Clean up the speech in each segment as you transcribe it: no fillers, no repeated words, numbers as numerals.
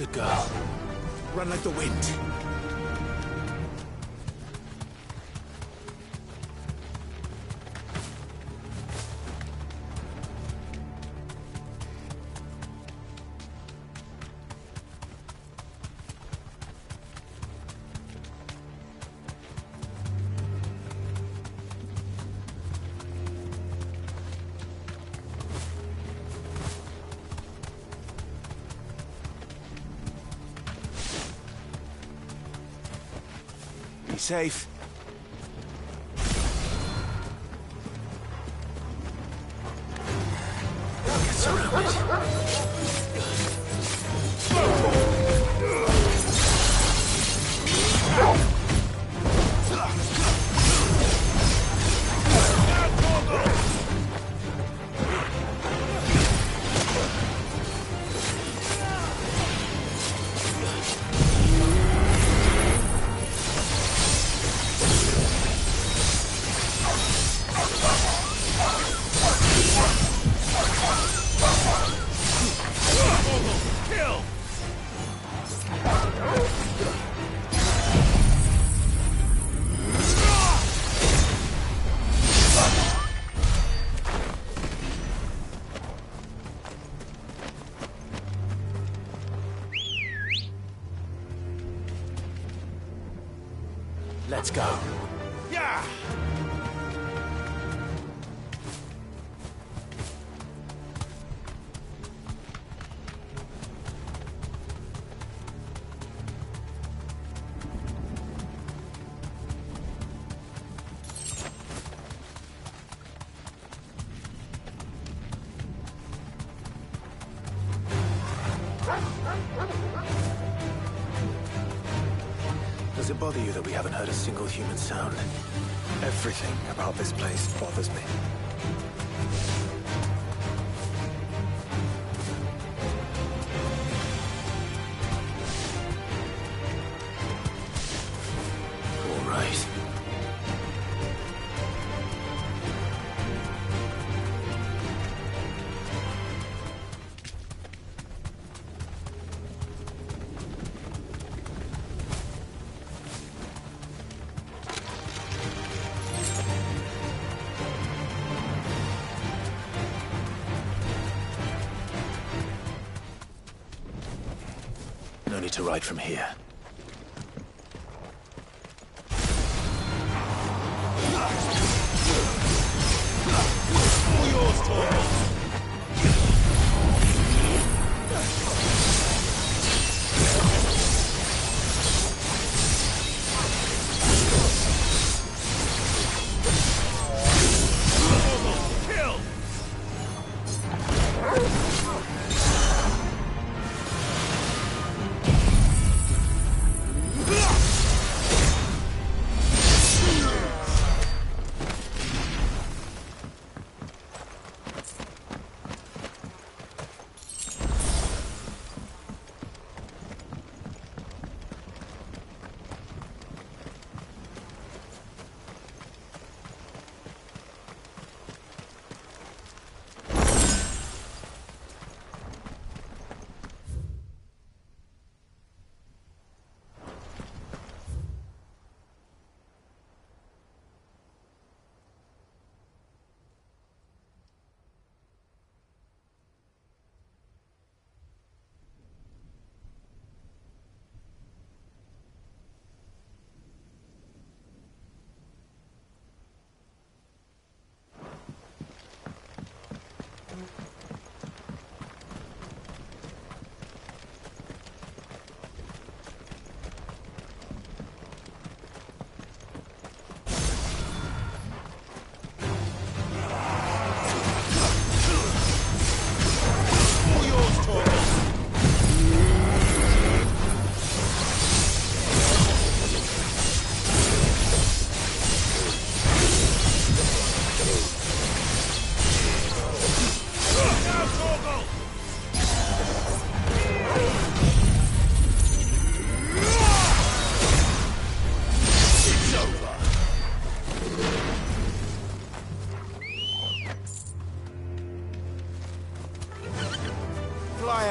Good girl. Run like the wind. Be safe. Get surrounded. Let's go. Yeah! Does it bother you that we haven't heard a single human sound? Everything about this place bothers me. All right. No need to ride from here. All yours, Torvald.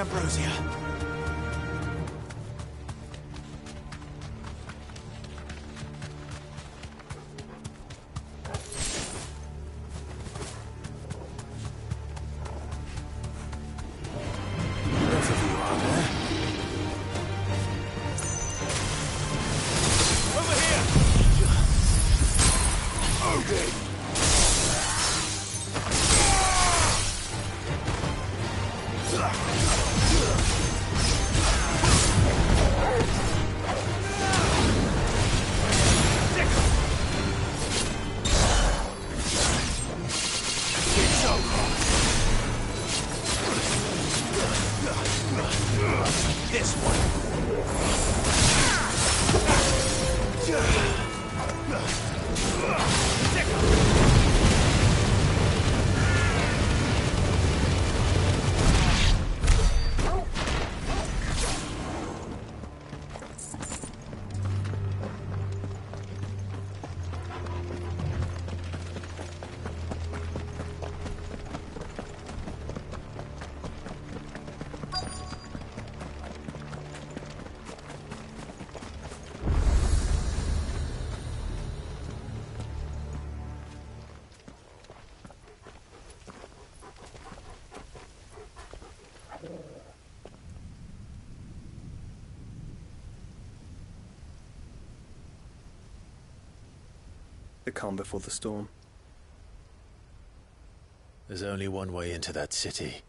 Ambrosia. This one. The calm before the storm. There's only one way into that city.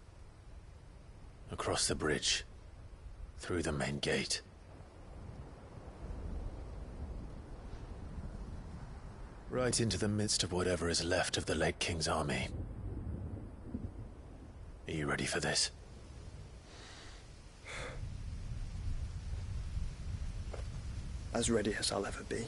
Across the bridge. Through the main gate. Right into the midst of whatever is left of the late King's army. Are you ready for this? As ready as I'll ever be.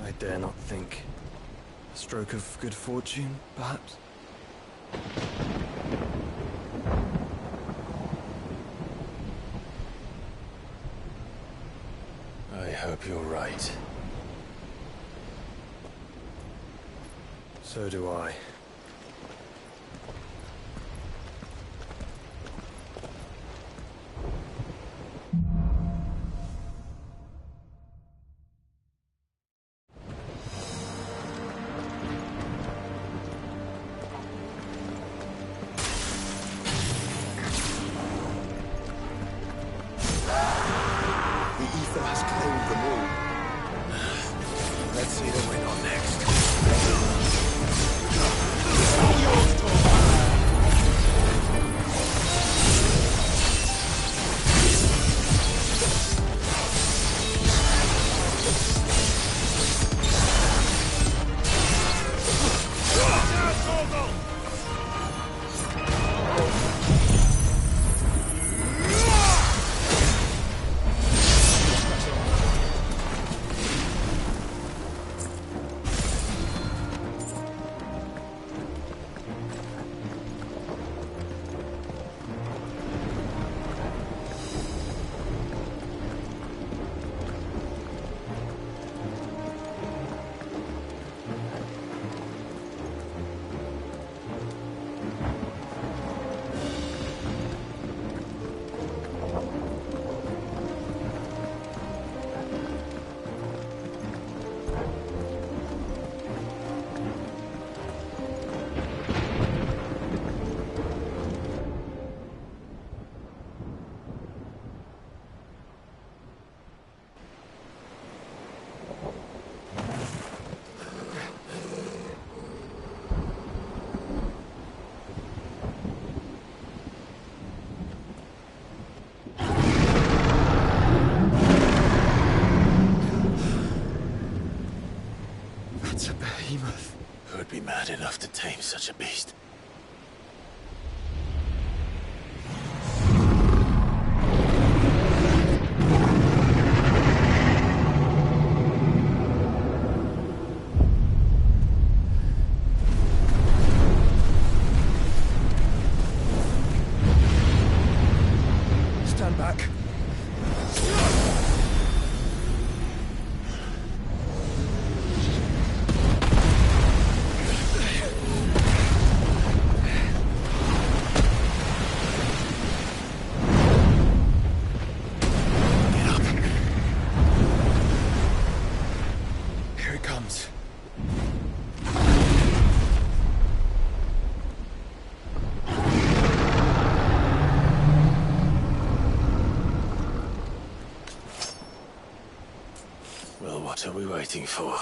I dare not think. A stroke of good fortune, perhaps? I hope you're right. So do I. Let's see who win on next. That's a behemoth. Who'd be mad enough to tame such a beast? waiting for?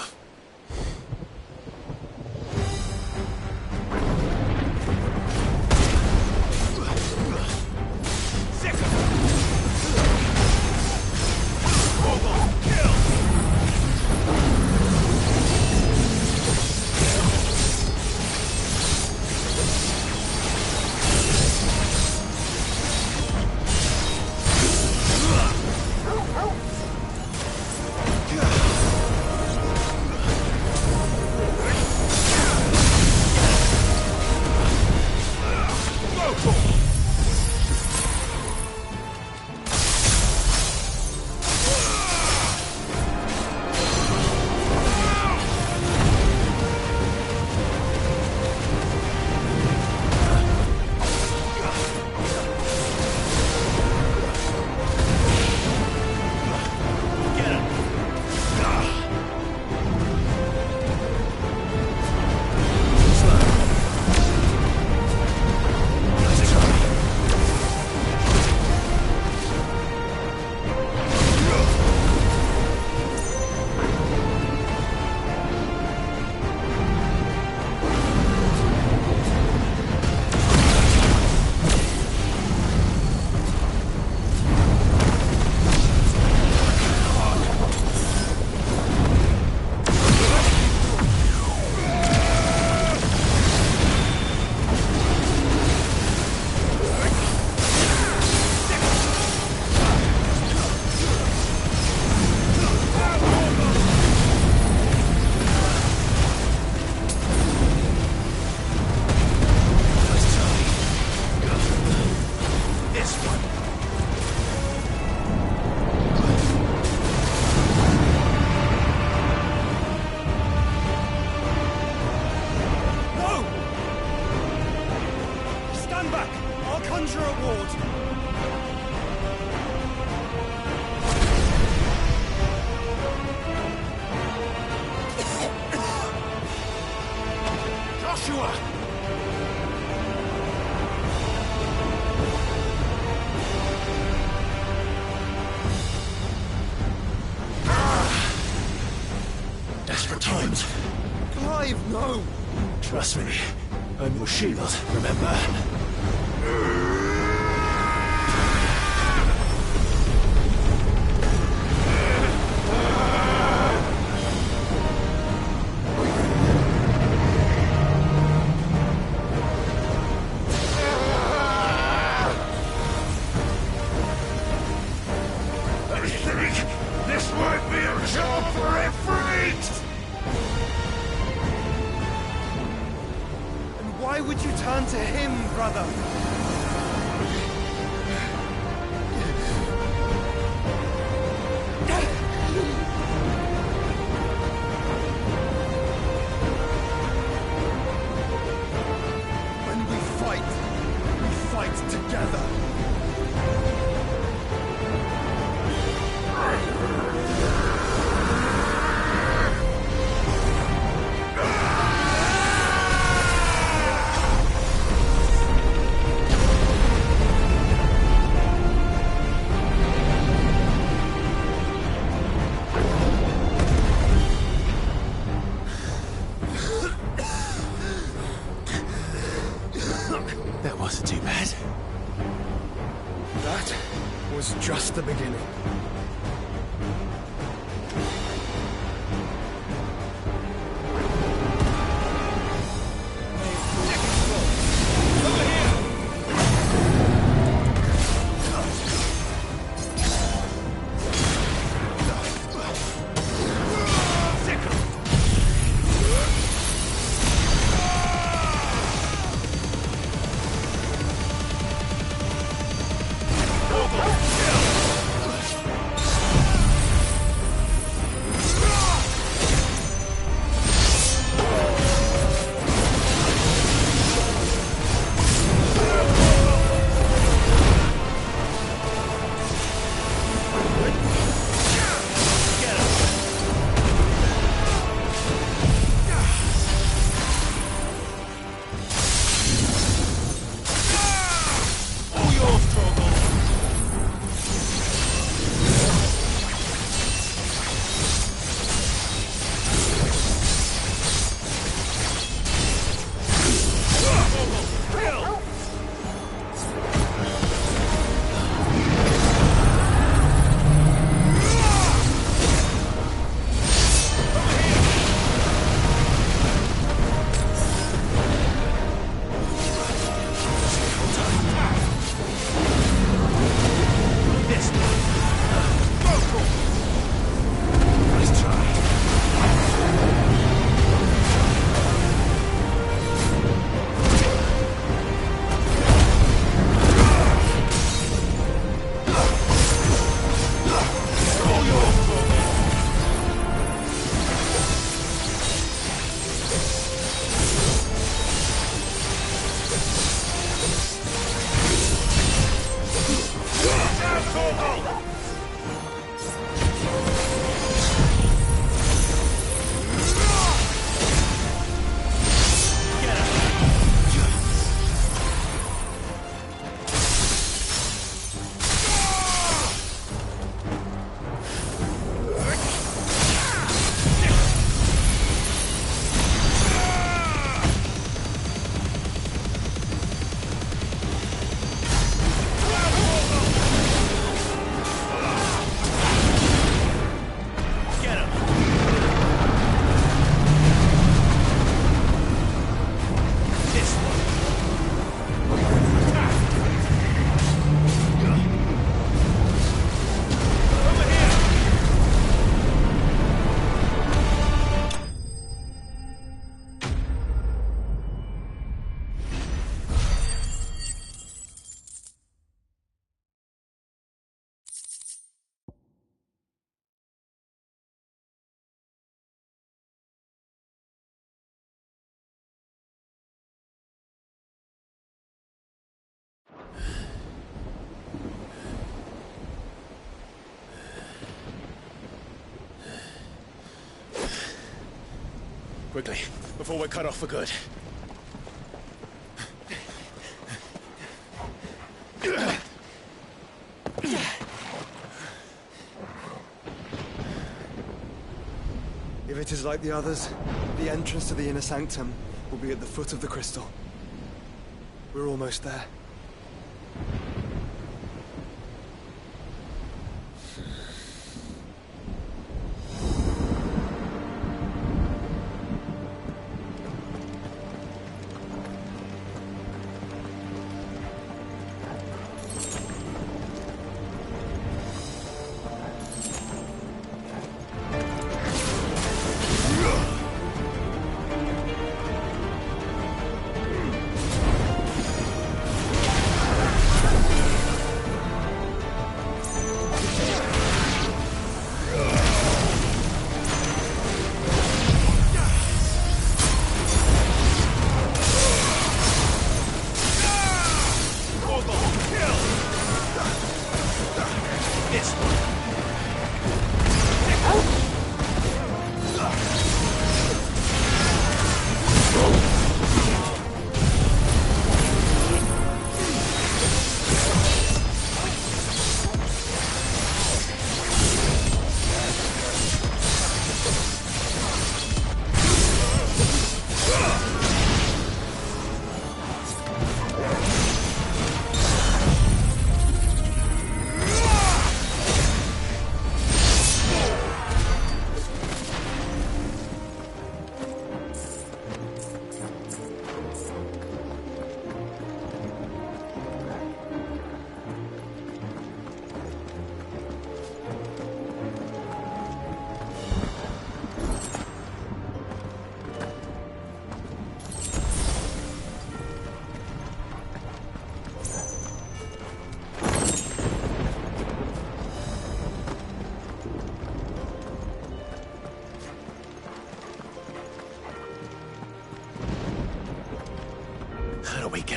No! Trust me, I'm your shield, remember? I think this might be a job for a freak! Why would you turn to him, brother? When we fight together. That wasn't too bad. That was just the beginning. Quickly, before we're cut off for good. If it is like the others, the entrance to the inner sanctum will be at the foot of the crystal. We're almost there.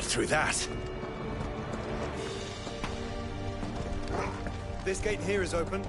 Through that. This gate here is open.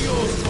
Yours.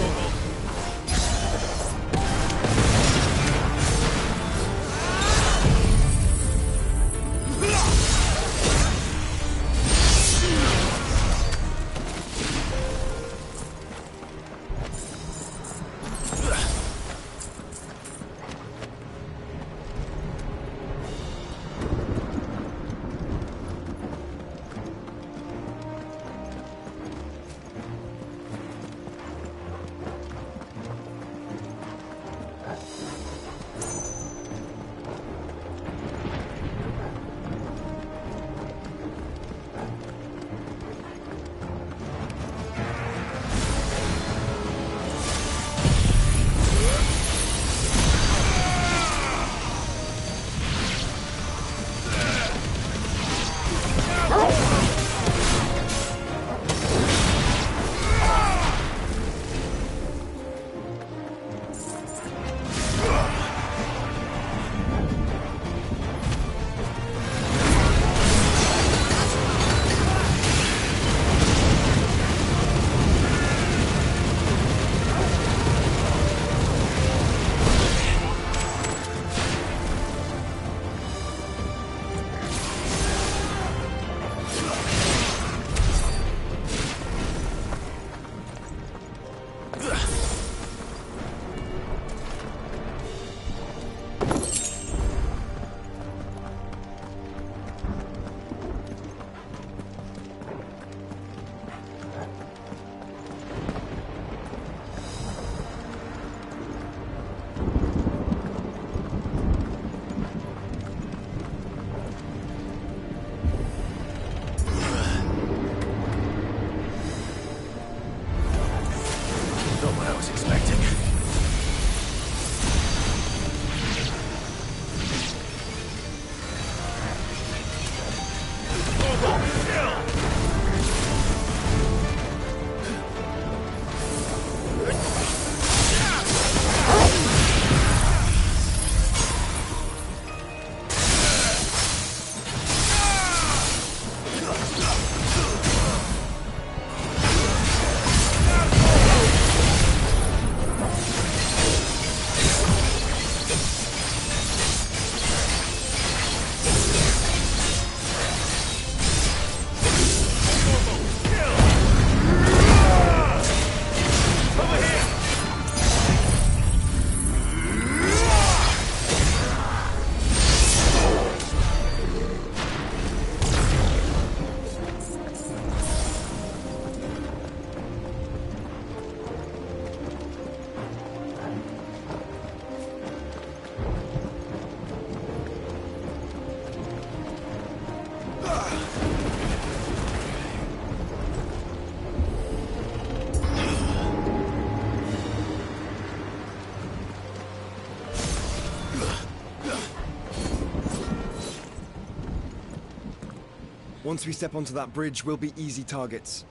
Once we step onto that bridge, we'll be easy targets.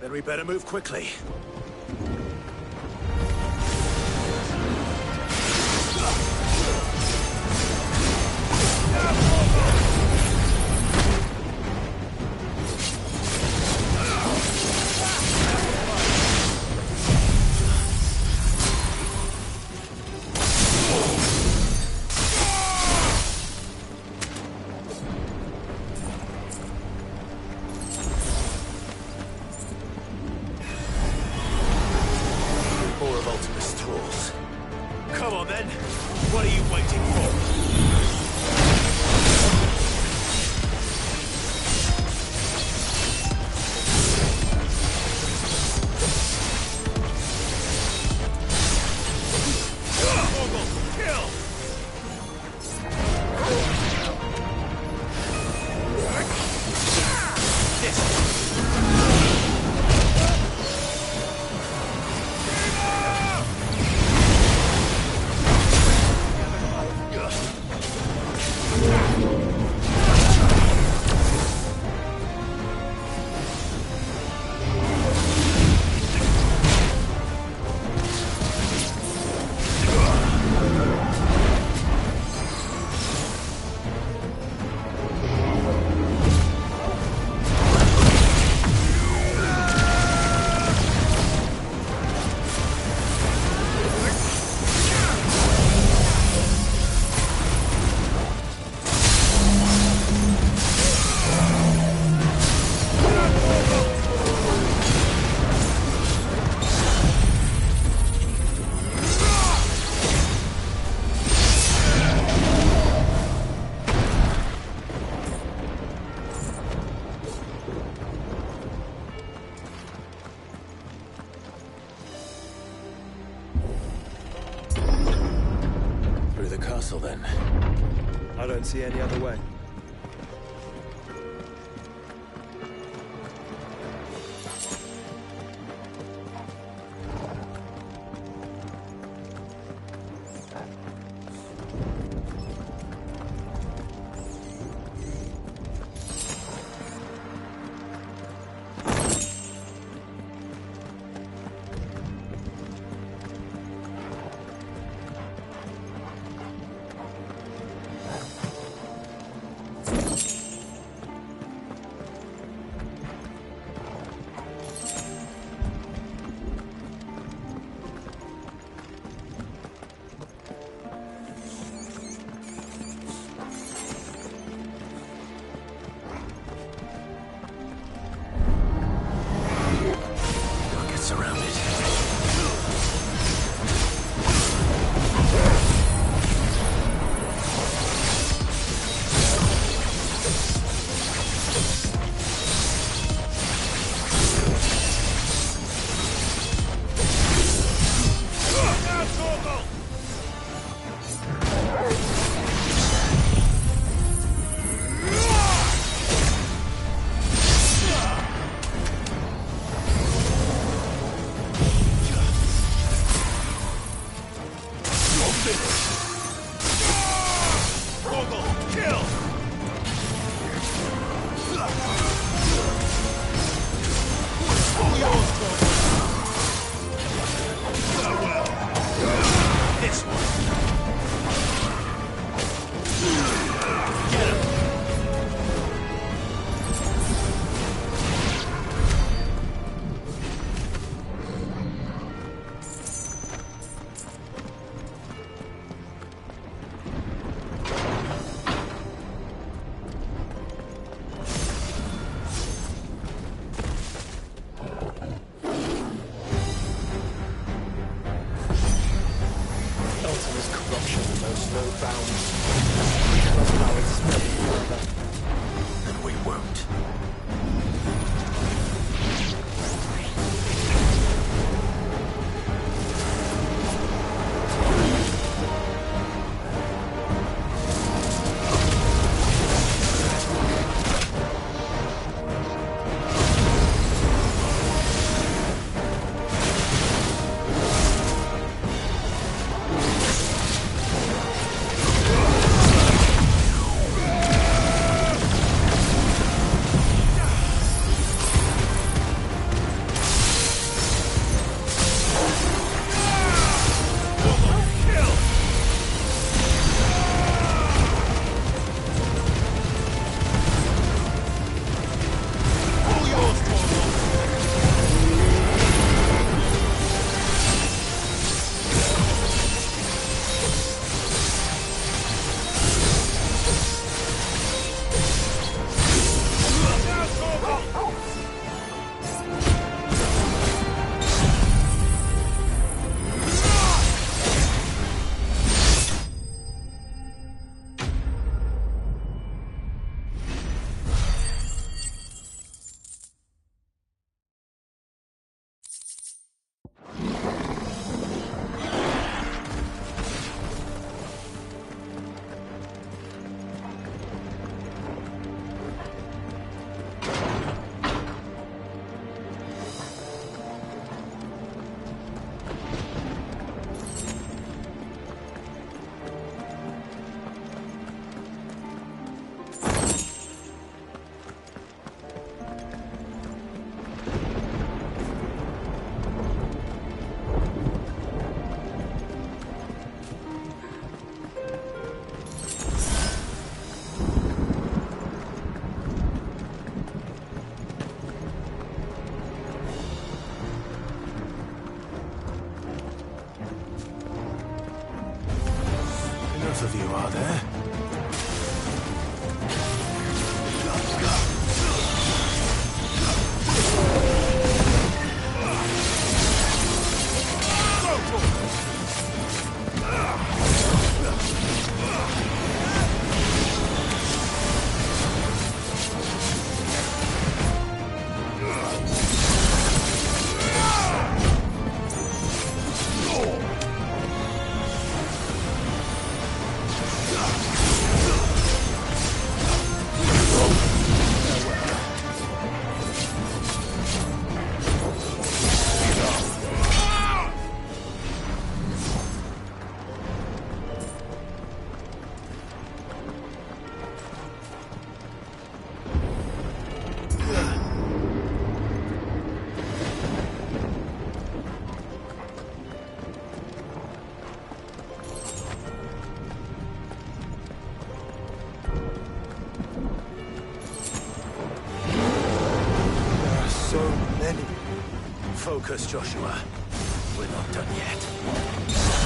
Then we better move quickly. Come on then, what are you waiting for? Then. I don't see any other way. enough of you, are there? Focus, Joshua. We're not done yet.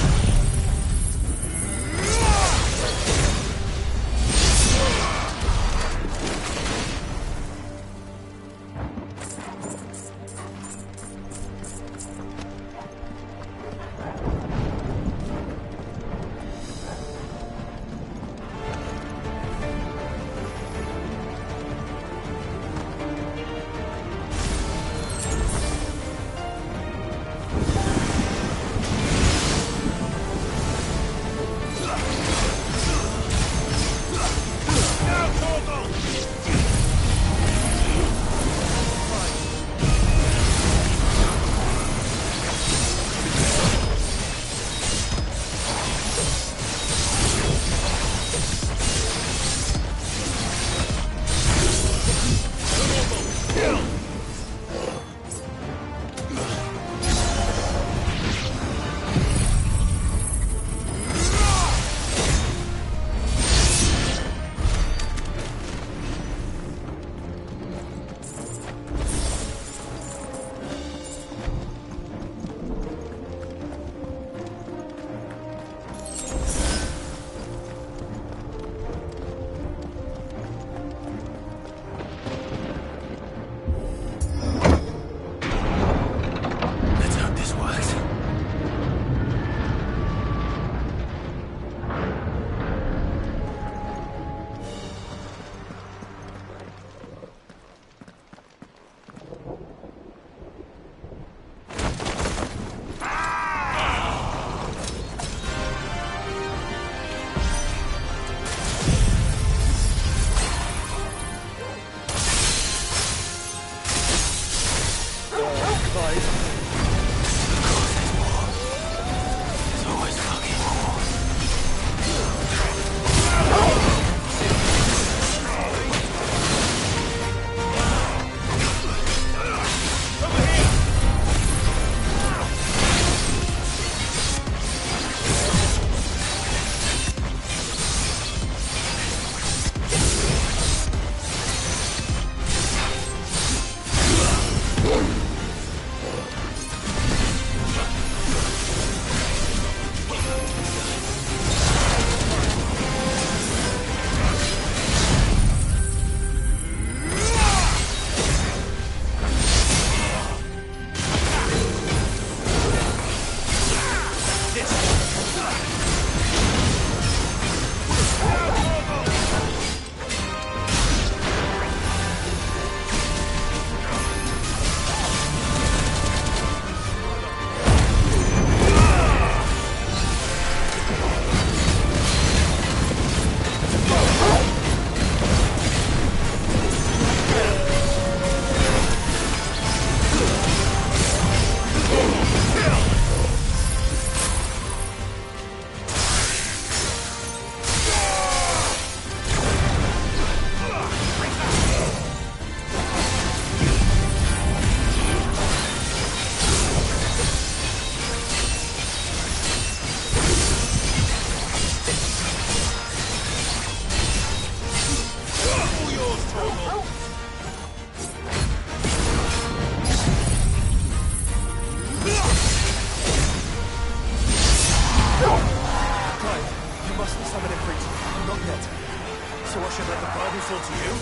Are we full to you?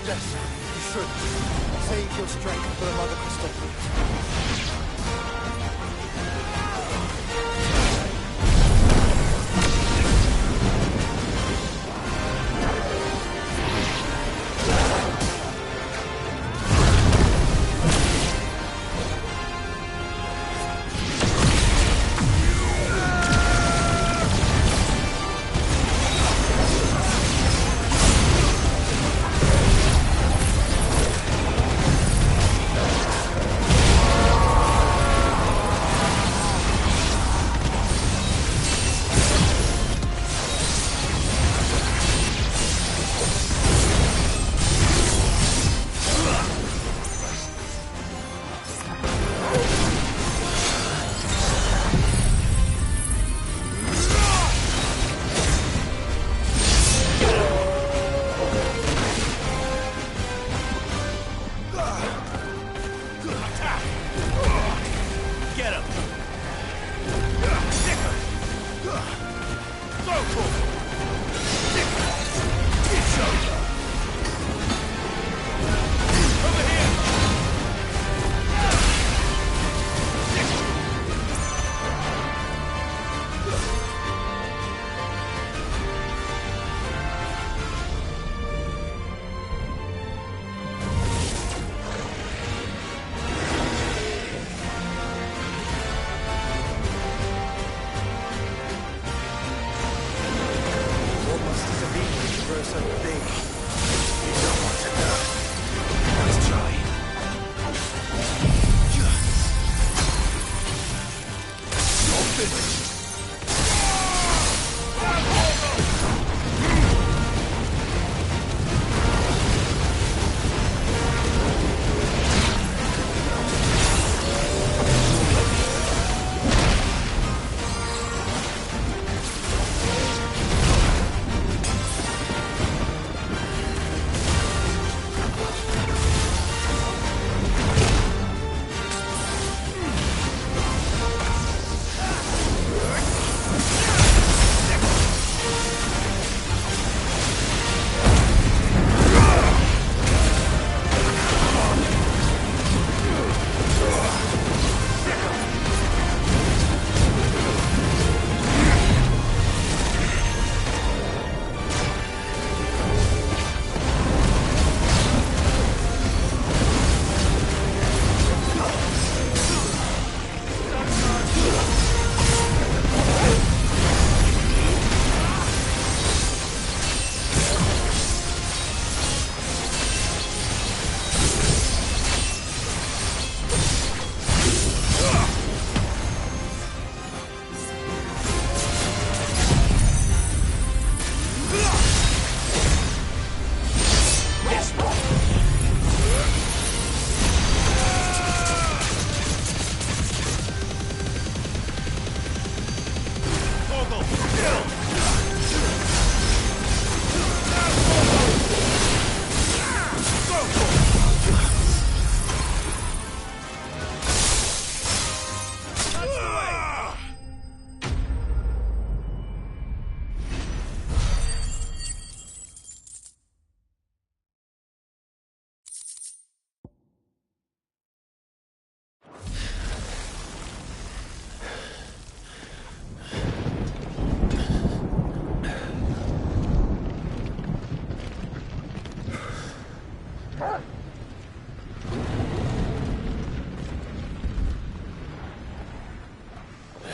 Yes, you should. Save your strength for the Mother Crystal.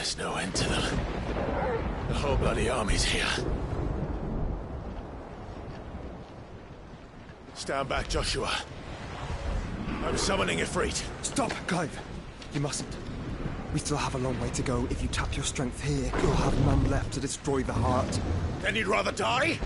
There's no end to them. The whole bloody army's here. Stand back, Joshua. I'm summoning Ifrit. Stop, Clive! You mustn't. We still have a long way to go. If you tap your strength here, you'll have none left to destroy the heart. Then you'd rather die?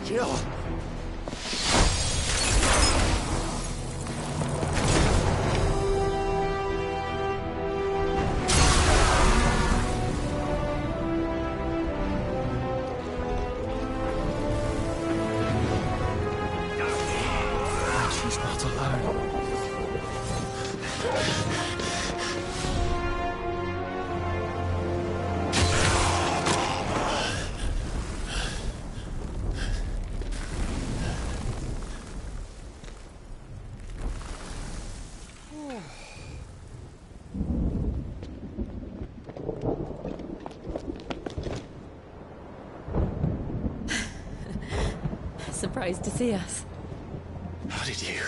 Jill! surprised to see us. How did you?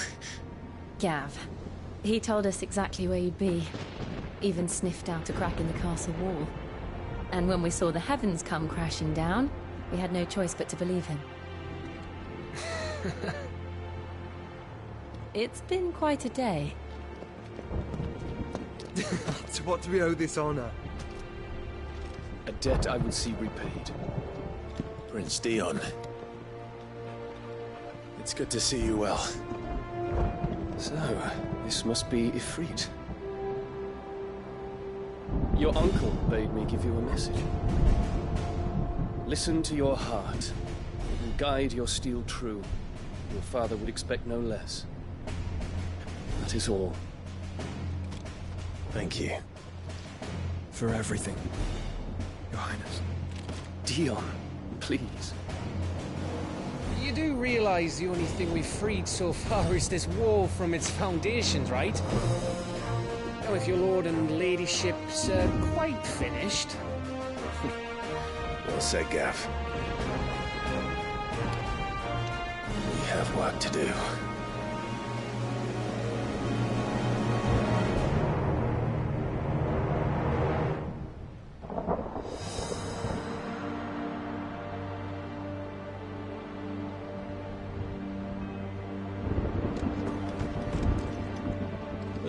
Gav. He told us exactly where you'd be. Even sniffed out a crack in the castle wall. And when we saw the heavens come crashing down, we had no choice but to believe him. It's been quite a day. To what do we owe this honor? A debt I would see repaid. Prince Dion. It's good to see you well. So, this must be Ifrit. Your uncle bade me give you a message. Listen to your heart, and guide your steel true. Your father would expect no less. That is all. Thank you. For everything, Your Highness. Dion, please. You do realize the only thing we've freed so far is this wall from its foundations, right? Now, if your lord and ladyship's quite finished... Well said, Gav. We have work to do.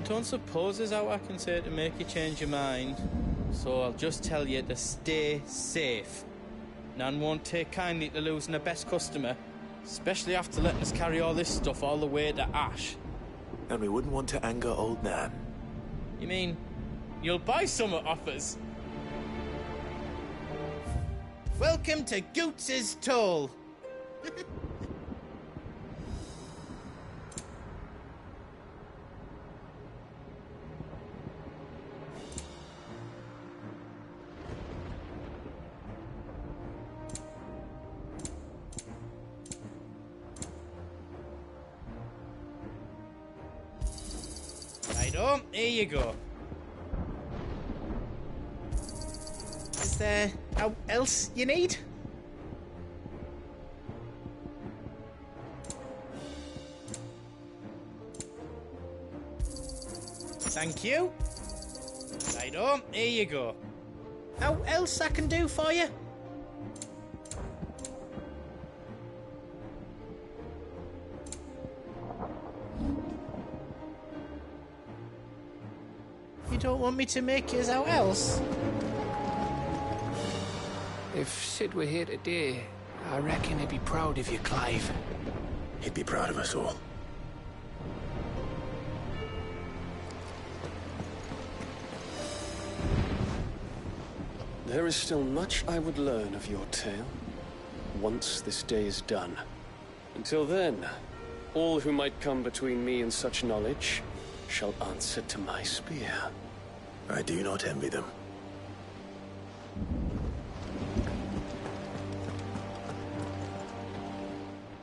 Don't suppose there's how I can say to make you change your mind. So I'll just tell you to stay safe. Nan won't take kindly to losing her best customer, especially after letting us carry all this stuff all the way to Ash. And we wouldn't want to anger old Nan. You mean, you'll buy some off us? Welcome to Goots's Toll. Righto, here you go. Is there how else you need? Thank you. Righto, here you go. How else I can do for you? You don't want me to make yours out else? If Sid were here today, I reckon he'd be proud of you, Clive. He'd be proud of us all. There is still much I would learn of your tale, once this day is done. Until then, all who might come between me and such knowledge shall answer to my spear. I do not envy them.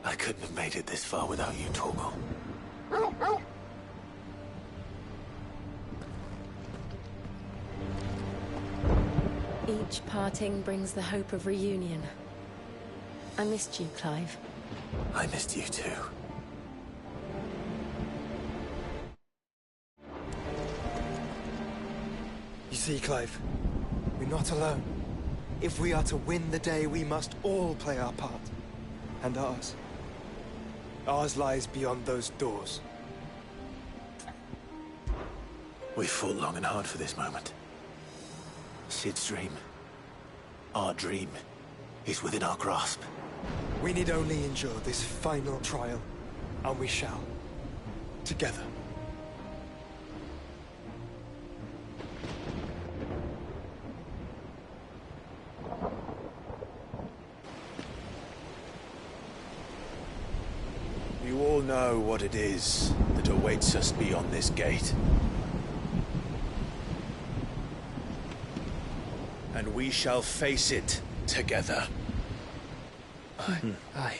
I couldn't have made it this far without you, Torgal. Each parting brings the hope of reunion. I missed you, Clive. I missed you too. You see, Clive, we're not alone. If we are to win the day, we must all play our part. And ours. Ours lies beyond those doors. We've fought long and hard for this moment. Sid's dream, our dream, is within our grasp. We need only endure this final trial, and we shall. Together. You all know what it is that awaits us beyond this gate. And we shall face it together. Aye.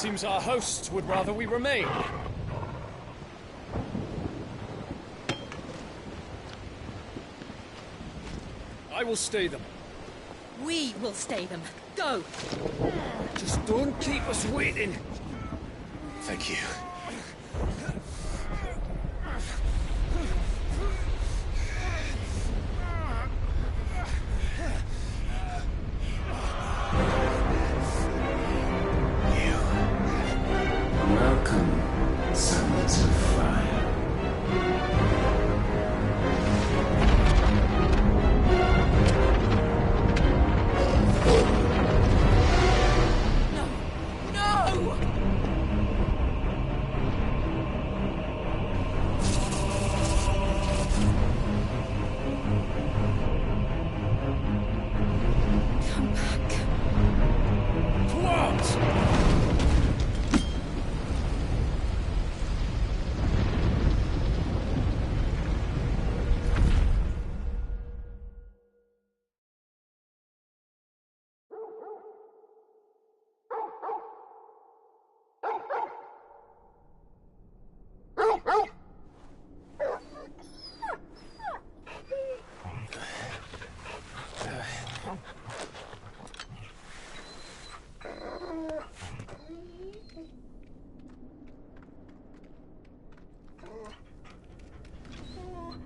Seems our hosts would rather we remain. I will stay them. We will stay them. Go! Just don't keep us waiting. Thank you. Welcome, sons of fire.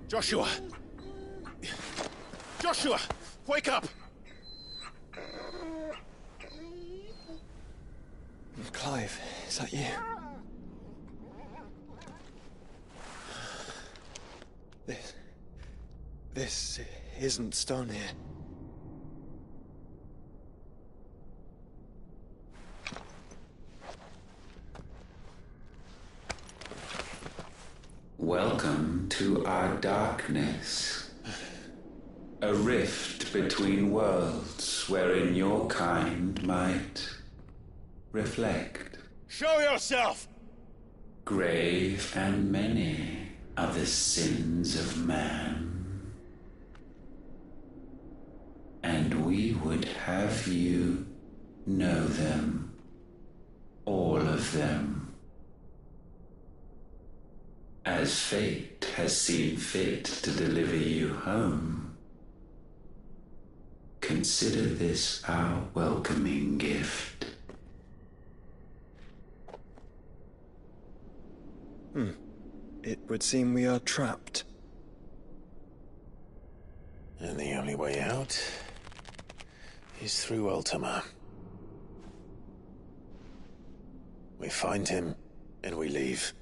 Joshua! Joshua! Wake up! Clive, is that you? This isn't stone here. Welcome to our darkness. A rift between worlds wherein your kind might reflect. Show yourself! Grave and many are the sins of man. And we would have you know them. All of them. As fate has seen fit to deliver you home, consider this our welcoming gift. It would seem we are trapped. And the only way out is through Ultima. We find him, and we leave.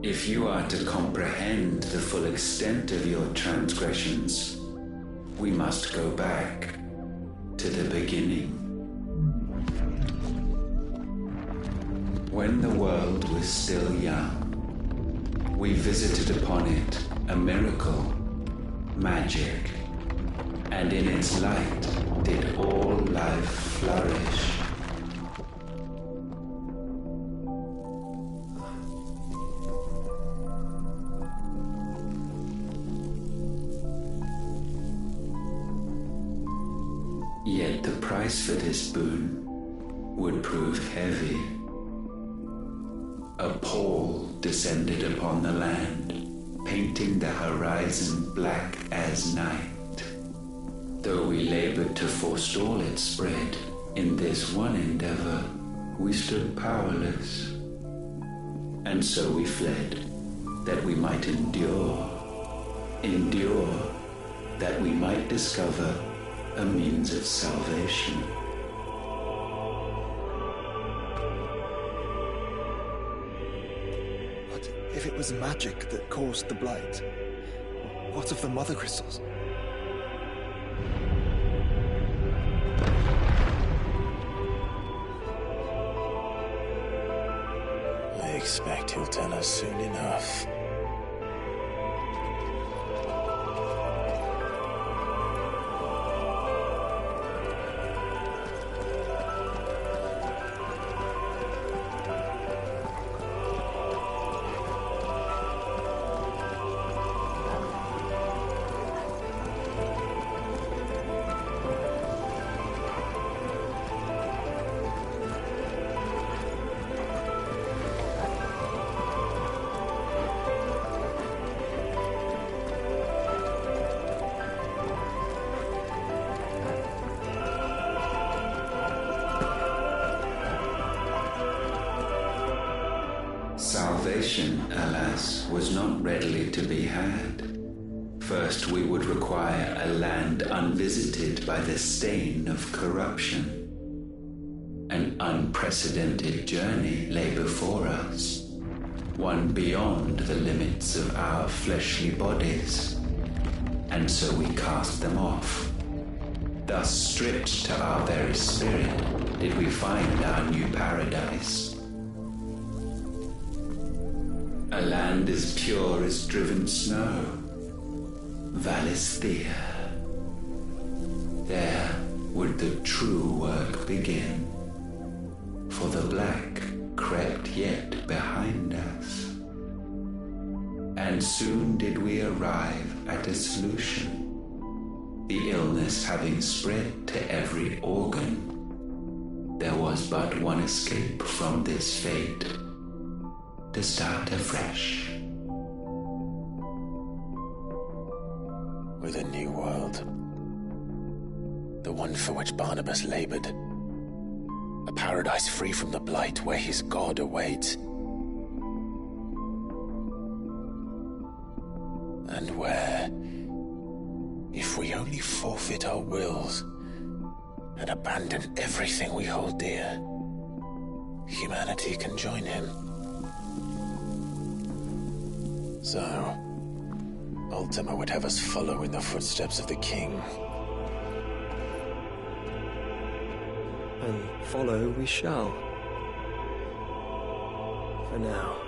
If you are to comprehend the full extent of your transgressions, we must go back to the beginning. When the world was still young, we visited upon it a miracle, magic, and in its light did all life flourish. Yet the price for this boon would prove heavy. A pall descended upon the land, painting the horizon black as night. Though we labored to forestall its spread, in this one endeavor we stood powerless. And so we fled, that we might endure, that we might discover a means of salvation. What if it was was magic that caused the blight, what of the mother crystals? I expect he'll tell us soon enough. Salvation, alas, was not readily to be had. First, we would require a land unvisited by the stain of corruption. An unprecedented journey lay before us, one beyond the limits of our fleshly bodies, and so we cast them off. Thus, stripped to our very spirit, did we find our new paradise. A land as pure as driven snow, Valisthea. There would the true work begin, for the black crept yet behind us. And soon did we arrive at a solution. The illness having spread to every organ, there was but one escape from this fate: to start afresh. With a new world. The one for which Barnabas labored. A paradise free from the blight where his God awaits. And where, if we only forfeit our wills and abandon everything we hold dear, humanity can join him. So, Ultima would have us follow in the footsteps of the king. And follow we shall. For now.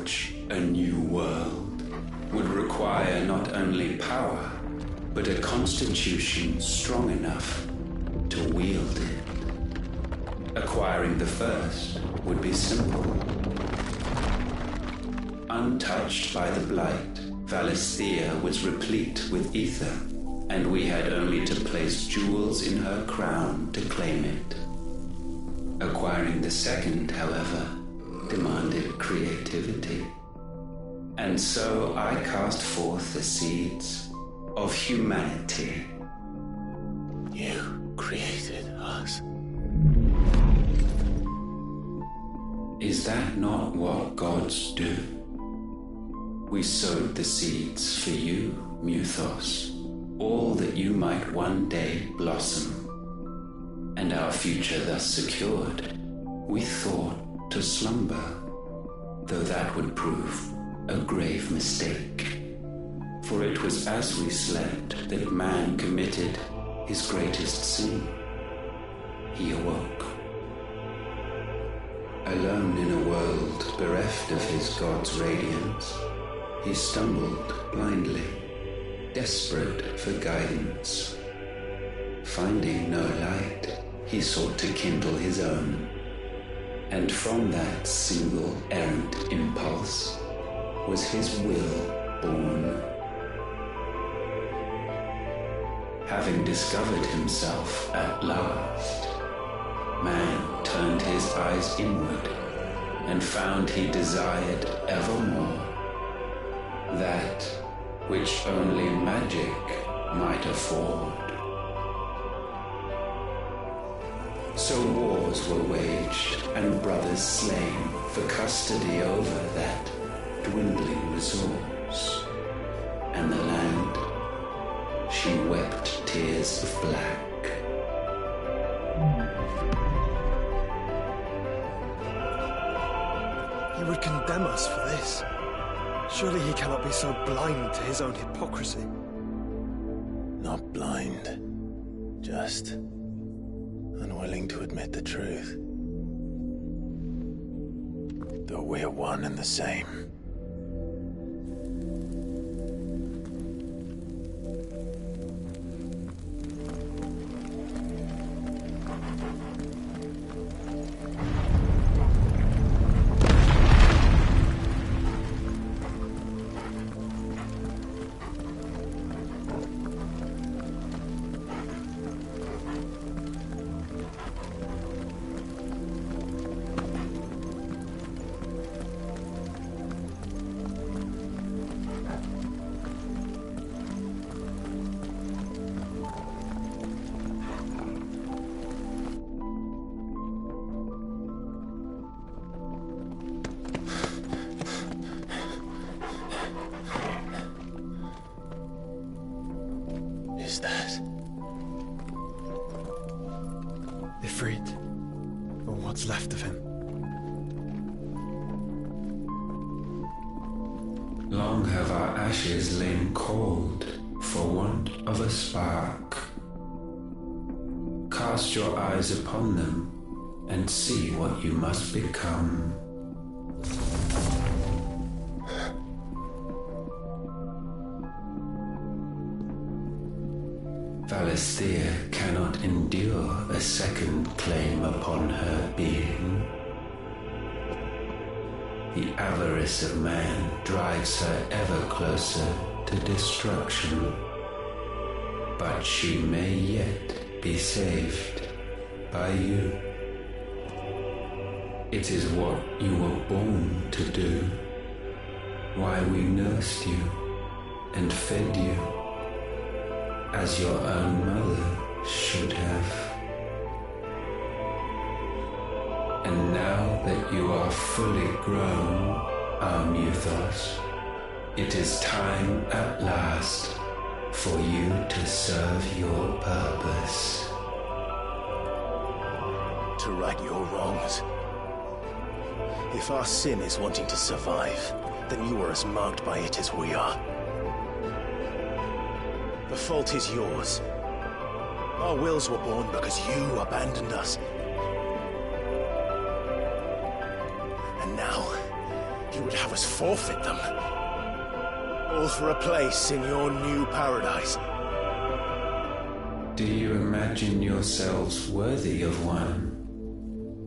establish a new world would require not only power, but a constitution strong enough to wield it. Acquiring the first would be simple. Untouched by the blight, Valisthea was replete with ether, and we had only to place jewels in her crown to claim it. Acquiring the second, however, demanded creativity. And so I cast forth the seeds of humanity. You created us. Is that not what gods do? We sowed the seeds for you, Muthos, all that you might one day blossom. And our future thus secured, we thought to slumber, though that would prove a grave mistake. For it was as we slept that man committed his greatest sin. He awoke. Alone in a world bereft of his god's radiance, he stumbled blindly, desperate for guidance. Finding no light, he sought to kindle his own. And from that single errant impulse was his will born. Having discovered himself at last, man turned his eyes inward and found he desired evermore that which only magic might afford. So wars were waged and brothers slain for custody over that dwindling resource, and the land, she wept tears of black. He would condemn us for this. Surely he cannot be so blind to his own hypocrisy. Not blind, just unwilling to admit the truth. Though we're one and the same. Is that Ifrit, or what's left of him? Long have our ashes lain cold for want of a spark. Cast your eyes upon them and see what you must become. Valisthea cannot endure a second claim upon her being. The avarice of man drives her ever closer to destruction. But she may yet be saved by you. It is what you were born to do, why we nursed you and fed you as your own mother should have. And now that you are fully grown, our Muthos, it is time at last for you to serve your purpose. to right your wrongs? If our sin is wanting to survive, then you are as marked by it as we are. The fault is yours. Our wills were born because you abandoned us. And now, You would have us forfeit them. All for a place in your new paradise. Do you imagine yourselves worthy of one?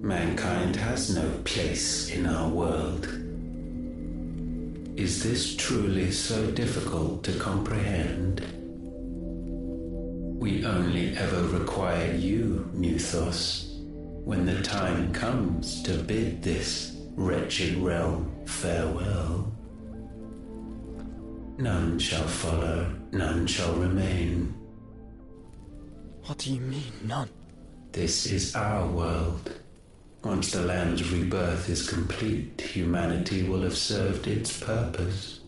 Mankind has no place in our world. Is this truly so difficult to comprehend? We only ever require you, Muthos, when the time comes to bid this wretched realm farewell. None shall follow, none shall remain. What do you mean, none? This is our world. Once the land's rebirth is complete, humanity will have served its purpose.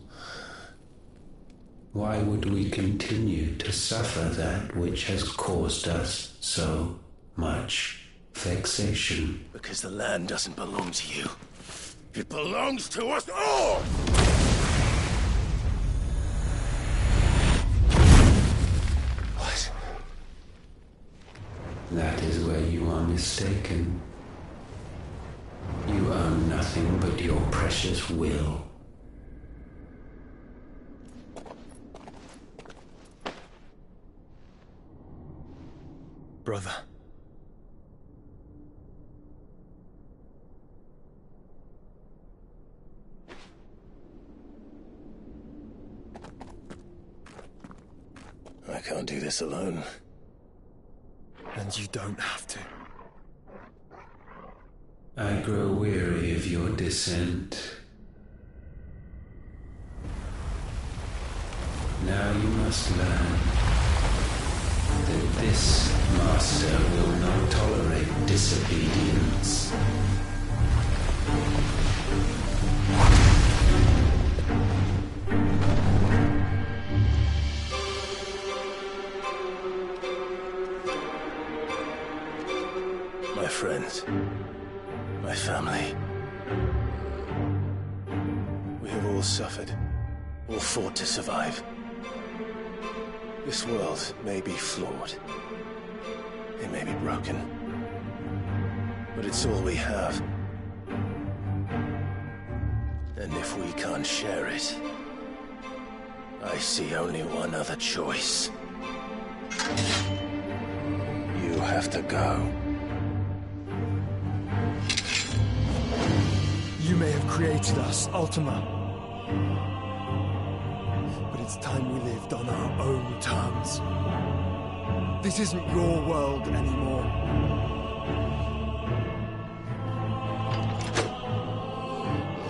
Why would we continue to suffer that which has caused us so much vexation? Because the land doesn't belong to you. It belongs to us all! What? That is where you are mistaken. You own nothing but your precious will. Brother. I can't do this alone. And you don't have to. I grow weary of your dissent. Now you must learn that this master will not tolerate disobedience. My friends, my family. We have all suffered, all fought to survive. This world may be flawed. It may be broken. But it's all we have. And if we can't share it, I see only one other choice. You have to go. You may have created us, Ultima. But it's time we lived on our own terms. This isn't your world anymore.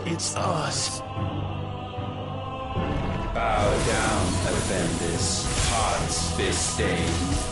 It's ours. Bow down, offenders, hearts disdain.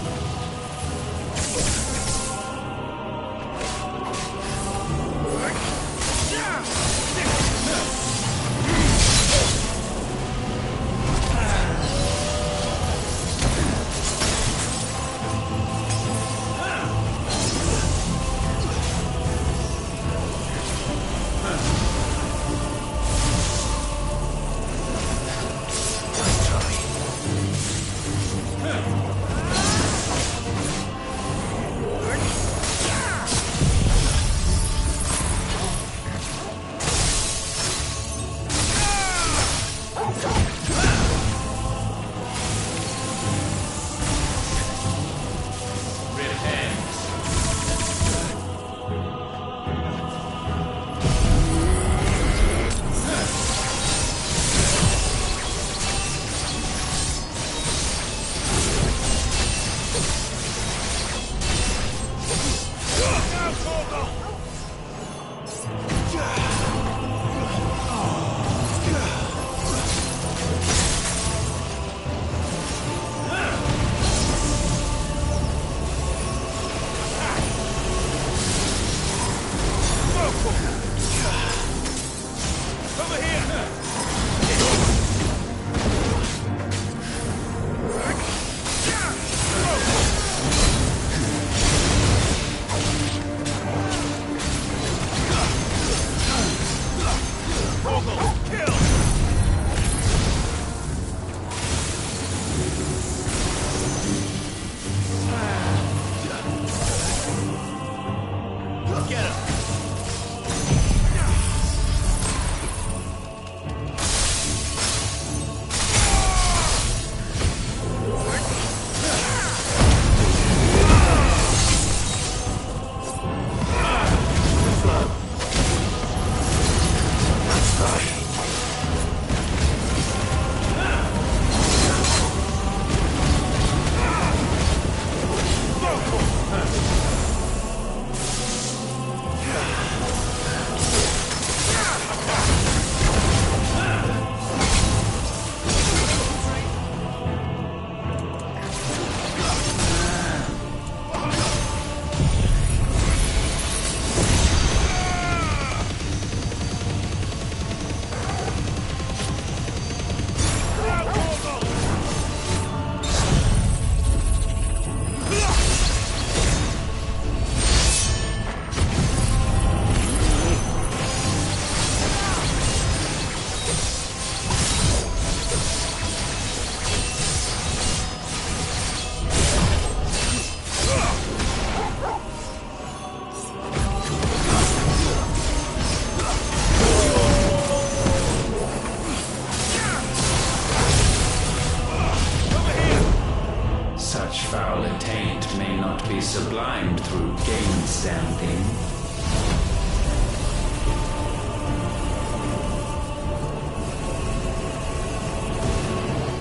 foul attaint may not be sublimed through gainstamping.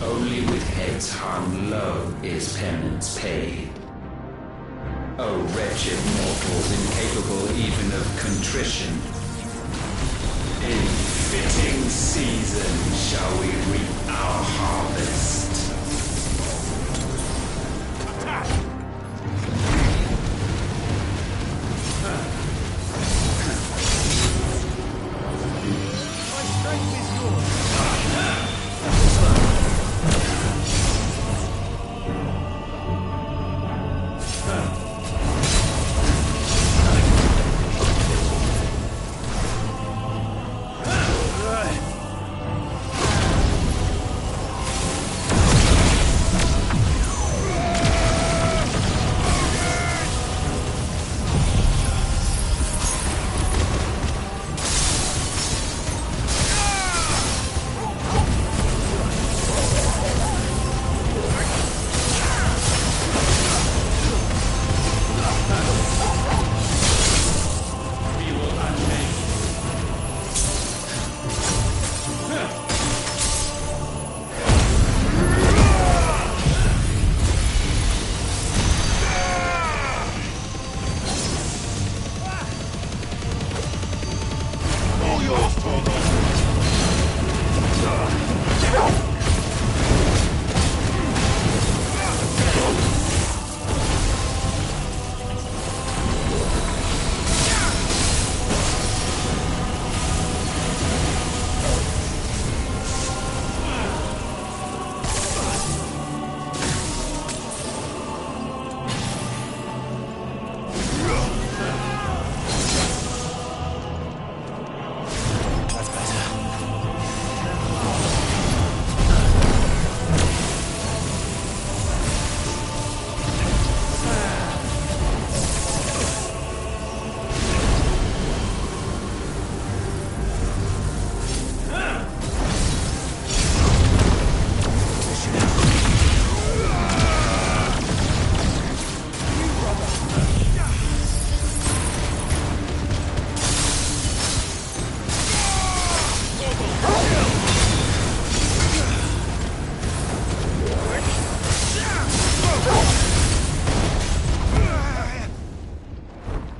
Only with heads hung low is penance paid. O wretched mortals incapable even of contrition, in fitting season shall we reap our harvest. My strength is yours.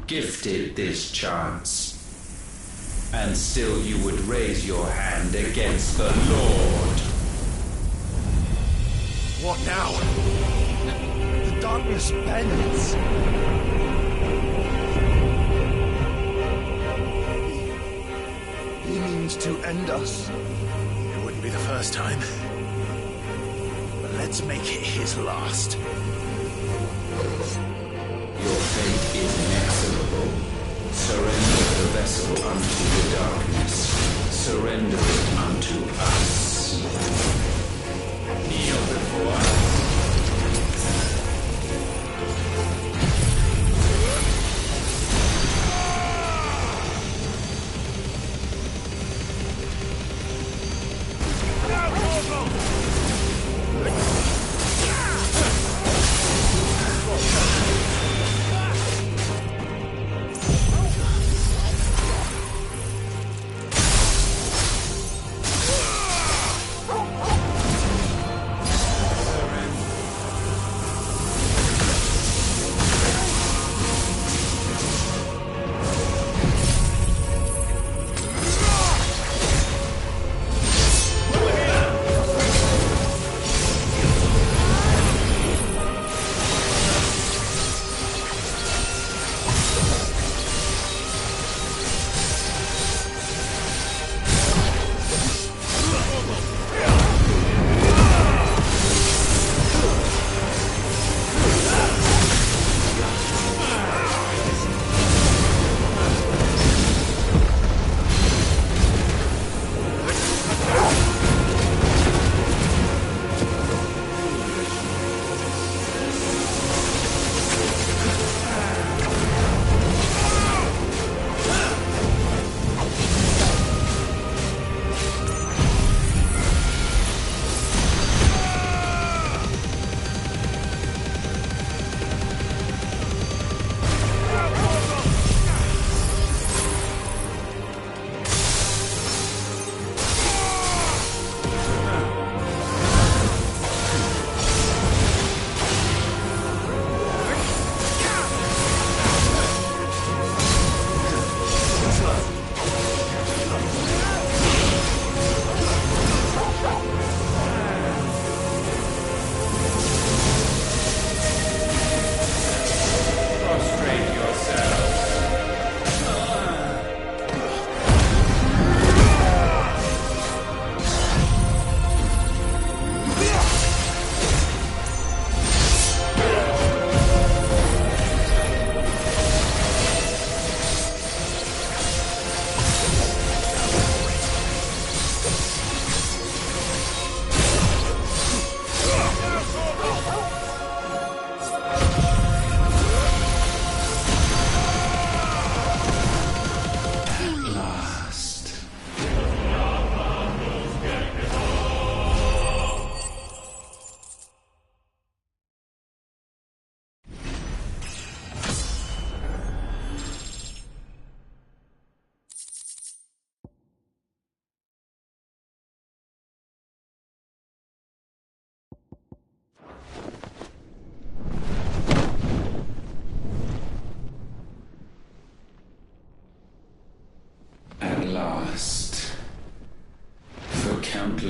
Gifted this chance, and still you would raise your hand against the Lord. What now? The darkness bends. He means to end us. It wouldn't be the first time. But let's make it his last. Your fate is inexorable. Surrender the vessel unto the darkness. Surrender it unto us. Kneel before us.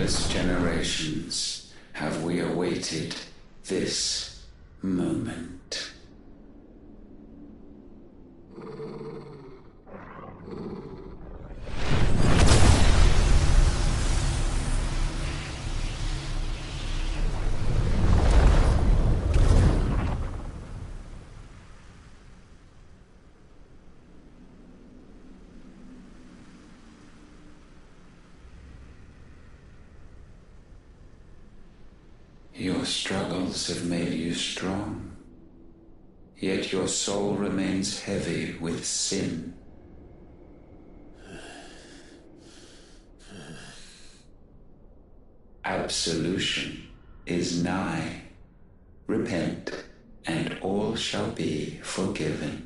countless generations have we awaited this moment. Your struggles have made you strong, yet your soul remains heavy with sin. Absolution is nigh. Repent, and all shall be forgiven.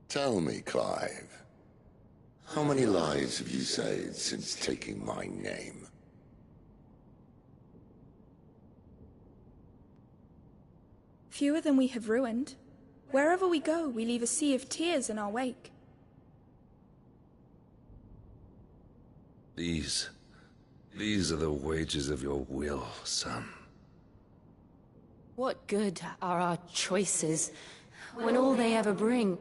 Tell me, Clive, how many lives have you saved since taking my name? Fewer than we have ruined. Wherever we go, we leave a sea of tears in our wake. These are the wages of your will, son. What good are our choices when all they ever bring,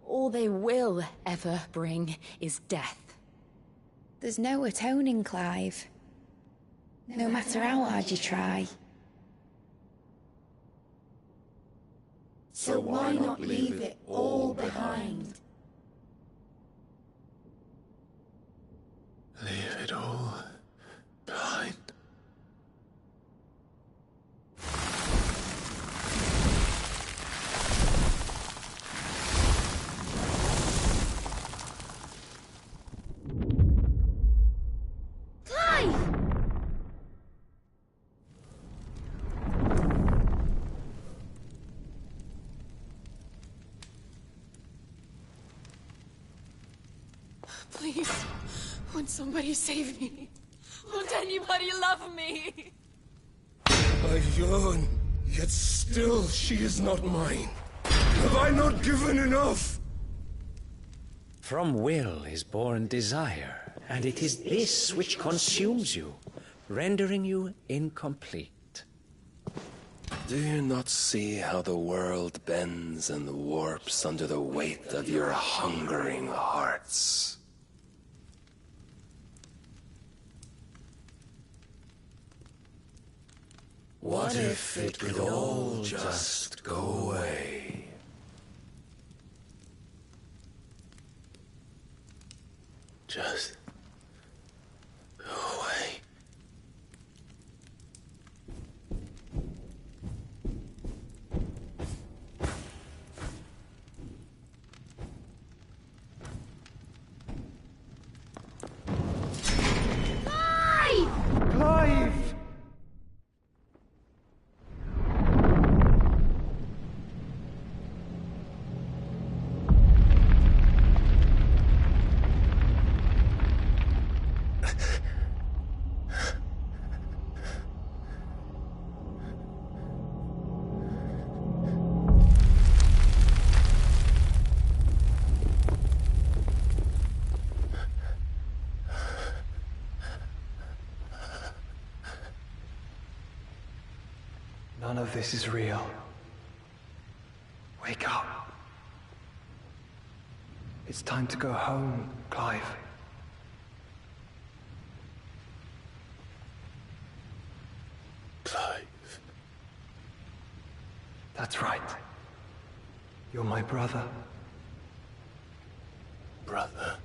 all they will ever bring, is death? There's no atoning, Clive. No matter how hard you try. So why not leave it all behind? Leave it all behind. Please, won't somebody save me? Won't anybody love me? I yearn, yet still she is not mine. Have I not given enough? From will is born desire, and it is this which consumes you, rendering you incomplete. Do you not see how the world bends and warps under the weight of your hungering hearts? What if it could all just go away? Just go away. Clive! None of this is real. Wake up. It's time to go home, Clive. Clive. That's right. You're my brother. Brother.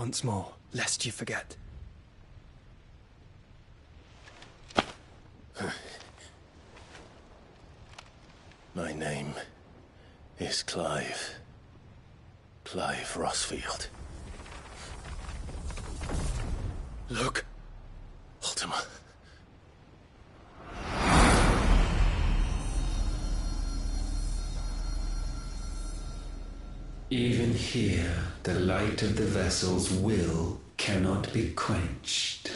once more, lest you forget. My name is Clive. Clive Rossfield. Look, Ultima. Even here, the light of the vessel's will cannot be quenched.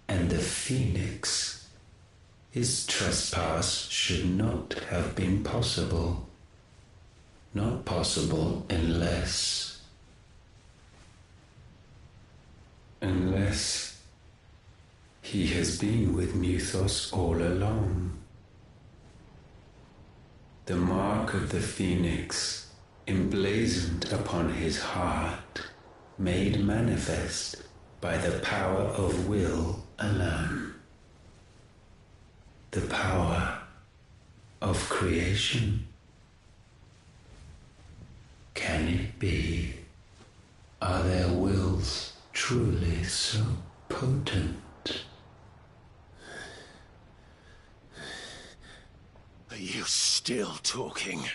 And the Phoenix, his trespass should not have been possible. Not possible unless he has been with Mythos all along. The mark of the Phoenix, emblazoned upon his heart, made manifest by the power of will alone. The power of creation. Can it be? Are their wills truly so potent? Are you still talking?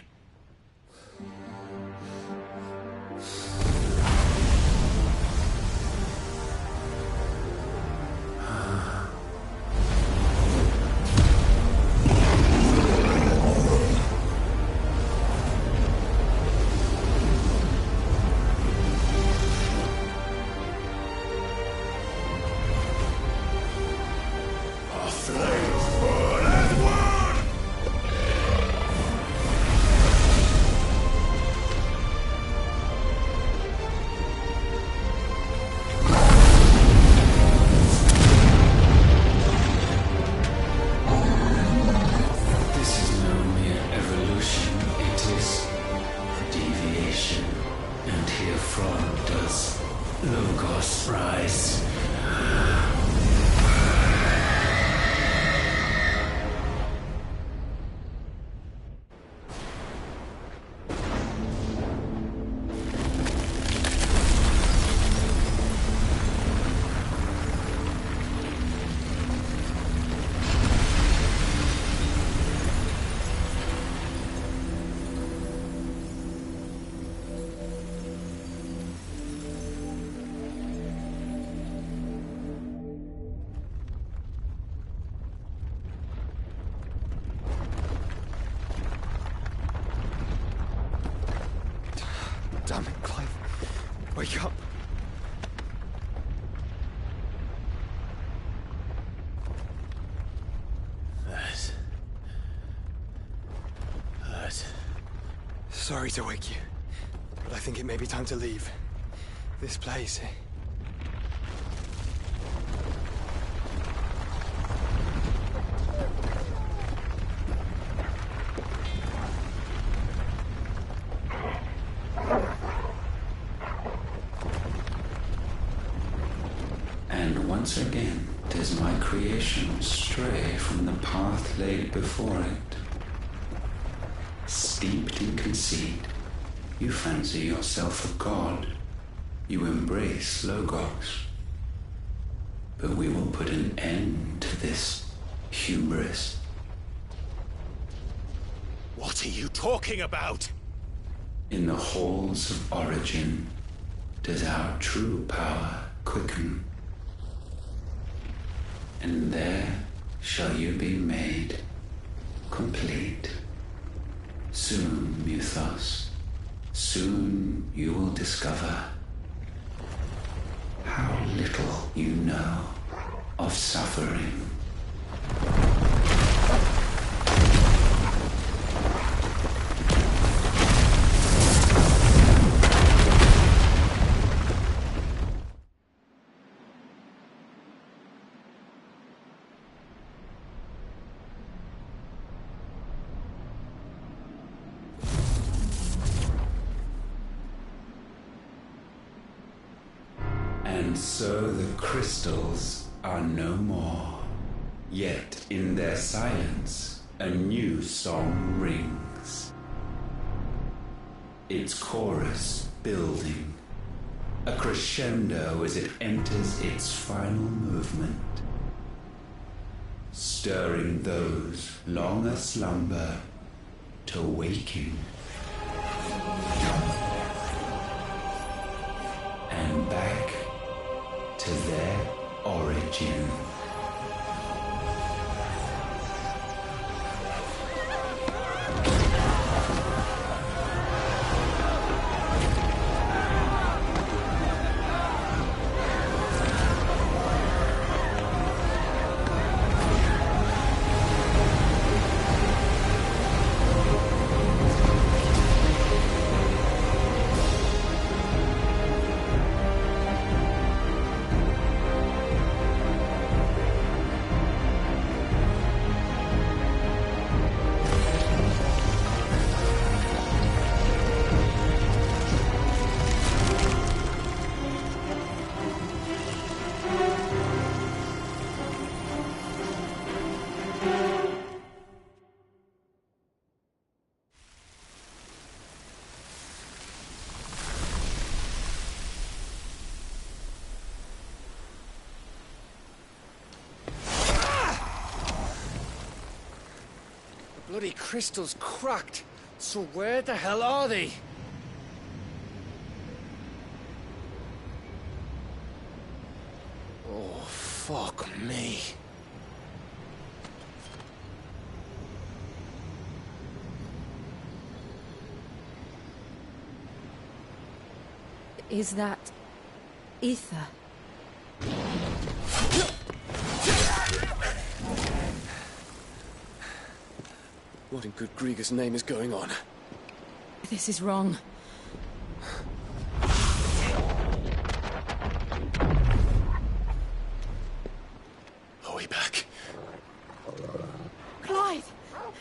Damn it, Clive. Wake up. That hurt. Sorry to wake you, but I think it may be time to leave. This place. And once again does my creation stray from the path laid before it. Steeped in conceit, you fancy yourself a god. You embrace Logos. But we will put an end to this hubris. What are you talking about? In the halls of origin does our true power quicken. And there shall you be made complete. Soon, Mythos, soon you will discover how little you know of suffering. And so the crystals are no more. Yet in their silence, a new song rings. Its chorus building, a crescendo as it enters its final movement, stirring those long aslumber to waking, and back to their origin. Bloody crystal's cracked. So where the hell are they? Oh, fuck me. Is that ether? What in good Grieger's name is going on? This is wrong. Are we back? Clive!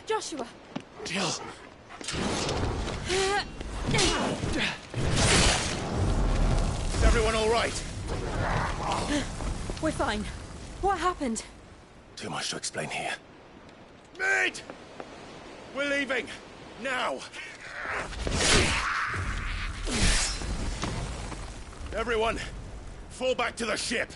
Joshua! Jill! Is everyone all right? We're fine. What happened? Too much to explain here. Mate! We're leaving! Now! Everyone, fall back to the ship!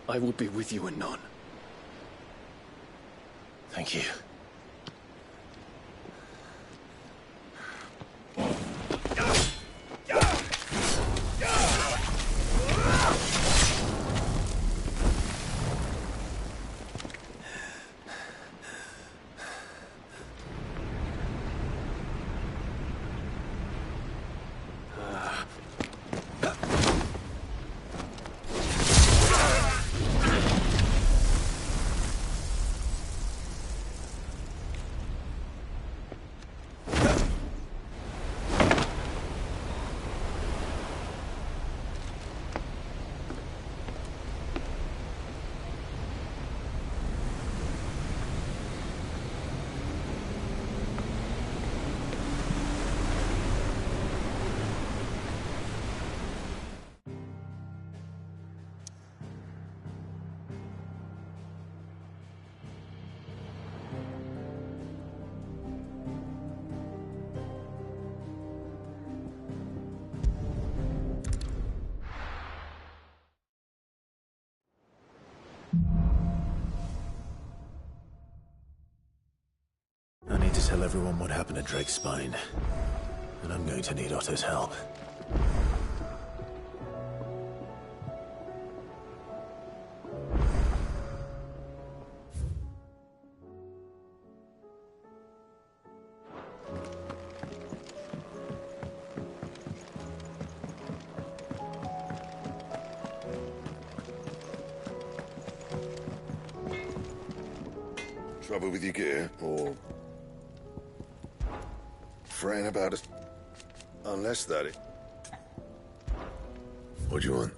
I will be with you anon. Thank you. I need to tell everyone what happened at Drake's Spine. And I'm going to need Otto's help. Trouble with your gear, or fretting about it? Unless that it. What do you want?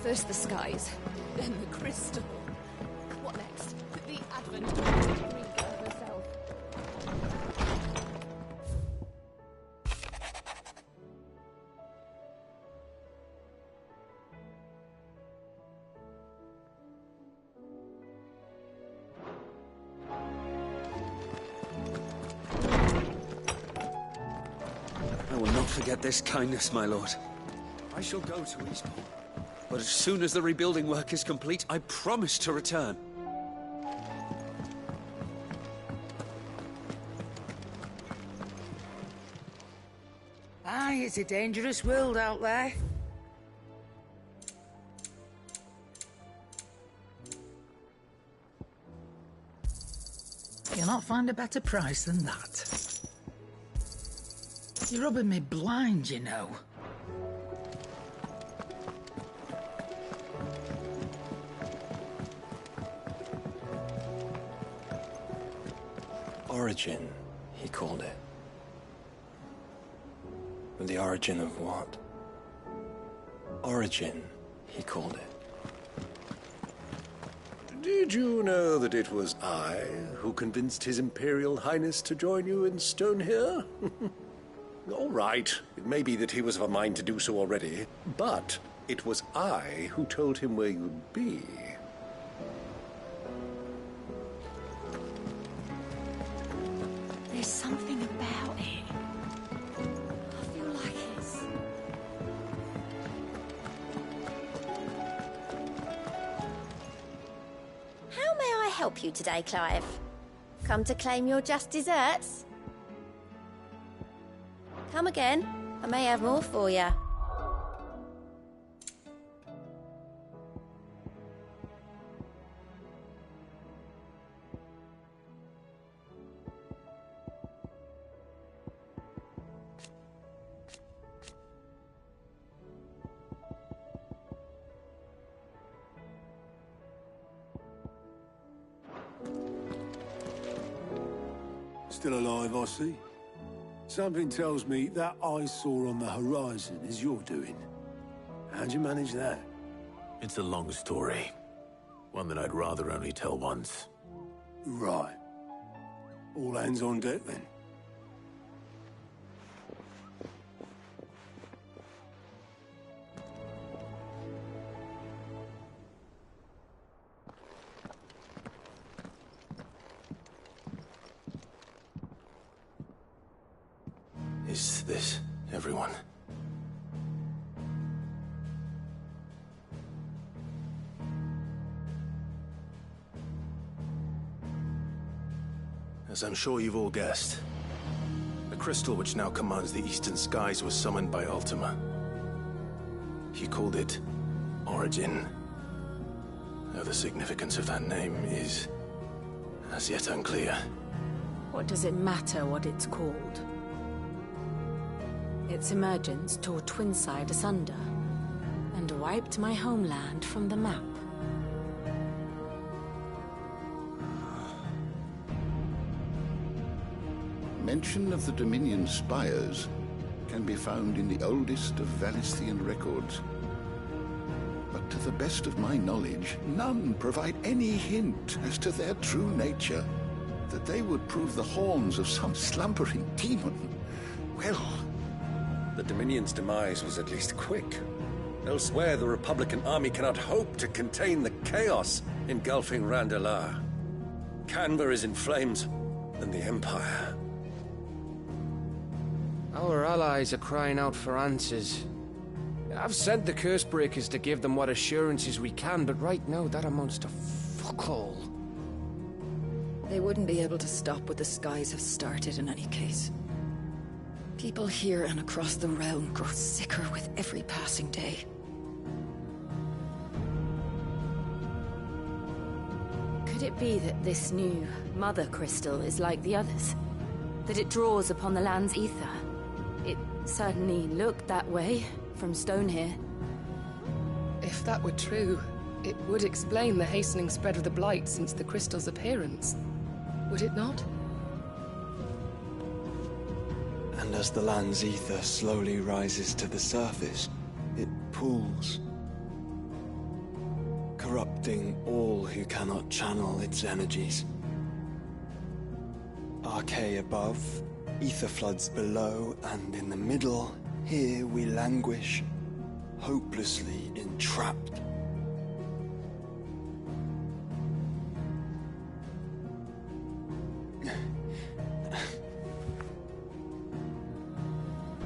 First the skies, then the crystal. What next? The advent of Eureka herself. I will not forget this kindness, my lord. I shall go to Eastbourne. But as soon as the rebuilding work is complete, I promise to return. Aye, it's a dangerous world out there. You'll not find a better price than that. You're rubbing me blind, you know. Origin, he called it. But the origin of what? Origin, he called it. Did you know that it was I who convinced His Imperial Highness to join you in Stone here? All right, it may be that he was of a mind to do so already, but it was I who told him where you'd be. There's something about it. I feel like it's... How may I help you today, Clive? Come to claim your just desserts? Come again. I may have more for you. Still alive, I see. Something tells me that eyesore on the horizon is your doing. How'd you manage that? It's a long story. One that I'd rather only tell once. Right. All hands on deck, then. Is this everyone? As I'm sure you've all guessed, the crystal which now commands the eastern skies was summoned by Ultima. He called it Origin. Though the significance of that name is as yet unclear. What does it matter what it's called? Its emergence tore Twinside asunder and wiped my homeland from the map. Mention of the Dominion spires can be found in the oldest of Valisthian records. But to the best of my knowledge, none provide any hint as to their true nature. That they would prove the horns of some slumbering demon. Well... The Dominion's demise was at least quick. Elsewhere, the Republican army cannot hope to contain the chaos engulfing Randalar. Canberra is in flames, and the Empire. Our allies are crying out for answers. I've sent the Cursebreakers to give them what assurances we can, but right now that amounts to fuck all. They wouldn't be able to stop what the skies have started in any case. People here and across the realm grow sicker with every passing day. Could it be that this new Mother Crystal is like the others? That it draws upon the land's ether? It certainly looked that way from stone here. If that were true, it would explain the hastening spread of the Blight since the crystal's appearance. Would it not? And as the land's ether slowly rises to the surface, it pools. corrupting all who cannot channel its energies. Archaea above, ether floods below, and in the middle, here we languish, hopelessly entrapped.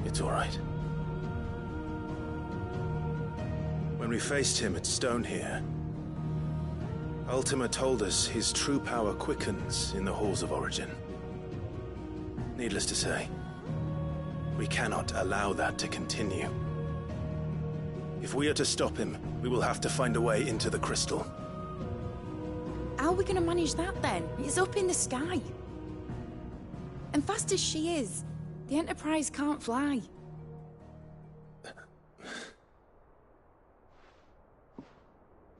It's all right. When we faced him at Stone here, Ultima told us his true power quickens in the Halls of Origin. Needless to say, we cannot allow that to continue. If we are to stop him, we will have to find a way into the crystal. How are we going to manage that then? It's up in the sky. And fast as she is, the Enterprise can't fly.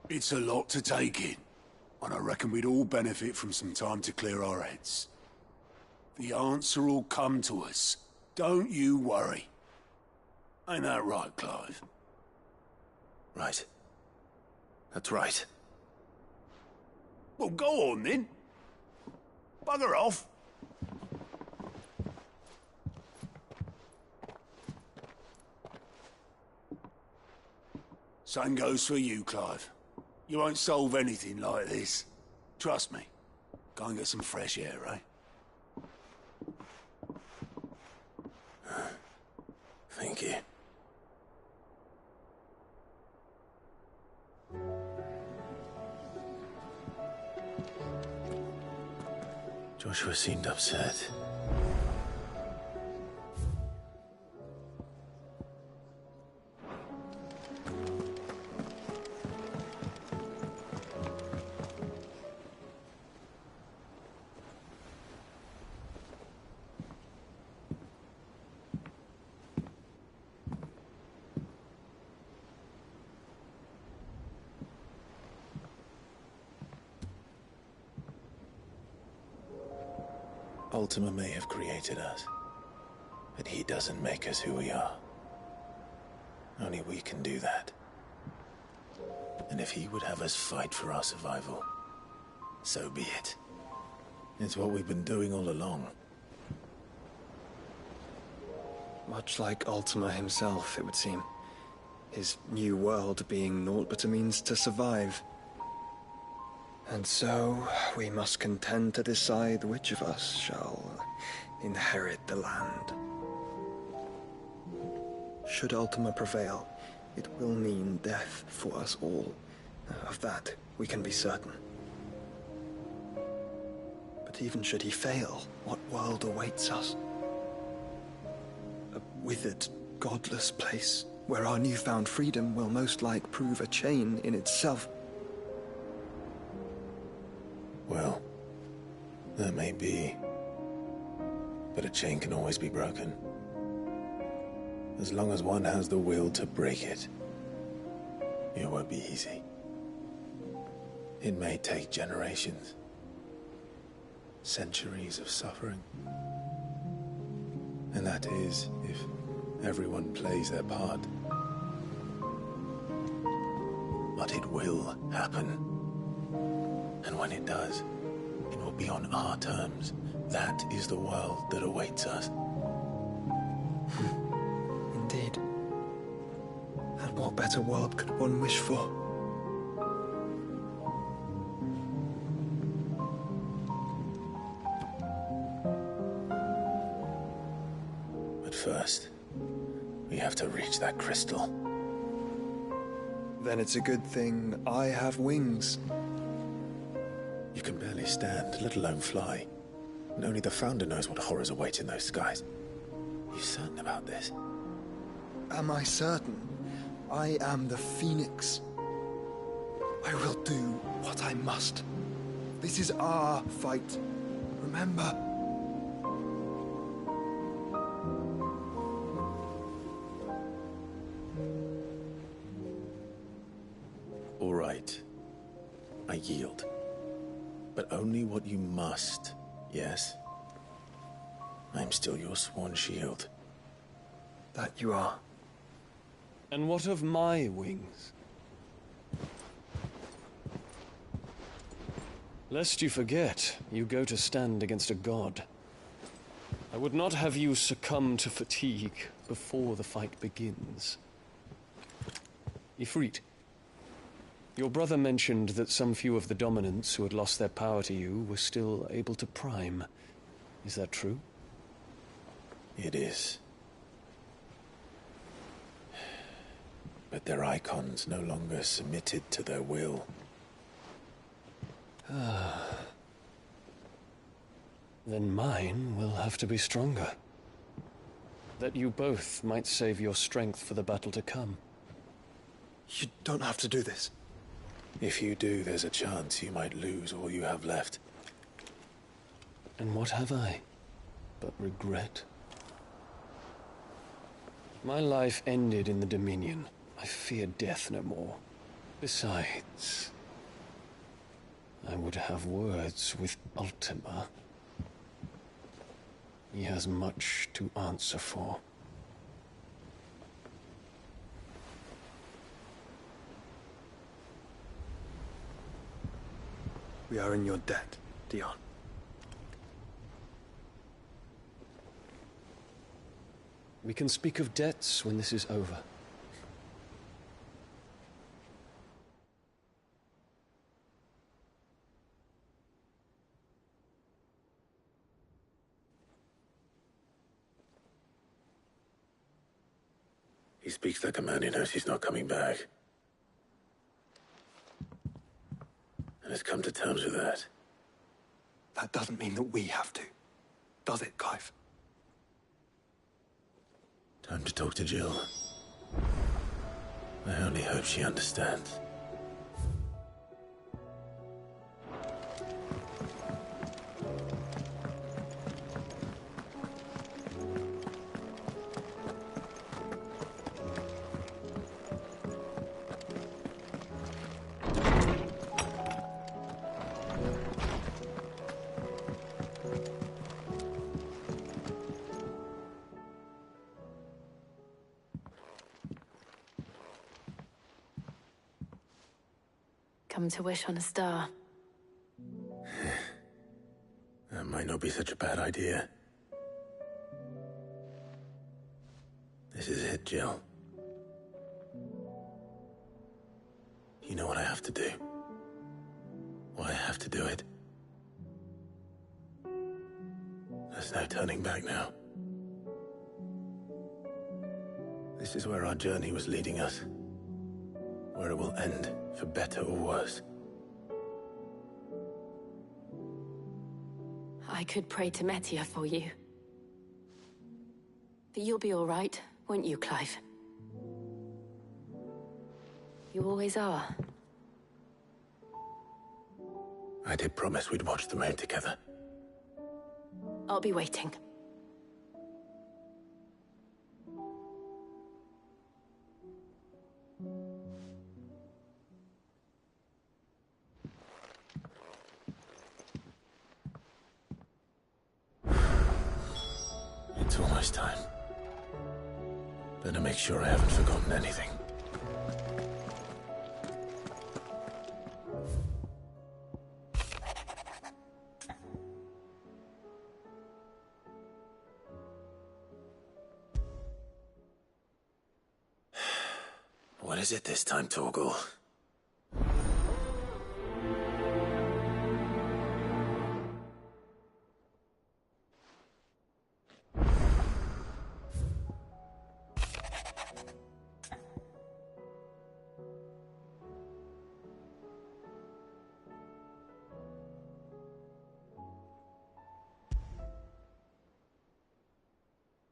It's a lot to take in, and I reckon we'd all benefit from some time to clear our heads. The answer will come to us. Don't you worry. Ain't that right, Clive? Right. That's right. Well, go on then. Bugger off. Same goes for you, Clive. You won't solve anything like this. Trust me. Go and get some fresh air, eh? Thank you. Joshua seemed upset. Ultima may have created us, but he doesn't make us who we are. Only we can do that. And if he would have us fight for our survival, so be it. It's what we've been doing all along. Much like Ultima himself, it would seem. His new world being naught but a means to survive. And so, we must contend to decide which of us shall inherit the land. Should Ultima prevail, it will mean death for us all. Of that, we can be certain. But even should he fail, what world awaits us? A withered, godless place, where our newfound freedom will most like prove a chain in itself. Well, that may be. But a chain can always be broken. As long as one has the will to break it. It won't be easy. It may take generations. Centuries of suffering. And that is, if everyone plays their part. But it will happen. And when it does, it will be on our terms. That is the world that awaits us. Indeed. And what better world could one wish for? But first, we have to reach that crystal. Then it's a good thing I have wings. You can barely stand, let alone fly. And only the Founder knows what horrors await in those skies. You certain about this? Am I certain? I am the Phoenix. I will do what I must. This is our fight. Remember? All right. I yield. But only what you must, yes? I'm still your sworn shield. That you are. And what of my wings? Lest you forget, you go to stand against a god. I would not have you succumb to fatigue before the fight begins. Ifrit, your brother mentioned that some few of the dominants who had lost their power to you were still able to prime. Is that true? It is. But their icons no longer submitted to their will. Then mine will have to be stronger. That you both might save your strength for the battle to come. You don't have to do this. If you do, there's a chance you might lose all you have left. And what have I but regret? My life ended in the Dominion. I fear death no more. Besides, I would have words with Ultima. He has much to answer for. We are in your debt, Dion. We can speak of debts when this is over. He speaks like a man who knows he's not coming back. And has come to terms with that. That doesn't mean that we have to. Does it, Clive? Time to talk to Jill. I only hope she understands. Come to wish on a star. That might not be such a bad idea. This is it, Jill. You know what I have to do. Why I have to do it. There's no turning back now. This is where our journey was leading us. Where it will end, for better or worse. I could pray to Metia for you. But you'll be all right, won't you, Clive? You always are. I did promise we'd watch the moon together. I'll be waiting. It's almost time. Better make sure I haven't forgotten anything. What is it this time, Torgal?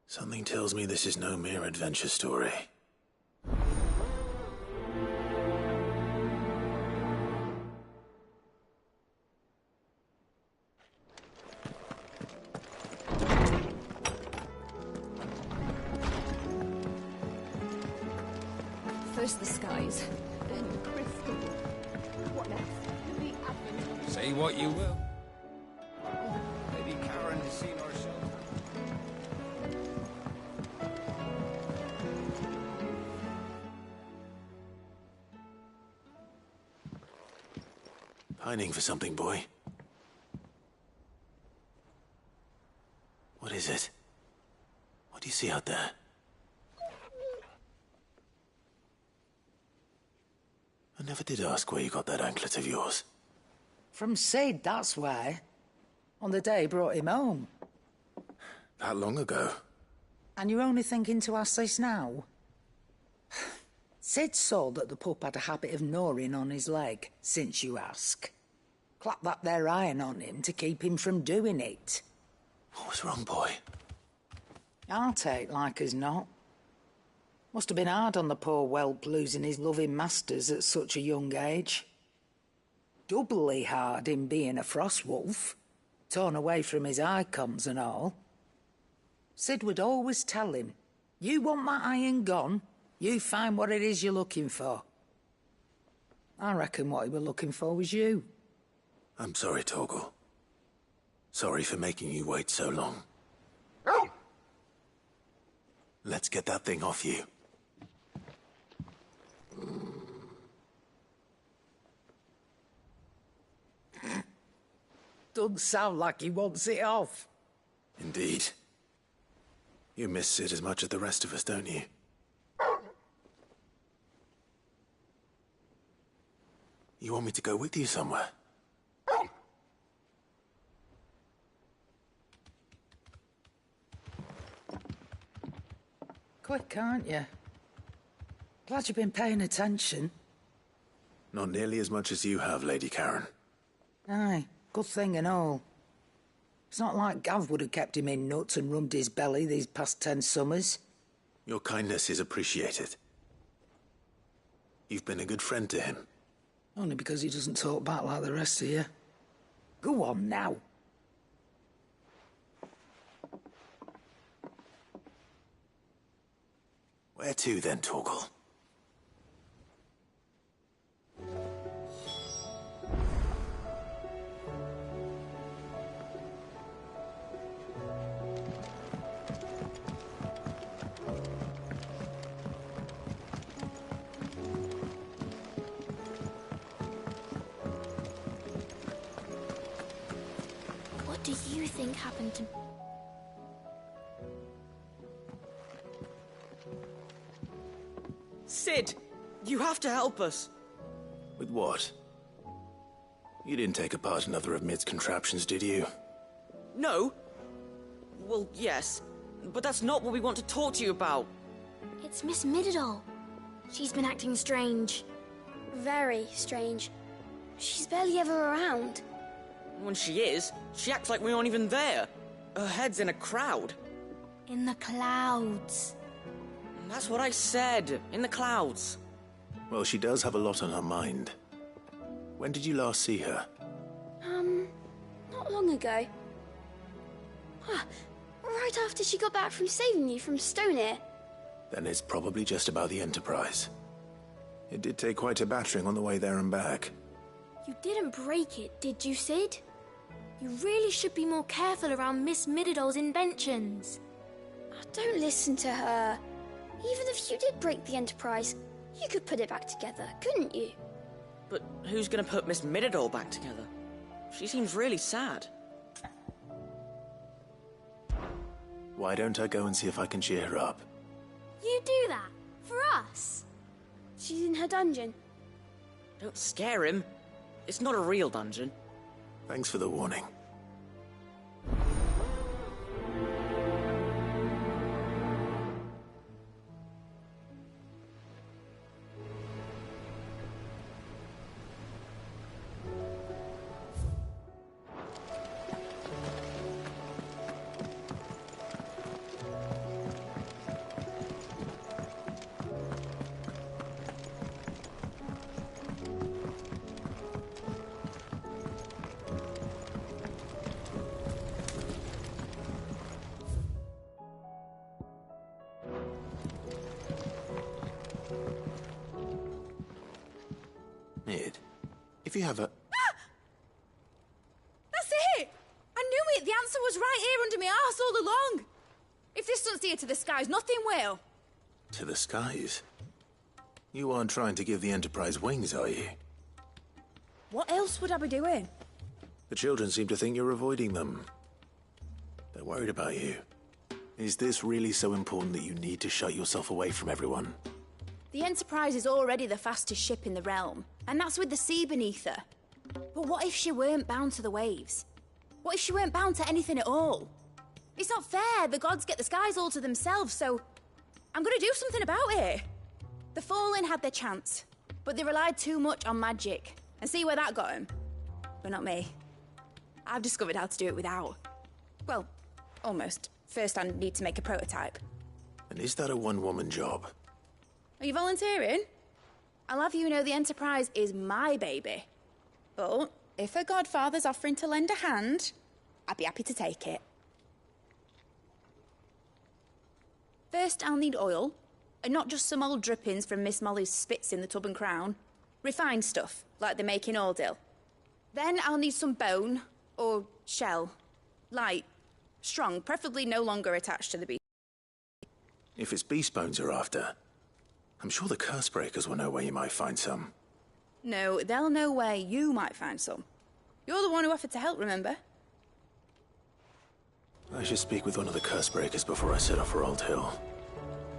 Something tells me this is no mere adventure story. First the skies, then the crystal. What next? The advent. Say what you will. Maybe Karen has seen our shelter. Pining for something, boy. What is it? What do you see out there? I never did ask where you got that anklet of yours. From Sid, that's why. On the day he brought him home. That long ago? And you're only thinking to ask this now? Sid saw that the pup had a habit of gnawing on his leg, since you ask. Clap that there iron on him to keep him from doing it. What was wrong, boy? I'll take like as not. Must have been hard on the poor whelp losing his loving masters at such a young age. Doubly hard in being a frost wolf, torn away from his icons and all. Sid would always tell him, you want my iron gone, you find what it is you're looking for. I reckon what he were looking for was you. I'm sorry, Torgal. Sorry for making you wait so long. Let's get that thing off you. Doesn't sound like he wants it off. Indeed. You miss Sid as much as the rest of us, don't you? You want me to go with you somewhere? Quick, aren't you? Glad you've been paying attention. Not nearly as much as you have, Lady Karen. Aye, good thing and all. It's not like Gav would have kept him in nuts and rubbed his belly these past 10 summers. Your kindness is appreciated. You've been a good friend to him. Only because he doesn't talk back like the rest of you. Go on now. Where to then, Torgal? What do you think happened to... Sid, you have to help us. With what? You didn't take apart another of Mid's contraptions, did you? No. Well, yes. But that's not what we want to talk to you about. It's Miss Mididol. She's been acting strange. Very strange. She's barely ever around. When she is, she acts like we aren't even there. Her head's in a crowd. In the clouds. That's what I said. In the clouds. Well, she does have a lot on her mind. When did you last see her? Not long ago. Right after she got back from saving you from Stoneir. Then it's probably just about the Enterprise. It did take quite a battering on the way there and back. You didn't break it, did you, Sid? You really should be more careful around Miss Mididol's inventions. Don't listen to her. Even if you did break the Enterprise, you could put it back together, couldn't you? But who's gonna put Miss Mididol back together? She seems really sad. Why don't I go and see if I can cheer her up? You do that? For us? She's in her dungeon. Don't scare him. It's not a real dungeon. Thanks for the warning. Mid, if you have a... That's it! I knew it! The answer was right here under my arse all along! If this doesn't steer to the skies, nothing will! To the skies? You aren't trying to give the Enterprise wings, are you? What else would I be doing? The children seem to think you're avoiding them. They're worried about you. Is this really so important that you need to shut yourself away from everyone? The Enterprise is already the fastest ship in the realm, and that's with the sea beneath her. But what if she weren't bound to the waves? What if she weren't bound to anything at all? It's not fair. The gods get the skies all to themselves, so I'm gonna do something about it. The Fallen had their chance, but they relied too much on magic. And see where that got them? But not me. I've discovered how to do it without. Well, almost. First, I need to make a prototype. And is that a one-woman job? Are you volunteering? I'll have you know the Enterprise is my baby. But if a godfather's offering to lend a hand, I'd be happy to take it. First, I'll need oil, and not just some old drippings from Miss Molly's spits in the Tub and Crown. Refined stuff, like they make in Ordil. Then I'll need some bone, or shell. Light, strong, preferably no longer attached to the beast. If it's beast bones you're after, I'm sure the curse breakers will know where you might find some. No, they'll know where you might find some. You're the one who offered to help, remember? I should speak with one of the curse breakers before I set off for Old Hill.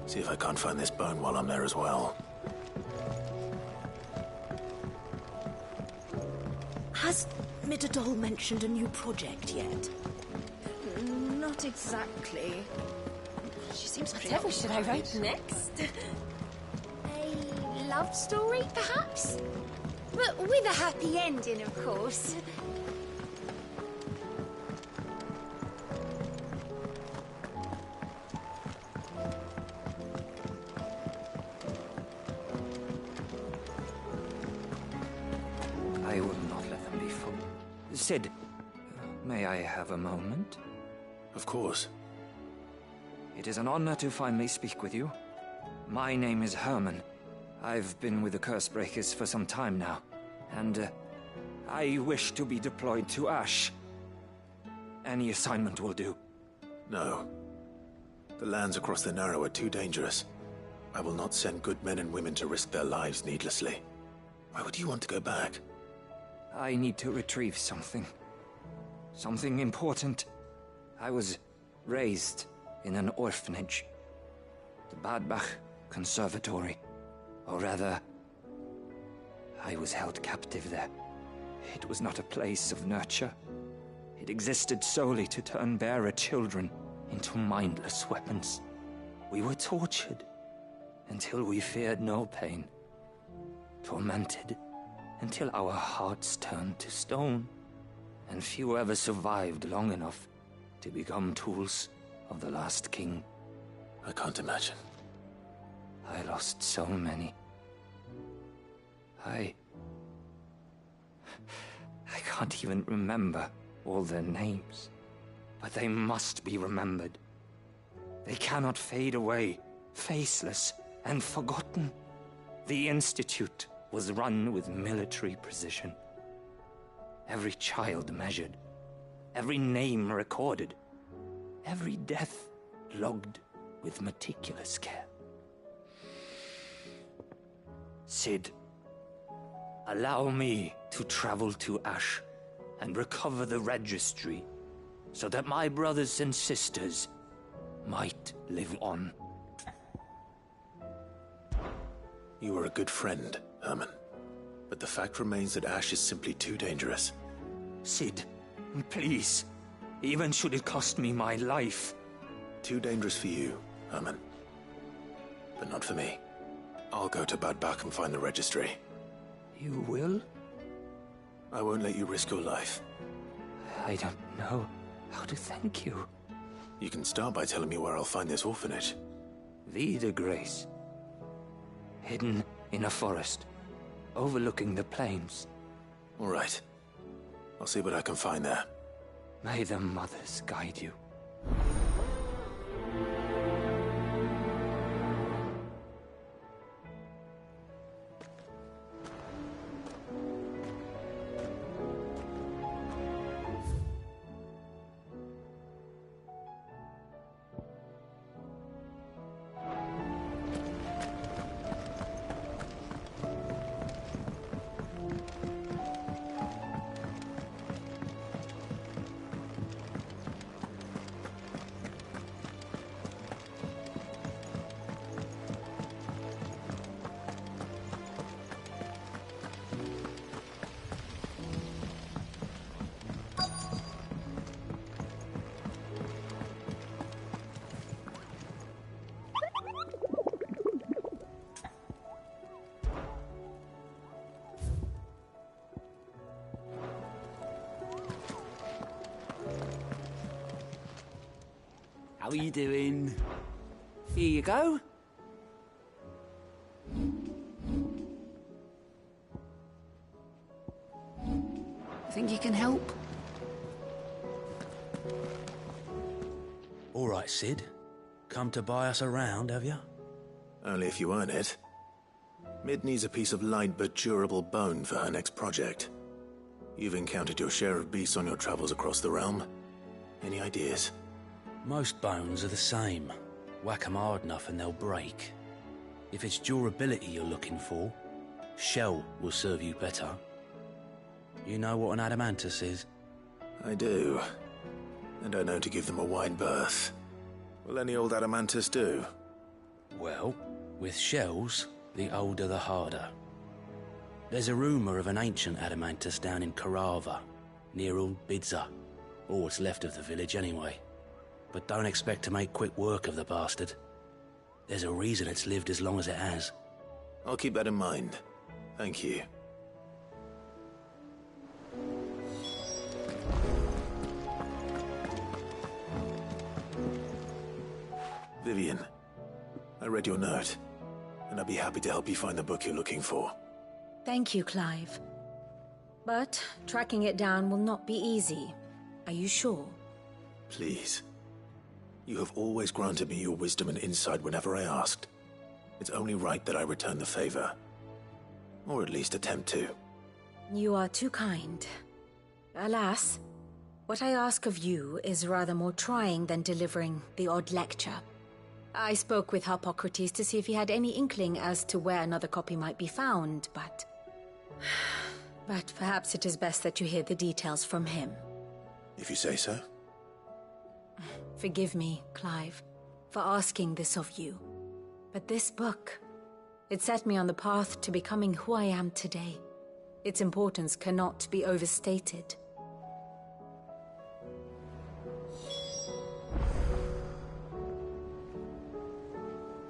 See if I can't find this bone while I'm there as well. Has Midadol mentioned a new project yet? Not exactly. She seems pretty Whatever should I write next? A love story, perhaps? But with a happy ending, of course. I will not let them be fooled. Sid, may I have a moment? Of course. It is an honor to finally speak with you. My name is Herman. I've been with the Cursebreakers for some time now, and I wish to be deployed to Ash. Any assignment will do. No. The lands across the Narrow are too dangerous. I will not send good men and women to risk their lives needlessly. Why would you want to go back? I need to retrieve something. Something important. I was raised in an orphanage. The Badbach Conservatory. Or rather, I was held captive there. It was not a place of nurture. It existed solely to turn bearer children into mindless weapons. We were tortured until we feared no pain. Tormented until our hearts turned to stone. And few ever survived long enough to become tools of the last king. I can't imagine. I lost so many. I can't even remember all their names. But they must be remembered. They cannot fade away, faceless and forgotten. The Institute was run with military precision. Every child measured, every name recorded, every death logged with meticulous care. Sid, allow me to travel to Ash and recover the registry so that my brothers and sisters might live on. You were a good friend, Herman. But the fact remains that Ash is simply too dangerous. Sid, please. Even should it cost me my life. Too dangerous for you, Herman. But not for me. I'll go to Bad Bach and find the registry. You will? I won't let you risk your life. I don't know how to thank you. You can start by telling me where I'll find this orphanage. Vida Grace. Hidden in a forest, overlooking the plains. All right. I'll see what I can find there. May the mothers guide you. How are you doing? Here you go. Think you can help? All right, Sid. Come to buy us around, have you? Only if you earn it. Mid needs a piece of light but durable bone for her next project. You've encountered your share of beasts on your travels across the realm. Any ideas? Most bones are the same. Whack 'em hard enough and they'll break. If it's durability you're looking for, shell will serve you better. You know what an adamantus is? I do. And I know to give them a wide berth. Will any old adamantus do? Well, with shells, the older the harder. There's a rumour of an ancient adamantus down in Karava, near Old Bidza. Or what's left of the village anyway. But don't expect to make quick work of the bastard. There's a reason it's lived as long as it has. I'll keep that in mind. Thank you. Vivian, I read your note, and I'd be happy to help you find the book you're looking for. Thank you, Clive. But tracking it down will not be easy. Are you sure? Please. You have always granted me your wisdom and insight whenever I asked. It's only right that I return the favor. Or at least attempt to. You are too kind. Alas, what I ask of you is rather more trying than delivering the odd lecture. I spoke with Harpocrates to see if he had any inkling as to where another copy might be found, but perhaps it is best that you hear the details from him. If you say so. Forgive me, Clive, for asking this of you. But this book, it set me on the path to becoming who I am today. Its importance cannot be overstated.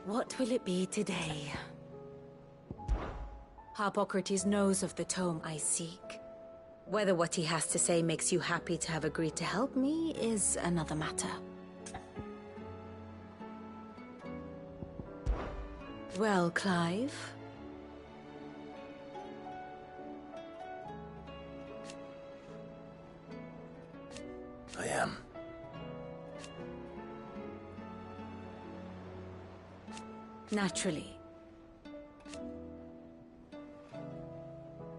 What will it be today? Harpocrates knows of the tome I seek. Whether what he has to say makes you happy to have agreed to help me is another matter. Well, Clive? I am. Naturally.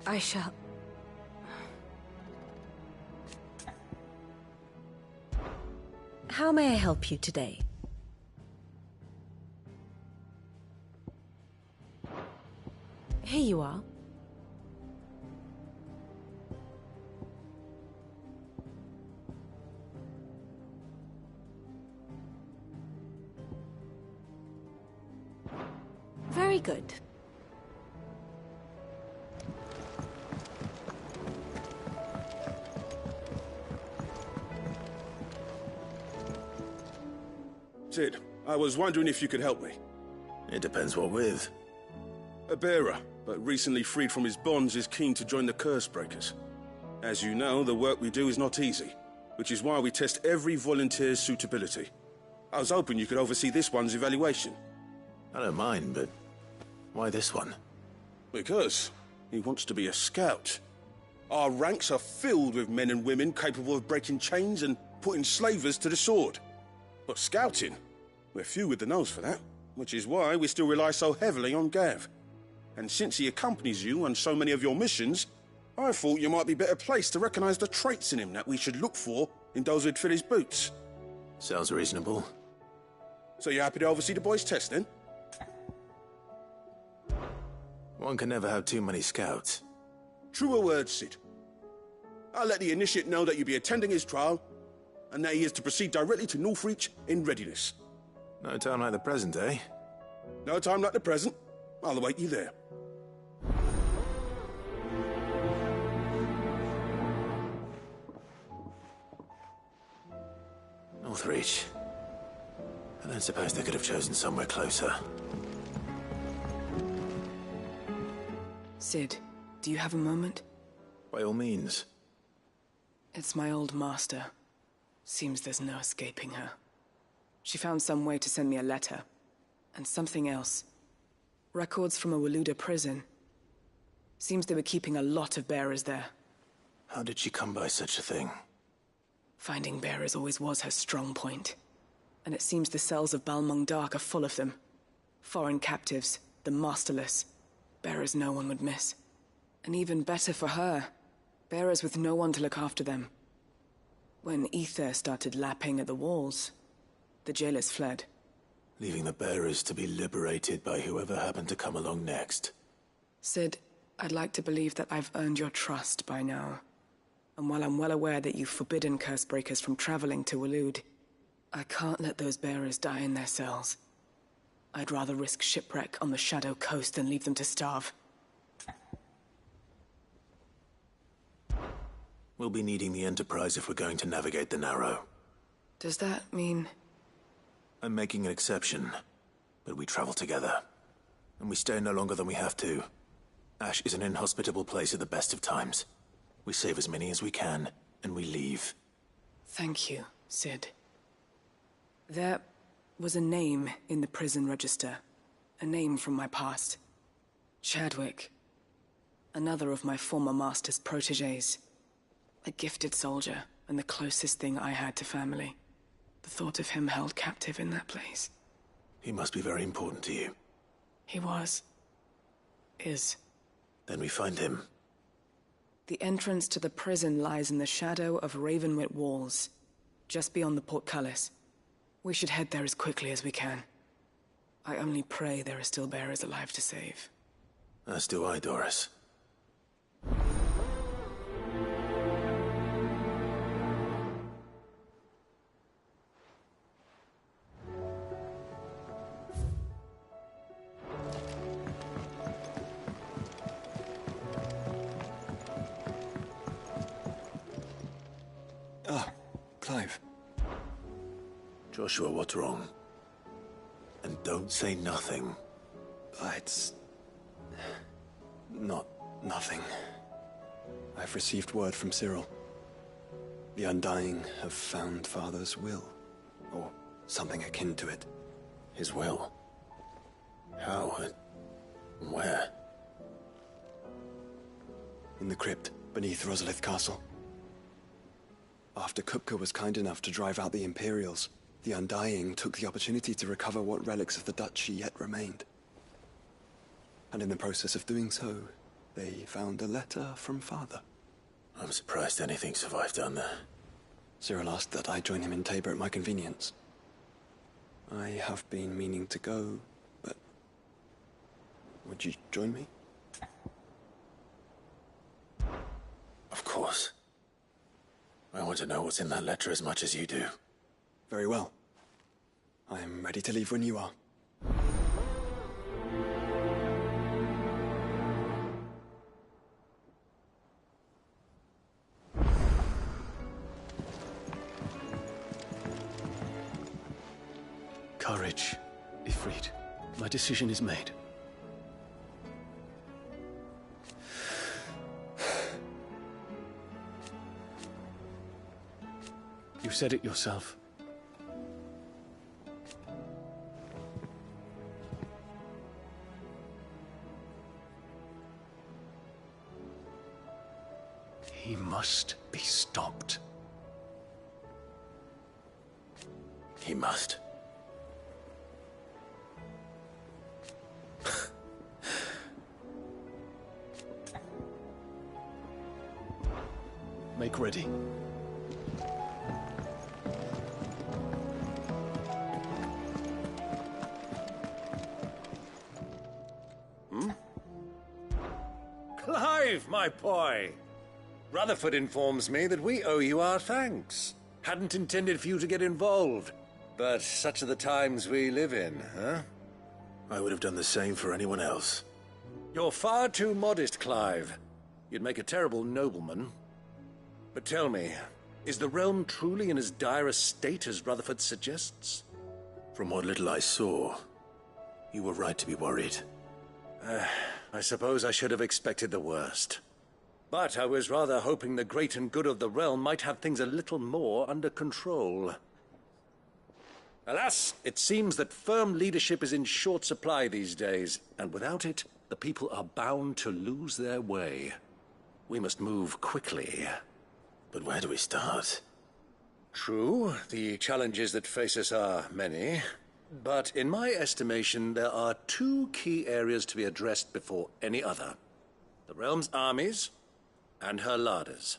I shall... How may I help you today? Here you are. Very good. Sid, I was wondering if you could help me. It depends what with. A bearer, but recently freed from his bonds, is keen to join the Curse Breakers. As you know, the work we do is not easy, which is why we test every volunteer's suitability. I was hoping you could oversee this one's evaluation. I don't mind, but why this one? Because he wants to be a scout. Our ranks are filled with men and women capable of breaking chains and putting slavers to the sword. But scouting, we're few with the nose for that, which is why we still rely so heavily on Gav. And since he accompanies you on so many of your missions, I thought you might be better placed to recognize the traits in him that we should look for in those who'd fill his boots. Sounds reasonable. So you're happy to oversee the boys' test, then? One can never have too many scouts. Truer words, Sid. I'll let the initiate know that you'll be attending his trial, and that he is to proceed directly to Northreach in readiness. No time like the present, eh? No time like the present. I'll await you there. Northreach. I don't suppose they could have chosen somewhere closer. Sid, do you have a moment? By all means. It's my old master. Seems there's no escaping her. She found some way to send me a letter. And something else. Records from a Waluda prison. Seems they were keeping a lot of bearers there. How did she come by such a thing? Finding bearers always was her strong point. And it seems the cells of Balmung Dark are full of them. Foreign captives, the masterless. Bearers no one would miss. And even better for her, bearers with no one to look after them. When ether started lapping at the walls, the jailers fled. Leaving the bearers to be liberated by whoever happened to come along next. Sid, I'd like to believe that I've earned your trust by now. And while I'm well aware that you've forbidden Cursebreakers from traveling to Waloed, I can't let those bearers die in their cells. I'd rather risk shipwreck on the Shadow Coast than leave them to starve. We'll be needing the Enterprise if we're going to navigate the Narrow. Does that mean... I'm making an exception, but we travel together. And we stay no longer than we have to. Ash is an inhospitable place at the best of times. We save as many as we can, and we leave. Thank you, Sid. There was a name in the prison register. A name from my past. Chadwick. Another of my former master's protégés. A gifted soldier, and the closest thing I had to family. The thought of him held captive in that place. He must be very important to you. He was. Is. Then we find him. The entrance to the prison lies in the shadow of Ravenwit Walls, just beyond the portcullis. We should head there as quickly as we can. I only pray there are still bearers alive to save. As do I, Doris. Clive. Joshua, what's wrong? And don't say nothing. It's... not nothing. I've received word from Cyril. The Undying have found Father's will. Or something akin to it. His will? How and where? In the crypt, beneath Rosalith Castle. After Kupka was kind enough to drive out the Imperials, the Undying took the opportunity to recover what relics of the Duchy yet remained. And in the process of doing so, they found a letter from Father. I'm surprised anything survived down there. Cyril asked that I join him in Tabor at my convenience. I have been meaning to go, but... would you join me? Of course. I want to know what's in that letter as much as you do. Very well. I am ready to leave when you are. Courage, Ifrit. My decision is made. You said it yourself. He must be stopped. He must. Make ready. Clive, my boy! Rutherford informs me that we owe you our thanks. Hadn't intended for you to get involved, but such are the times we live in, huh? I would have done the same for anyone else. You're far too modest, Clive. You'd make a terrible nobleman. But tell me, is the realm truly in as dire a state as Rutherford suggests? From what little I saw, you were right to be worried. I suppose I should have expected the worst. But I was rather hoping the great and good of the realm might have things a little more under control. Alas, it seems that firm leadership is in short supply these days, and without it, the people are bound to lose their way. We must move quickly. But where do we start? True, the challenges that face us are many, but in my estimation, there are two key areas to be addressed before any other. The realm's armies and her larders.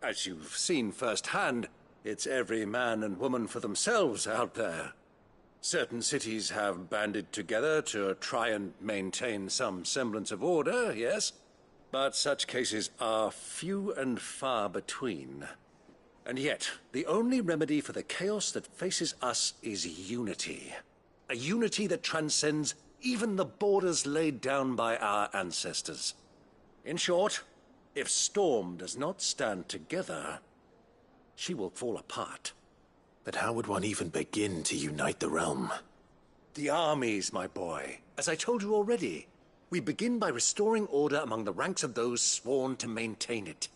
As you've seen firsthand, it's every man and woman for themselves out there. Certain cities have banded together to try and maintain some semblance of order, yes, but such cases are few and far between. And yet, the only remedy for the chaos that faces us is unity. A unity that transcends even the borders laid down by our ancestors. In short, if Storm does not stand together, she will fall apart. But how would one even begin to unite the realm? The armies, my boy. As I told you already, we begin by restoring order among the ranks of those sworn to maintain it.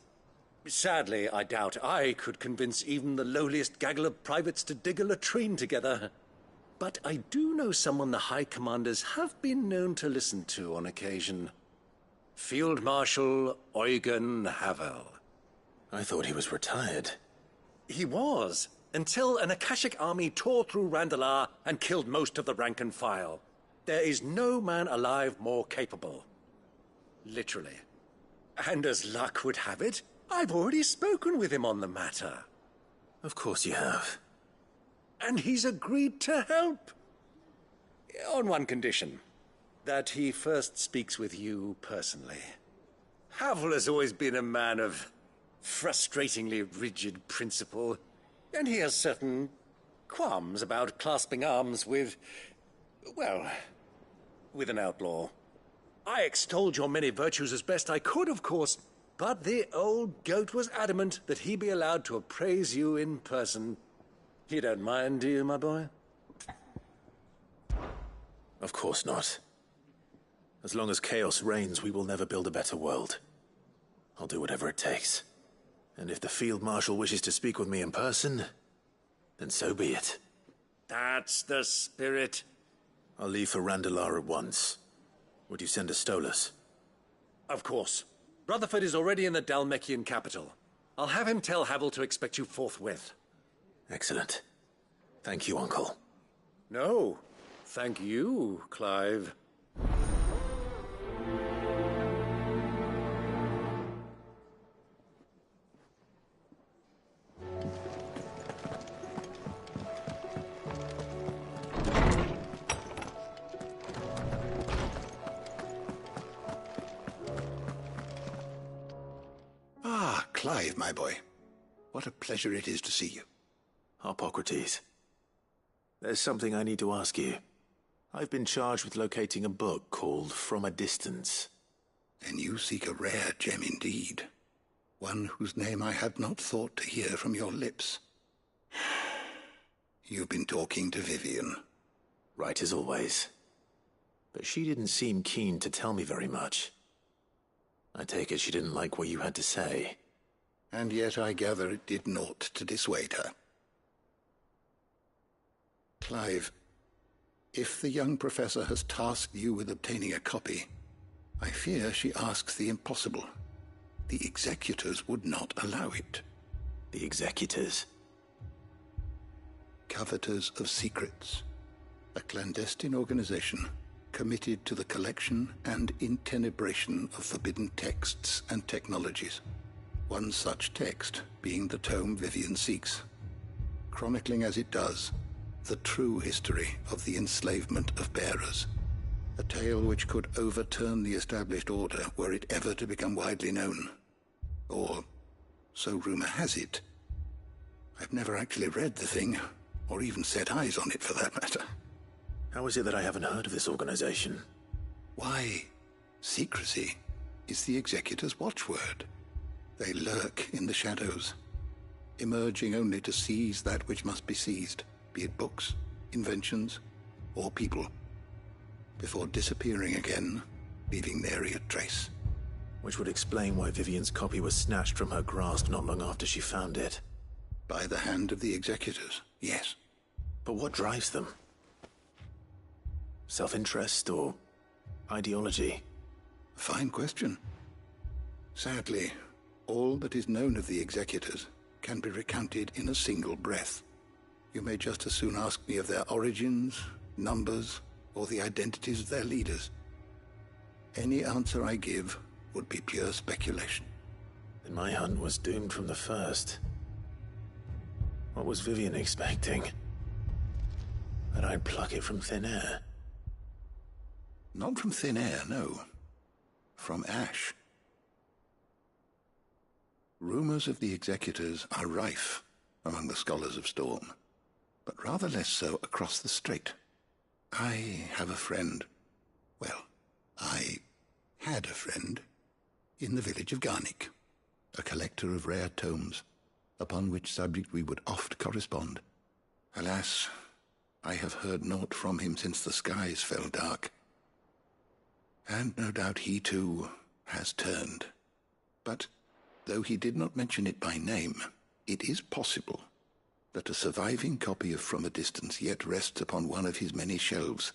Sadly, I doubt I could convince even the lowliest gaggle of privates to dig a latrine together. But I do know someone the High Commanders have been known to listen to on occasion. Field Marshal Eugen Havel. I thought he was retired. He was, until an Akashic army tore through Randalar and killed most of the rank and file. There is no man alive more capable. Literally. And as luck would have it, I've already spoken with him on the matter. Of course you have. And he's agreed to help. On one condition. That he first speaks with you personally. Havel has always been a man of frustratingly rigid principle, and he has certain qualms about clasping arms with, well, with an outlaw. I extolled your many virtues as best I could, of course, but the old goat was adamant that he be allowed to appraise you in person. You don't mind, do you, my boy? Of course not. As long as chaos reigns, we will never build a better world. I'll do whatever it takes. And if the Field Marshal wishes to speak with me in person, then so be it. That's the spirit. I'll leave for Randalar at once. Would you send a Stolas? Of course. Rutherford is already in the Dalmekian capital. I'll have him tell Havel to expect you forthwith. Excellent. Thank you, Uncle. No, thank you, Clive. Clive, my boy. What a pleasure it is to see you. Hippocrates. There's something I need to ask you. I've been charged with locating a book called From a Distance. Then you seek a rare gem indeed. One whose name I had not thought to hear from your lips. You've been talking to Vivian. Right as always. But she didn't seem keen to tell me very much. I take it she didn't like what you had to say. And yet I gather it did naught to dissuade her. Clive, if the young professor has tasked you with obtaining a copy, I fear she asks the impossible. The executors would not allow it. The executors? Coveters of Secrets. A clandestine organization committed to the collection and intenebration of forbidden texts and technologies. One such text being the tome Vivian seeks, chronicling as it does the true history of the enslavement of bearers. A tale which could overturn the established order were it ever to become widely known. Or, so rumor has it. I've never actually read the thing, or even set eyes on it for that matter. How is it that I haven't heard of this organization? Why, secrecy is the executor's watchword. They lurk in the shadows, emerging only to seize that which must be seized, be it books, inventions, or people, before disappearing again, leaving nary a trace. Which would explain why Vivian's copy was snatched from her grasp not long after she found it. By the hand of the executors, yes. But what drives them? Self-interest or ideology? Fine question. Sadly, all that is known of the executors can be recounted in a single breath. You may just as soon ask me of their origins, numbers, or the identities of their leaders. Any answer I give would be pure speculation. Then my hunt was doomed from the first. What was Vivian expecting? That I'd pluck it from thin air? Not from thin air, no. From ash. Rumors of the executors are rife among the scholars of Storm, but rather less so across the strait. I have a friend. Well, I had a friend in the village of Garnick, a collector of rare tomes, upon which subject we would oft correspond. Alas, I have heard naught from him since the skies fell dark. And no doubt he too has turned. But though he did not mention it by name, it is possible that a surviving copy of From a Distance yet rests upon one of his many shelves,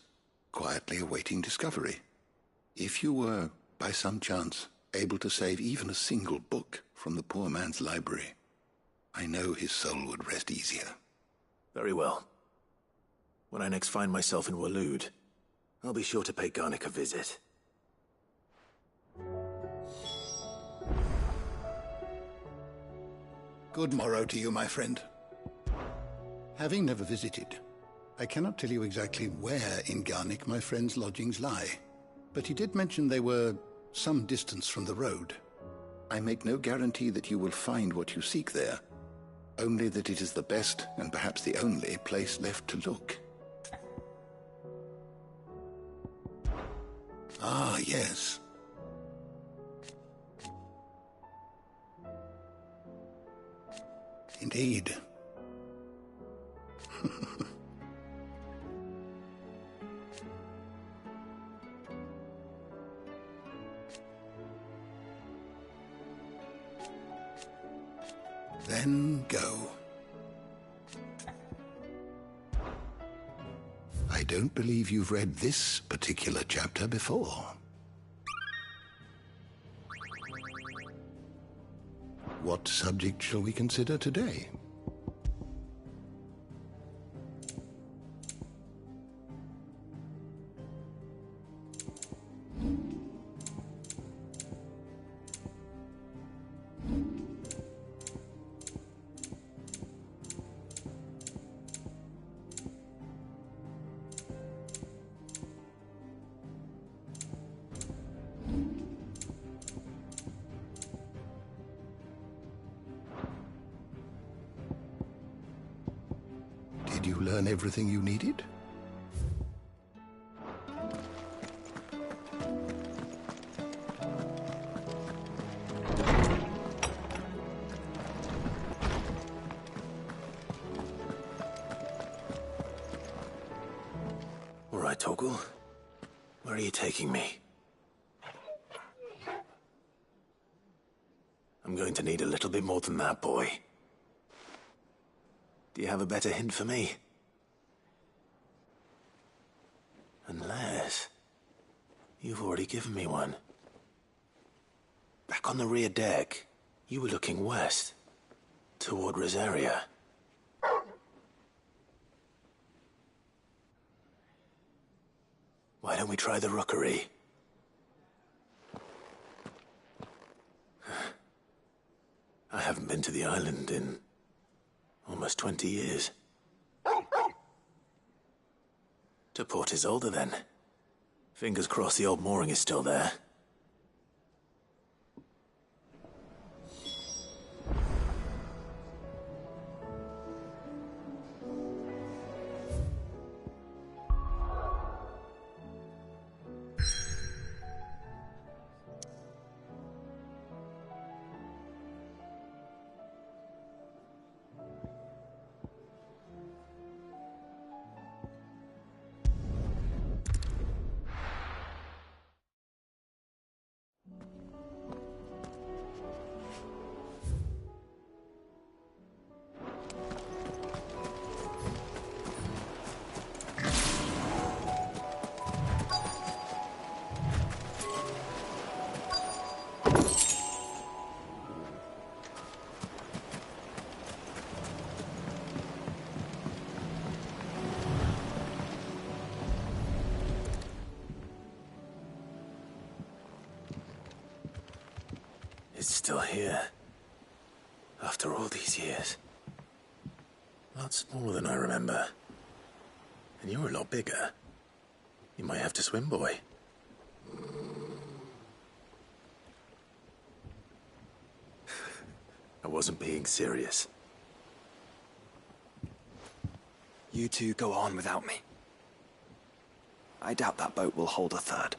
quietly awaiting discovery. If you were, by some chance, able to save even a single book from the poor man's library, I know his soul would rest easier. Very well. When I next find myself in Waloed, I'll be sure to pay Garnick a visit. Good morrow to you, my friend. Having never visited, I cannot tell you exactly where in Garnick my friend's lodgings lie, but he did mention they were some distance from the road. I make no guarantee that you will find what you seek there, only that it is the best and perhaps the only place left to look. Ah, yes. Indeed. Then go. I don't believe you've read this particular chapter before. What subject shall we consider today? Did you learn everything you needed? All right, Torgal. Where are you taking me? I'm going to need a little bit more than that, boy. Do you have a better hint for me? Unless you've already given me one. Back on the rear deck, you were looking west, toward Rosaria. Why don't we try the rookery? I haven't been to the island in almost 20 years. To Port Isolde, then. Fingers crossed the old mooring is still there. still here. After all these years. A lot smaller than I remember. And you're a lot bigger. You might have to swim, boy. I wasn't being serious. You two go on without me. I doubt that boat will hold a third.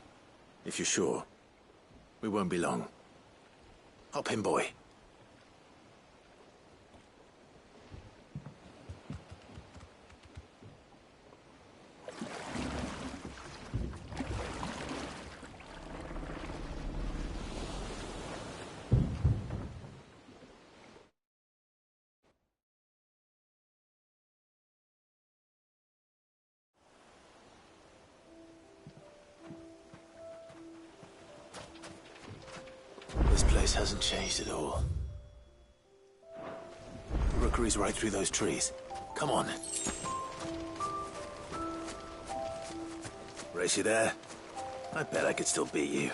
If you're sure, we won't be long. Hop in, boy. This place hasn't changed at all. The rookery's right through those trees. Come on. Race you there? I bet I could still beat you.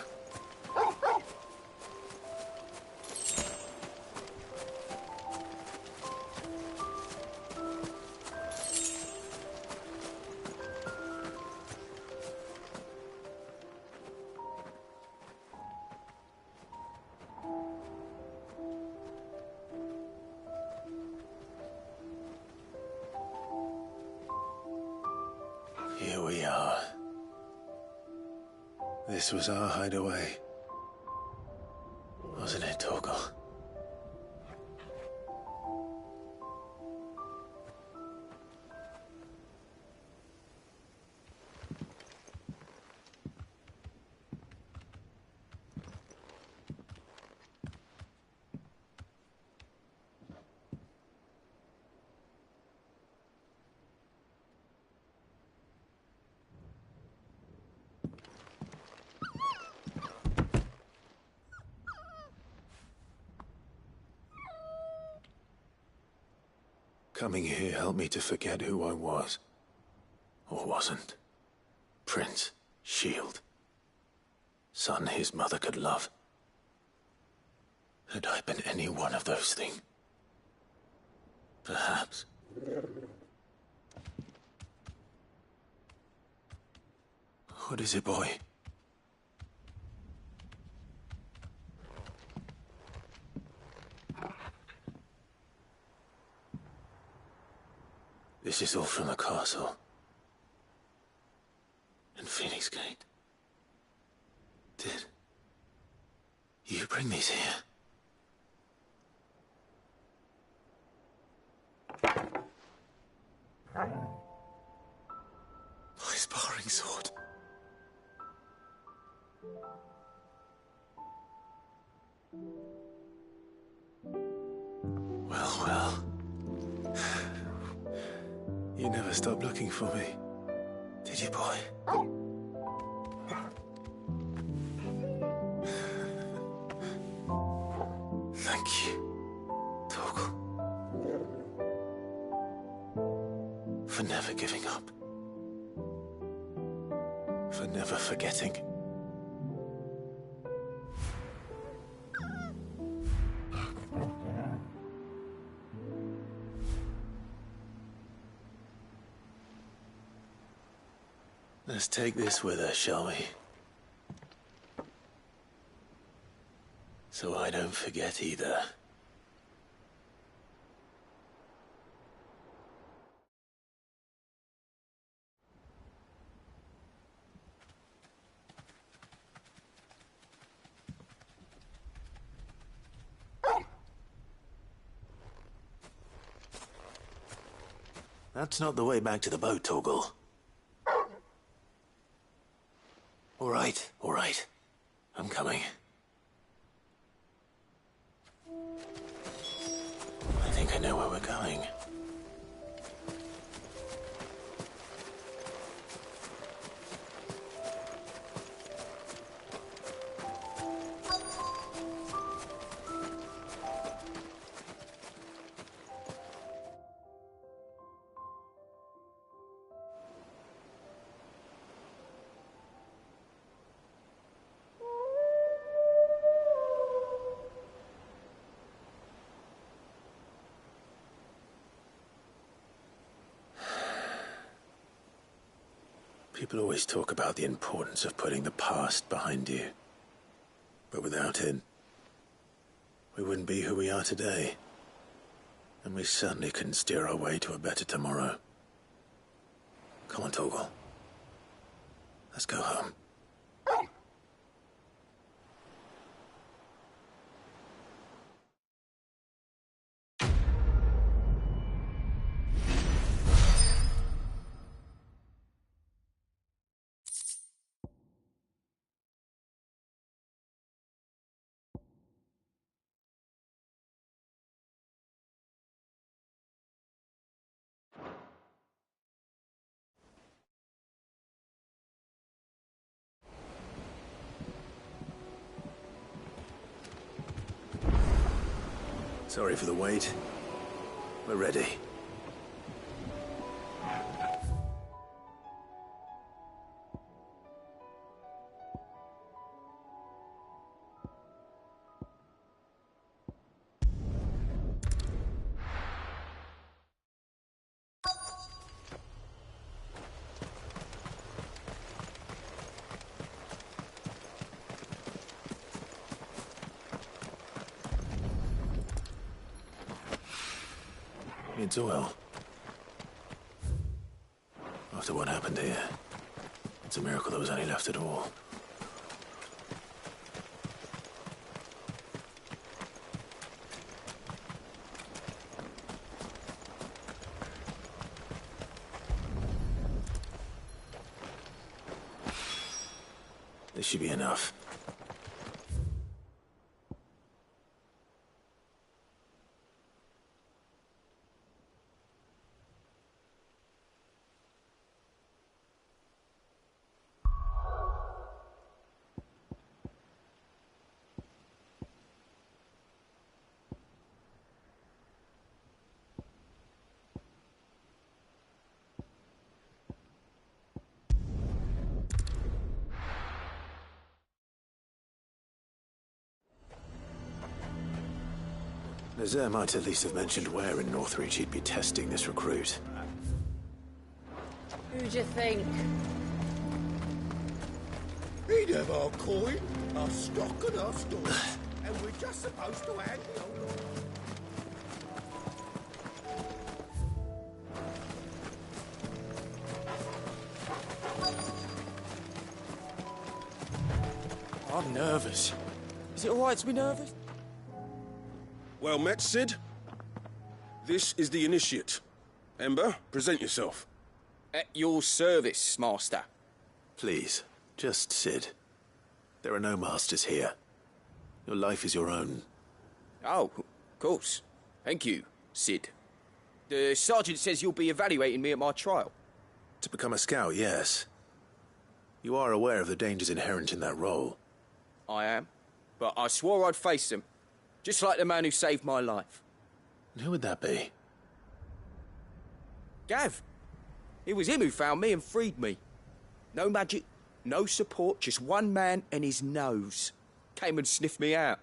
Here we are. This was our hideaway. Wasn't it, Torgal? Coming here helped me to forget who I was. Or wasn't. Prince, shield. Son his mother could love. Had I been any one of those things? Perhaps. What is it, boy? This is all from the castle. And Phoenix Gate. Did you bring these here? My sparring sword. Well, well. You never stopped looking for me, did you, boy? Thank you, Torgal. For never giving up. For never forgetting. Let's take this with us, shall we? So I don't forget either. That's not the way back to the boat, Torgal. All right. I'm coming. I think I know where we're going. People always talk about the importance of putting the past behind you. But without it, we wouldn't be who we are today. And we certainly couldn't steer our way to a better tomorrow. Come on, Torgal. Let's go home. Sorry for the wait. We're ready. Needs oil. After what happened here, it's a miracle there was any left at all. This should be enough. Nazir might at least have mentioned where in Northreach he'd be testing this recruit. Who'd you think? He'd have our coin, our stock and our stores, and we're just supposed to hang the old... I'm nervous. Is it alright to be nervous? Well met, Sid. This is the initiate. Ember, present yourself. At your service, Master. Please, just Sid. There are no masters here. Your life is your own. Oh, of course. Thank you, Sid. The sergeant says you'll be evaluating me at my trial. To become a scout, yes. You are aware of the dangers inherent in that role. I am. But I swore I'd face them. Just like the man who saved my life. And who would that be? Gav. It was him who found me and freed me. No magic, no support, just one man and his nose. Came and sniffed me out.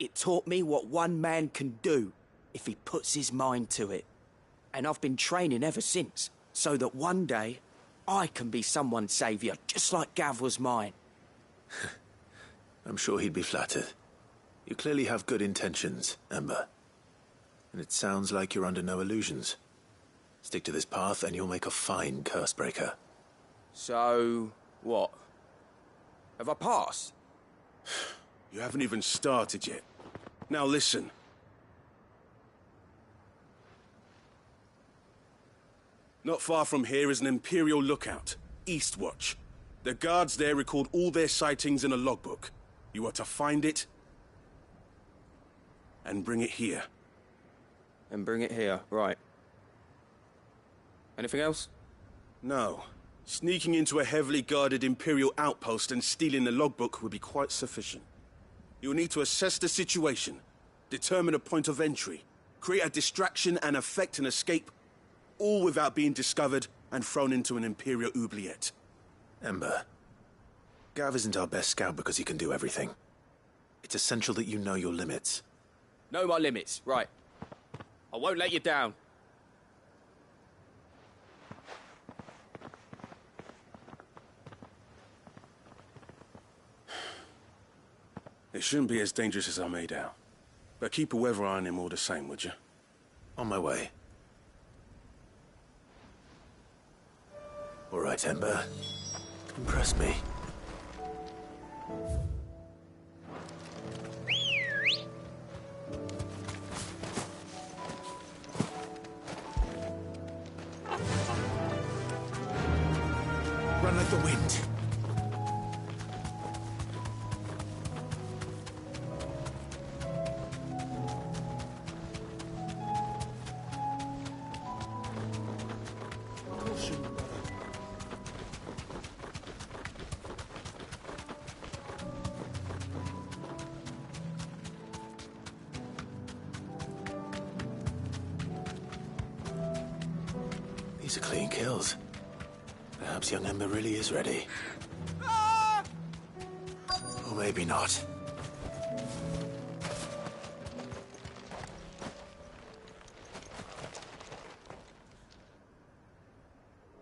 It taught me what one man can do if he puts his mind to it. And I've been training ever since, so that one day I can be someone's saviour, just like Gav was mine. I'm sure he'd be flattered. You clearly have good intentions, Ember. And it sounds like you're under no illusions. Stick to this path and you'll make a fine cursebreaker. So, what? Have I passed? You haven't even started yet. Now listen. Not far from here is an Imperial lookout, Eastwatch. The guards there record all their sightings in a logbook. You are to find it and bring it here. And bring it here, right. Anything else? No. Sneaking into a heavily guarded Imperial outpost and stealing the logbook would be quite sufficient. You'll need to assess the situation, determine a point of entry, create a distraction and effect an escape, all without being discovered and thrown into an Imperial oubliette. Ember, Gav isn't our best scout because he can do everything. It's essential that you know your limits. Know my limits, right. I won't let you down. It shouldn't be as dangerous as I made out. But keep a weather eye on him all the same, would you? On my way. All right, Ember. Impress me. Run like the wind. These are clean kills. Perhaps young Ember really is ready. Or maybe not.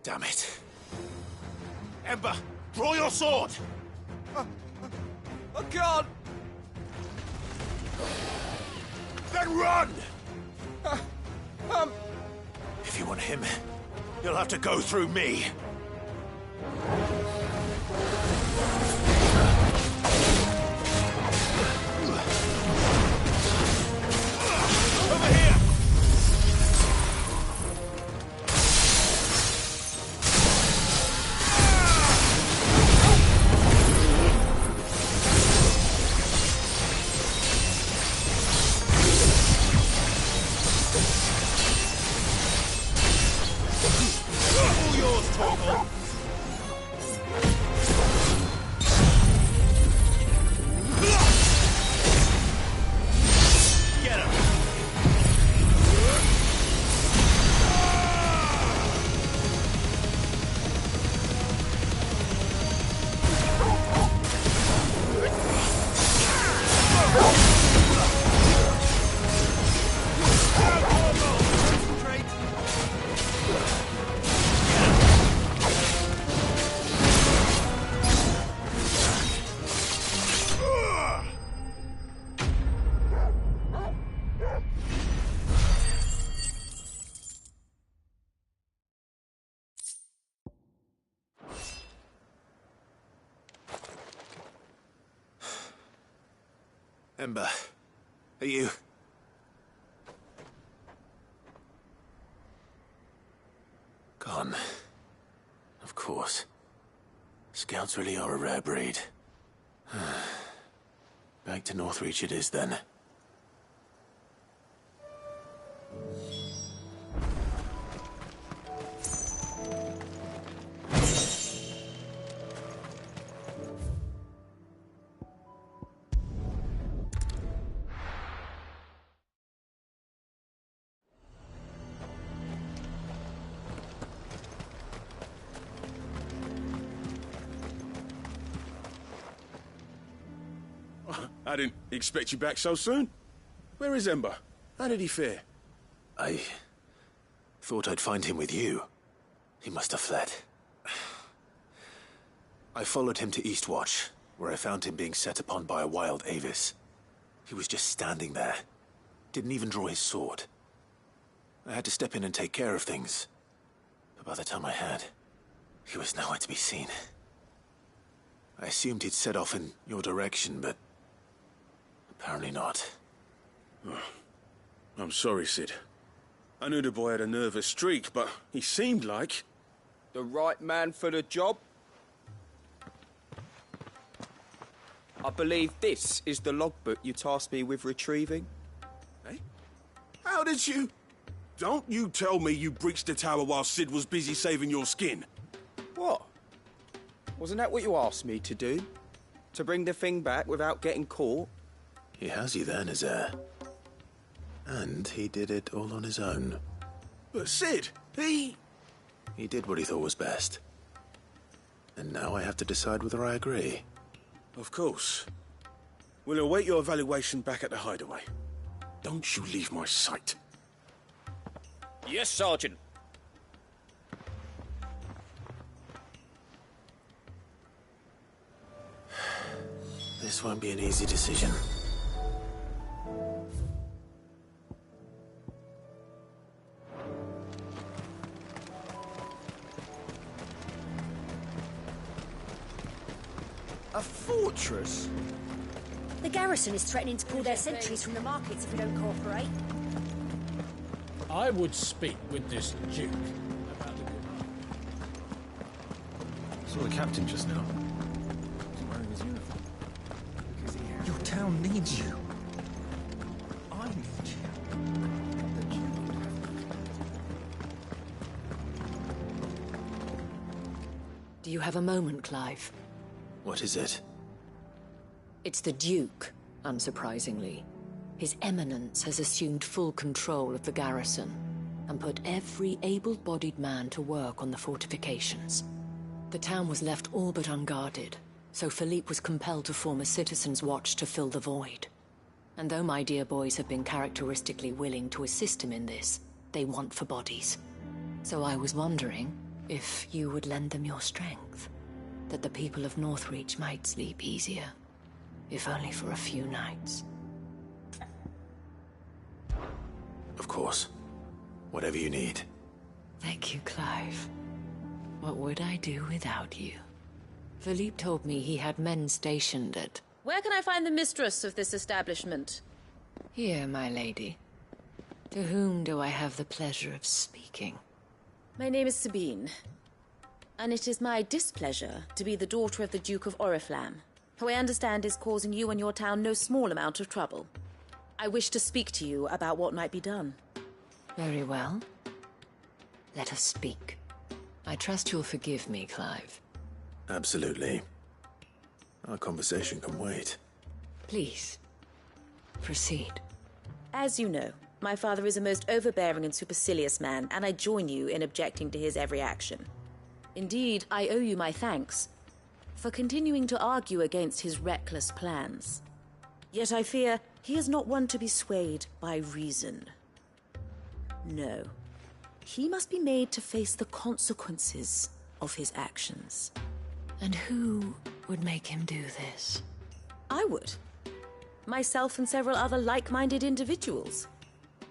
Damn it. Ember, draw your sword! I can't! Then run! If you want him, you'll have to go through me. Over here! All yours, Torgal! Get him! Ember, are you... Gone. Of course. Scouts really are a rare breed. Back to Northreach it is then. I didn't expect you back so soon. Where is Ember? How did he fare? I thought I'd find him with you. He must have fled. I followed him to Eastwatch, where I found him being set upon by a wild Avis. He was just standing there. Didn't even draw his sword. I had to step in and take care of things. But by the time I had, he was nowhere to be seen. I assumed he'd set off in your direction, but apparently not. Oh, I'm sorry, Sid. I knew the boy had a nervous streak, but he seemed like... The right man for the job? I believe this is the logbook you tasked me with retrieving. Eh? How did you... Don't you tell me you breached the tower while Sid was busy saving your skin. What? Wasn't that what you asked me to do? To bring the thing back without getting caught? He has you then, his heir. And he did it all on his own. But Sid, he did what he thought was best. And now I have to decide whether I agree. Of course. We'll await your evaluation back at the hideaway. Don't you leave my sight. Yes, Sergeant. This This won't be an easy decision. A fortress? The garrison is threatening to pull their sentries from the markets if we don't cooperate. I would speak with this Duke about the... Saw the captain just now. He's wearing his uniform. Your town needs you. I need you. Do you have a moment, Clive? What is it? It's the Duke, unsurprisingly. His Eminence has assumed full control of the garrison and put every able-bodied man to work on the fortifications. The town was left all but unguarded, so Philippe was compelled to form a citizens' watch to fill the void. And though my dear boys have been characteristically willing to assist him in this, they want for bodies. So I was wondering if you would lend them your strength, that the people of Northreach might sleep easier, if only for a few nights. Of course. Whatever you need. Thank you, Clive. What would I do without you? Philippe told me he had men stationed at... Where can I find the mistress of this establishment? Here, my lady. To whom do I have the pleasure of speaking? My name is Sabine, and it is my displeasure to be the daughter of the Duke of Oriflamme, who I understand is causing you and your town no small amount of trouble. I wish to speak to you about what might be done. Very well. Let us speak. I trust you'll forgive me, Clive. Absolutely. Our conversation can wait. Please, proceed. As you know, my father is a most overbearing and supercilious man, and I join you in objecting to his every action. Indeed, I owe you my thanks for continuing to argue against his reckless plans. Yet I fear he is not one to be swayed by reason. No. He must be made to face the consequences of his actions. And who would make him do this? I would. Myself and several other like-minded individuals.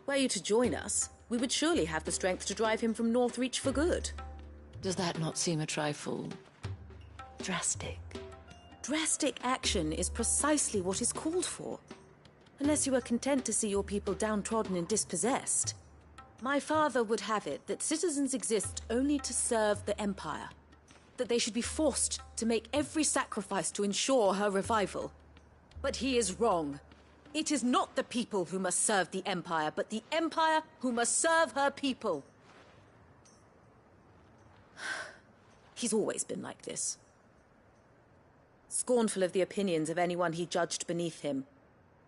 Were you to join us, we would surely have the strength to drive him from Northreach for good. Does that not seem a trifle... drastic? Drastic action is precisely what is called for. Unless you are content to see your people downtrodden and dispossessed. My father would have it that citizens exist only to serve the Empire. That they should be forced to make every sacrifice to ensure her revival. But he is wrong. It is not the people who must serve the Empire, but the Empire who must serve her people. He's always been like this. Scornful of the opinions of anyone he judged beneath him.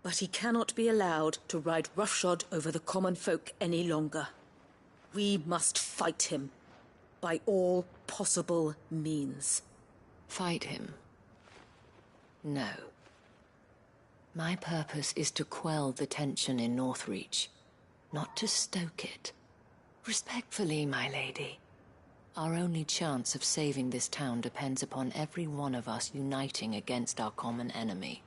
But he cannot be allowed to ride roughshod over the common folk any longer. We must fight him. By all possible means. Fight him? No. My purpose is to quell the tension in Northreach, not to stoke it. Respectfully, my lady. Our only chance of saving this town depends upon every one of us uniting against our common enemy.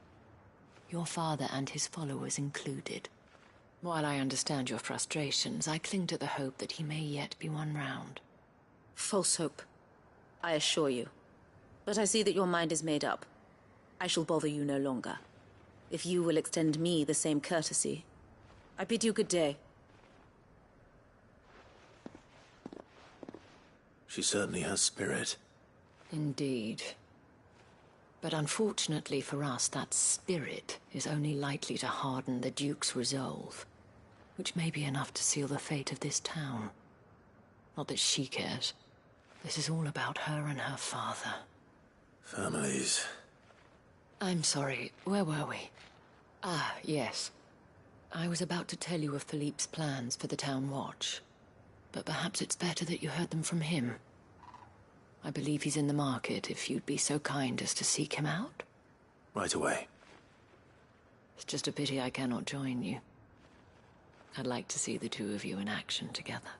Your father and his followers included. While I understand your frustrations, I cling to the hope that he may yet be won round. False hope, I assure you. But I see that your mind is made up. I shall bother you no longer. If you will extend me the same courtesy, I bid you good day. She certainly has spirit. Indeed. But unfortunately for us, that spirit is only likely to harden the Duke's resolve, which may be enough to seal the fate of this town. Not that she cares. This is all about her and her father. Families. I'm sorry, where were we? Ah, yes. I was about to tell you of Philippe's plans for the town watch, but perhaps it's better that you heard them from him. I believe he's in the market, if you'd be so kind as to seek him out. Right away. It's just a pity I cannot join you. I'd like to see the two of you in action together.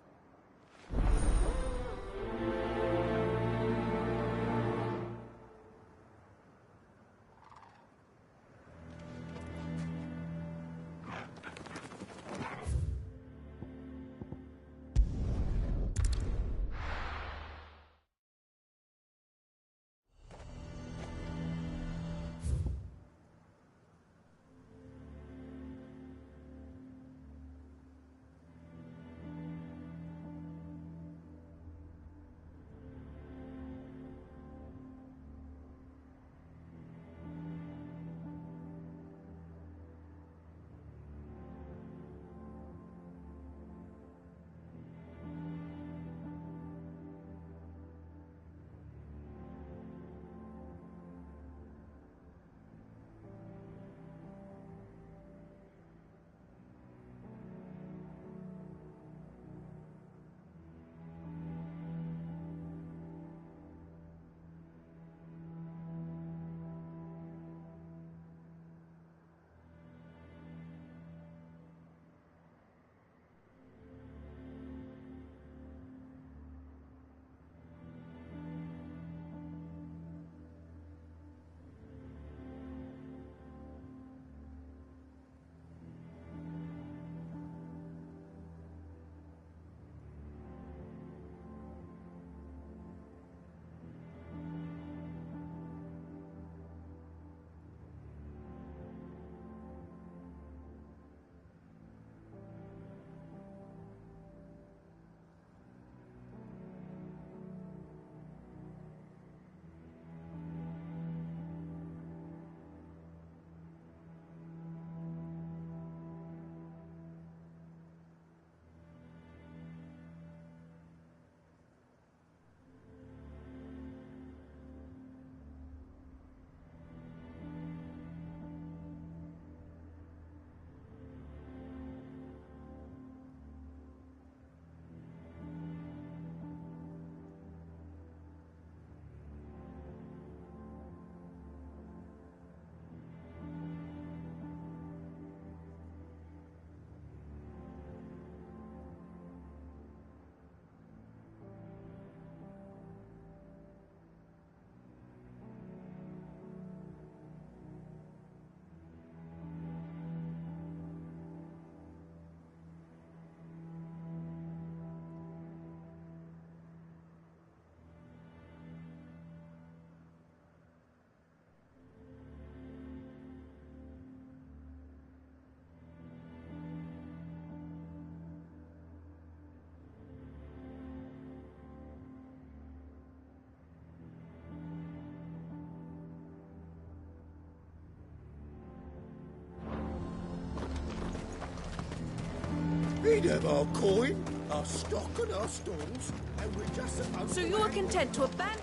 We'd have our coin, our stock and our stalls, and we're just supposed So to... you are content to abandon...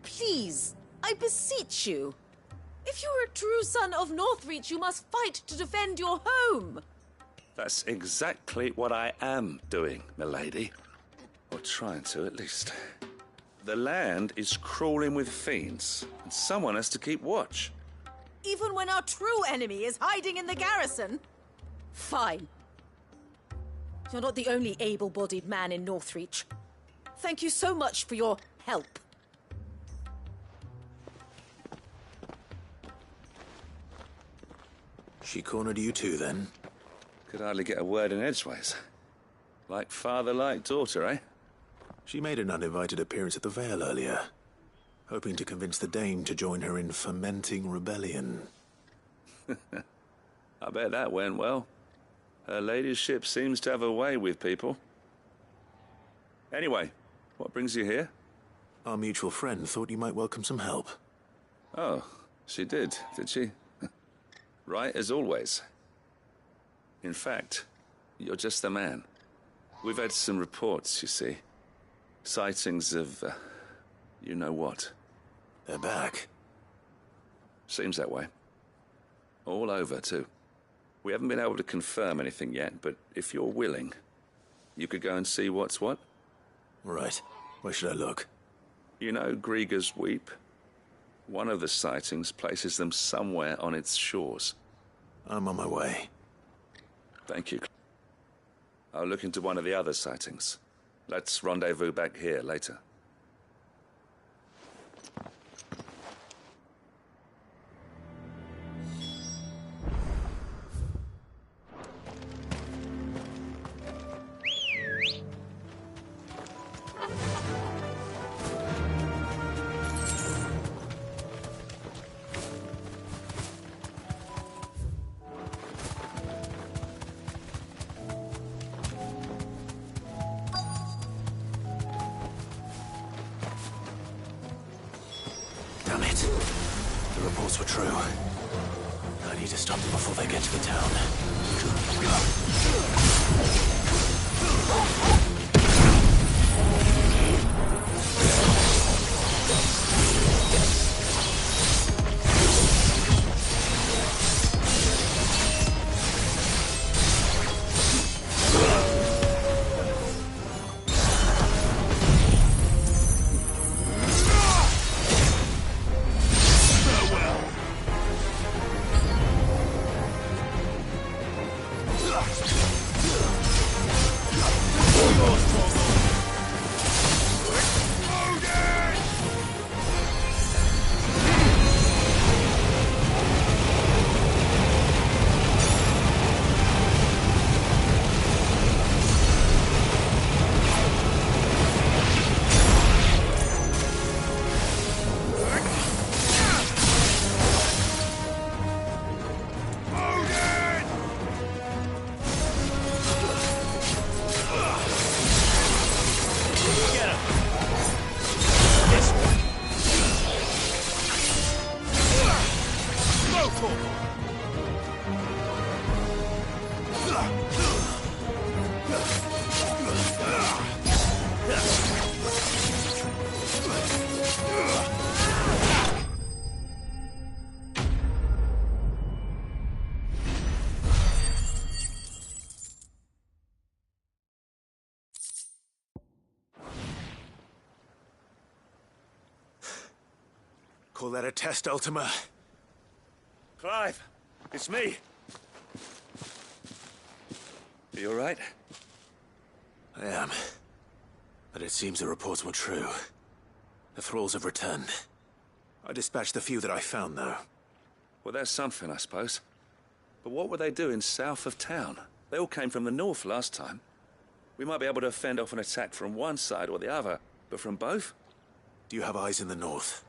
Please, I beseech you. If you are a true son of Northreach, you must fight to defend your home. That's exactly what I am doing, milady. Or trying to, at least. The land is crawling with fiends, and someone has to keep watch. Even when our true enemy is hiding in the garrison? Fine. You're not the only able-bodied man in Northreach. Thank you so much for your help. She cornered you too, then? Could hardly get a word in edgeways. Like father, like daughter, eh? She made an uninvited appearance at the Vale earlier, hoping to convince the Dame to join her in fomenting rebellion. I bet that went well. Her ladyship seems to have a way with people. Anyway, what brings you here? Our mutual friend thought you might welcome some help. Oh, she did she? Right as always. In fact, you're just the man. We've had some reports, you see. Sightings of, you know what. They're back. Seems that way. All over, too. We haven't been able to confirm anything yet, but if you're willing, you could go and see what's what. Right. Where should I look? You know Grieger's Weep? One of the sightings places them somewhere on its shores. I'm on my way. Thank you. I'll look into one of the other sightings. Let's rendezvous back here later. Damn it. The reports were true. I need to stop them before they get to the town. Call that a test, Ultima? Clive, it's me. Are you all right? I am. But it seems the reports were true. The thralls have returned. I dispatched the few that I found, though. Well, that's something, I suppose. But what were they doing south of town? They all came from the north last time. We might be able to fend off an attack from one side or the other, but from both? Do you have eyes in the north?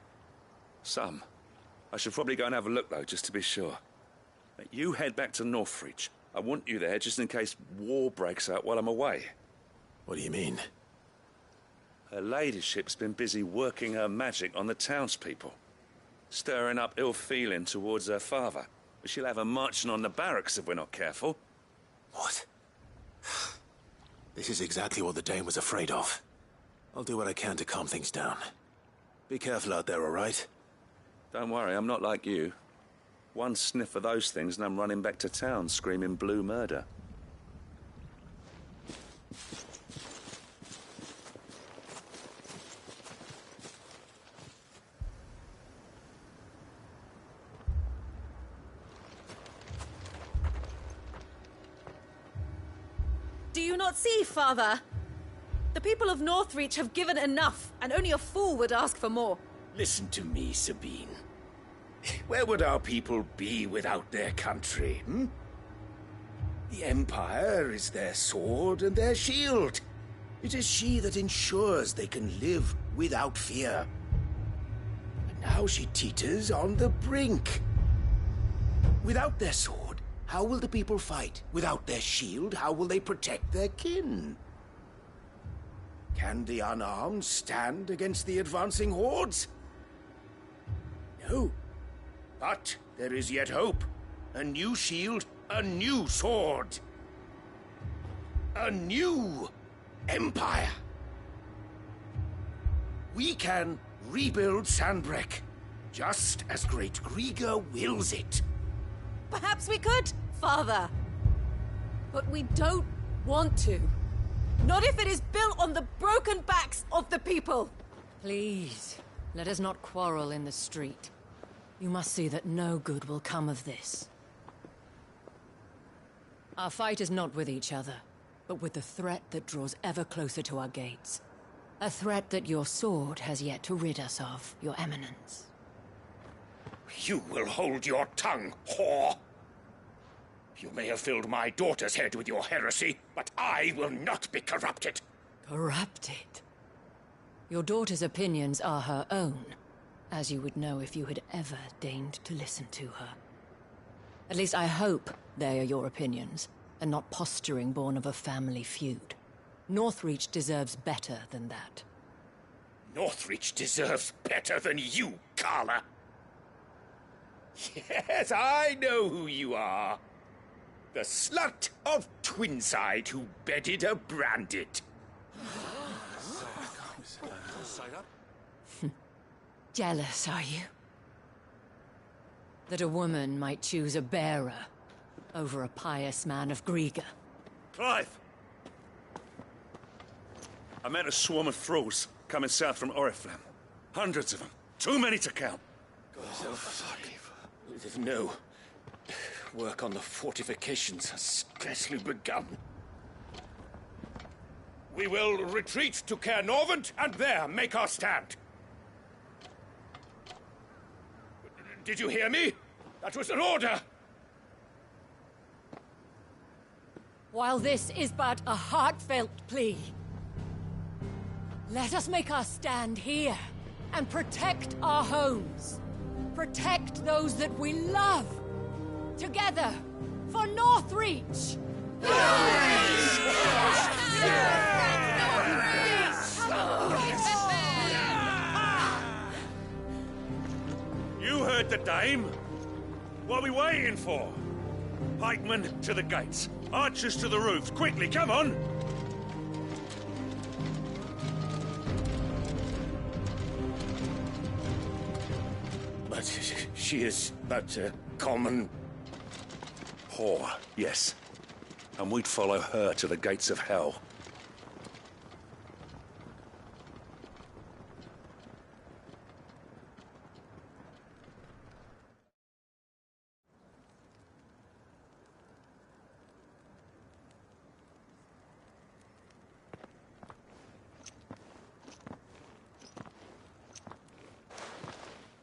Some. I should probably go and have a look, though, just to be sure. You head back to Northreach. I want you there just in case war breaks out while I'm away. What do you mean? Her ladyship's been busy working her magic on the townspeople. Stirring up ill feeling towards her father. She'll have her marching on the barracks if we're not careful. What? This is exactly what the Dane was afraid of. I'll do what I can to calm things down. Be careful out there, all right? Don't worry, I'm not like you. One sniff of those things and I'm running back to town screaming blue murder. Do you not see, Father? The people of Northreach have given enough, and only a fool would ask for more. Listen to me, Sabine. Where would our people be without their country, hmm? The Empire is their sword and their shield. It is she that ensures they can live without fear. And now she teeters on the brink. Without their sword, how will the people fight? Without their shield, how will they protect their kin? Can the unarmed stand against the advancing hordes? No. But there is yet hope. A new shield, a new sword. A new empire. We can rebuild Sandbreck, just as Great Grieger wills it. Perhaps we could, Father. But we don't want to. Not if it is built on the broken backs of the people. Please, let us not quarrel in the street. You must see that no good will come of this. Our fight is not with each other, but with the threat that draws ever closer to our gates. A threat that your sword has yet to rid us of, Your Eminence. You will hold your tongue, whore! You may have filled my daughter's head with your heresy, but I will not be corrupted. Corrupted? Your daughter's opinions are her own, as you would know if you had ever deigned to listen to her. At least I hope they are your opinions, and not posturing born of a family feud. Northreach deserves better than that. Northreach deserves better than you, Carla. Yes, I know who you are. The slut of Twinside who bedded a Branded. Jealous, are you? That a woman might choose a bearer over a pious man of Grieger. Clive! I met a swarm of thralls coming south from Oriflamme. Hundreds of them. Too many to count. No. Work on the fortifications has scarcely begun. We will retreat to Caer Norvent and there make our stand. Did you hear me? That was an order! While this is but a heartfelt plea, let us make our stand here and protect our homes. Protect those that we love. Together, for Northreach! You heard the dame. What are we waiting for? Pikemen to the gates. Archers to the roofs. Quickly, come on! But she is but a common... whore, yes. And we'd follow her to the gates of hell.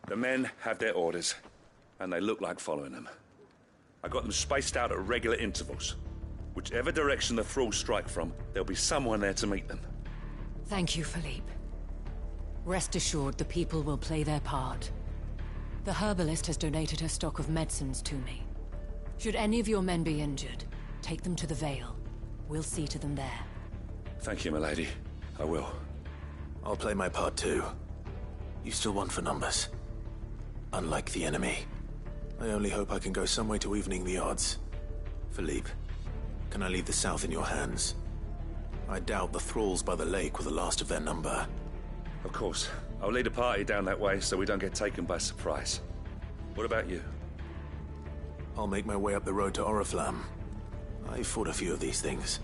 The men have their orders, and they look like following them. I got them spaced out at regular intervals. Whichever direction the thralls strike from, there'll be someone there to meet them. Thank you, Philippe. Rest assured the people will play their part. The herbalist has donated her stock of medicines to me. Should any of your men be injured, take them to the Vale. We'll see to them there. Thank you, milady. I will. I'll play my part too. You still want for numbers. Unlike the enemy. I only hope I can go some way to evening the odds. Philippe, can I leave the south in your hands? I doubt the thralls by the lake were the last of their number. Of course. I'll lead a party down that way so we don't get taken by surprise. What about you? I'll make my way up the road to Oriflamme. I fought a few of these things.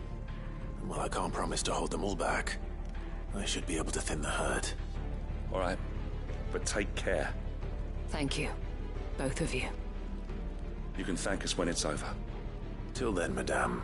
And while I can't promise to hold them all back, I should be able to thin the herd. All right. But take care. Thank you. Both of you. You can thank us when it's over. Till then, madame.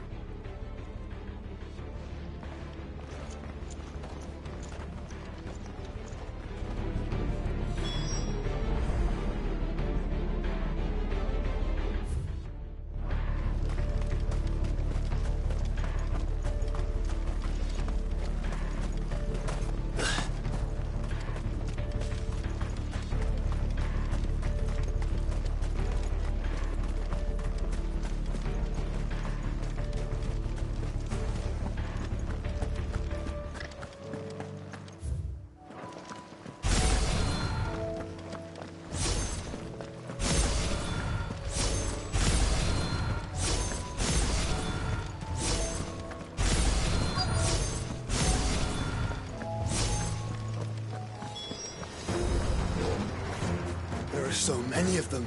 So many of them.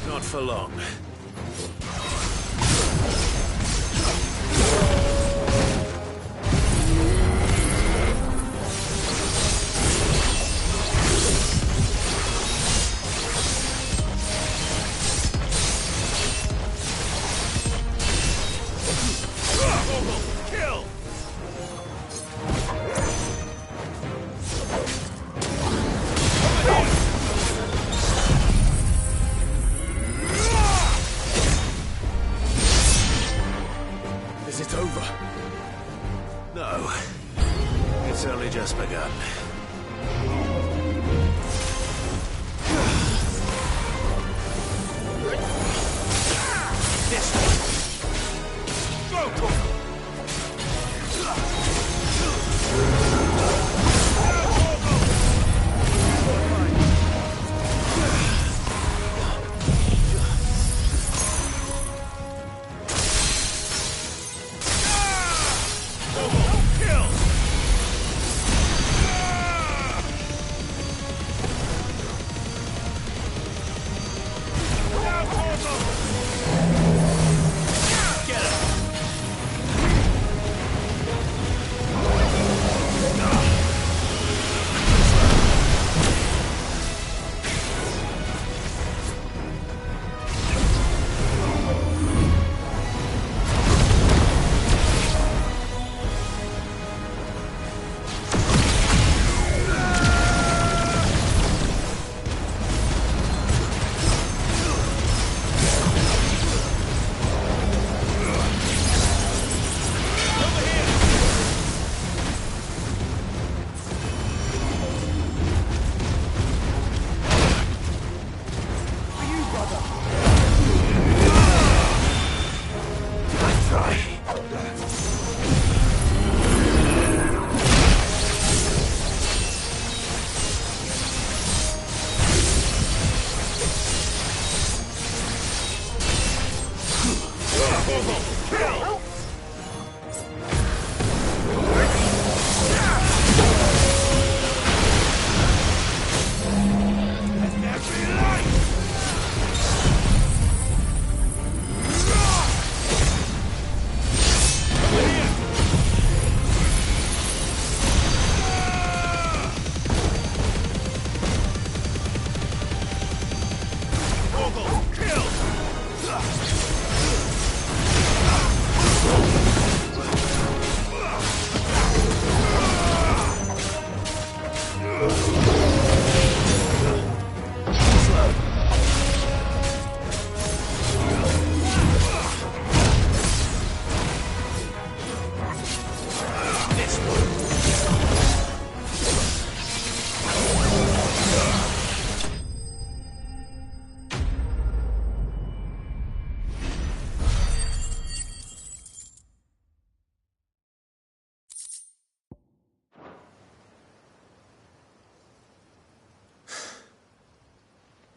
Not for long.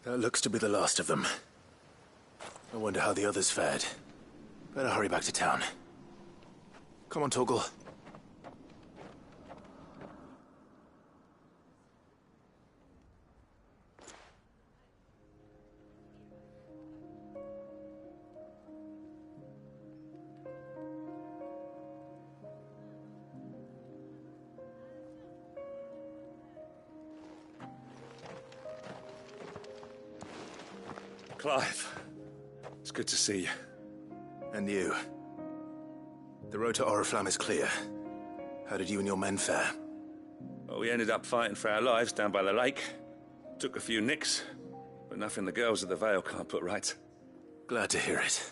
That looks to be the last of them. I wonder how the others fared. Better hurry back to town. Come on, Torgal. Clive, it's good to see you. And you. The road to Oriflamme is clear. How did you and your men fare? Well, we ended up fighting for our lives down by the lake. Took a few nicks, but nothing the girls of the Vale can't put right. Glad to hear it.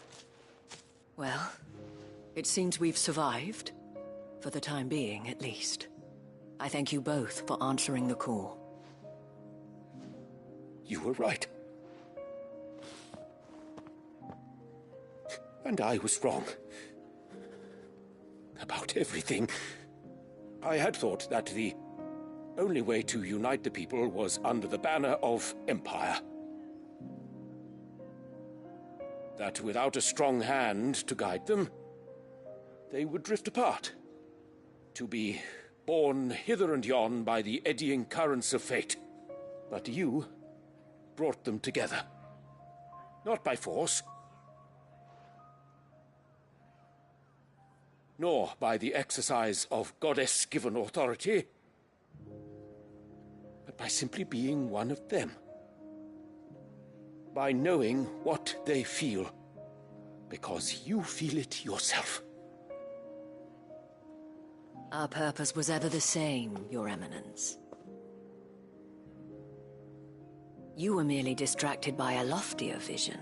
Well, it seems we've survived. For the time being, at least. I thank you both for answering the call. You were right. And I was wrong. About everything. I had thought that the only way to unite the people was under the banner of Empire. That without a strong hand to guide them, they would drift apart. To be borne hither and yon by the eddying currents of fate. But you brought them together. Not by force, nor by the exercise of goddess-given authority, but by simply being one of them. By knowing what they feel, because you feel it yourself. Our purpose was ever the same, Your Eminence. You were merely distracted by a loftier vision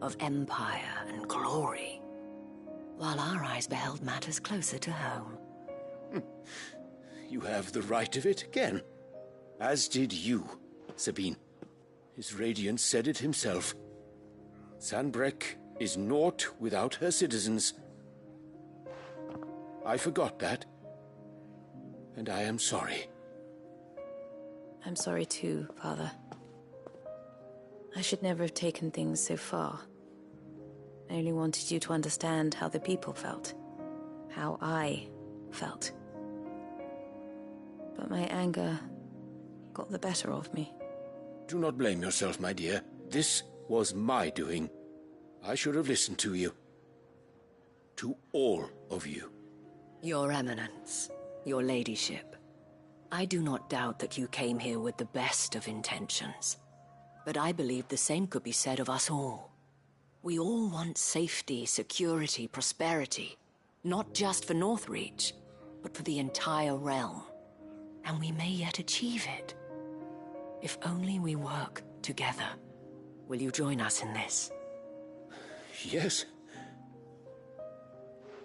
of empire and glory, while our eyes beheld matters closer to home. You have the right of it again. As did you, Sabine. His radiance said it himself. Sanbreque is naught without her citizens. I forgot that. And I am sorry. I'm sorry too, Father. I should never have taken things so far. I only wanted you to understand how the people felt. How I felt. But my anger got the better of me. Do not blame yourself, my dear. This was my doing. I should have listened to you. To all of you. Your Eminence, your ladyship, I do not doubt that you came here with the best of intentions. But I believe the same could be said of us all. We all want safety, security, prosperity. Not just for Northreach, but for the entire realm. And we may yet achieve it. If only we work together. Will you join us in this? Yes.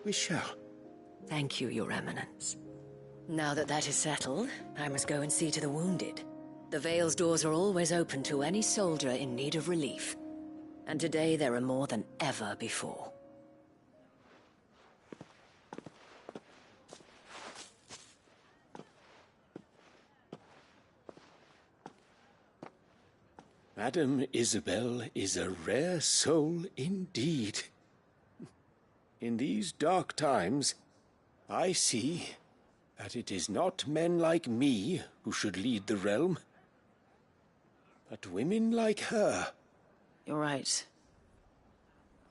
We shall. Thank you, Your Eminence. Now that that is settled, I must go and see to the wounded. The Vale's doors are always open to any soldier in need of relief. And today there are more than ever before. Madame Isabel is a rare soul indeed. In these dark times, I see that it is not men like me who should lead the realm, but women like her. You're right.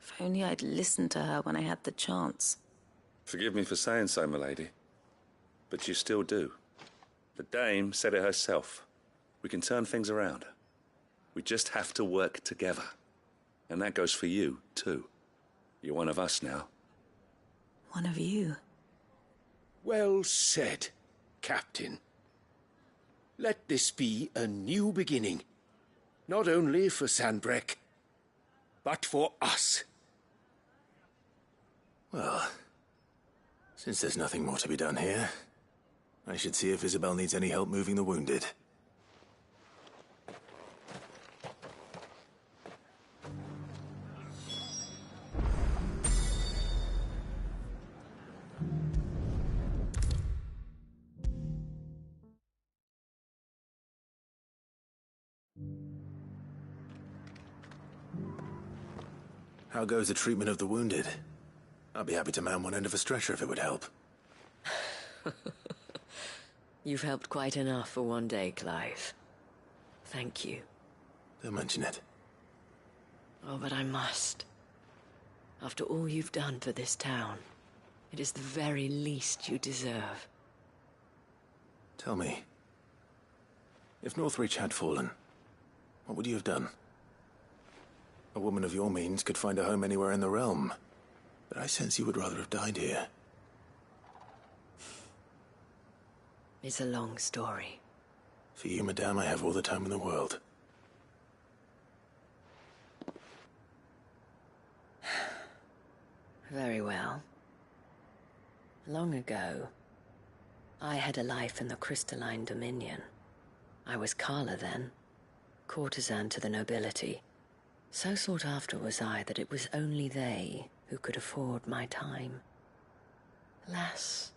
If only I'd listened to her when I had the chance. Forgive me for saying so, milady, but you still do. The dame said it herself. We can turn things around. We just have to work together. And that goes for you, too. You're one of us now. One of you? Well said, Captain. Let this be a new beginning. Not only for Sanbreque, but for us. Well, since there's nothing more to be done here, I should see if Isabel needs any help moving the wounded. How goes the treatment of the wounded? I'd be happy to man one end of a stretcher if it would help. You've helped quite enough for one day, Clive. Thank you. Don't mention it. Oh, but I must. After all you've done for this town, it is the very least you deserve. Tell me, if Northreach had fallen, what would you have done? A woman of your means could find a home anywhere in the realm, but I sense you would rather have died here. It's a long story. For you, madame, I have all the time in the world. Very well. Long ago, I had a life in the Crystalline Dominion. I was Carla then, courtesan to the nobility. So sought after was I that it was only they who could afford my time. Alas,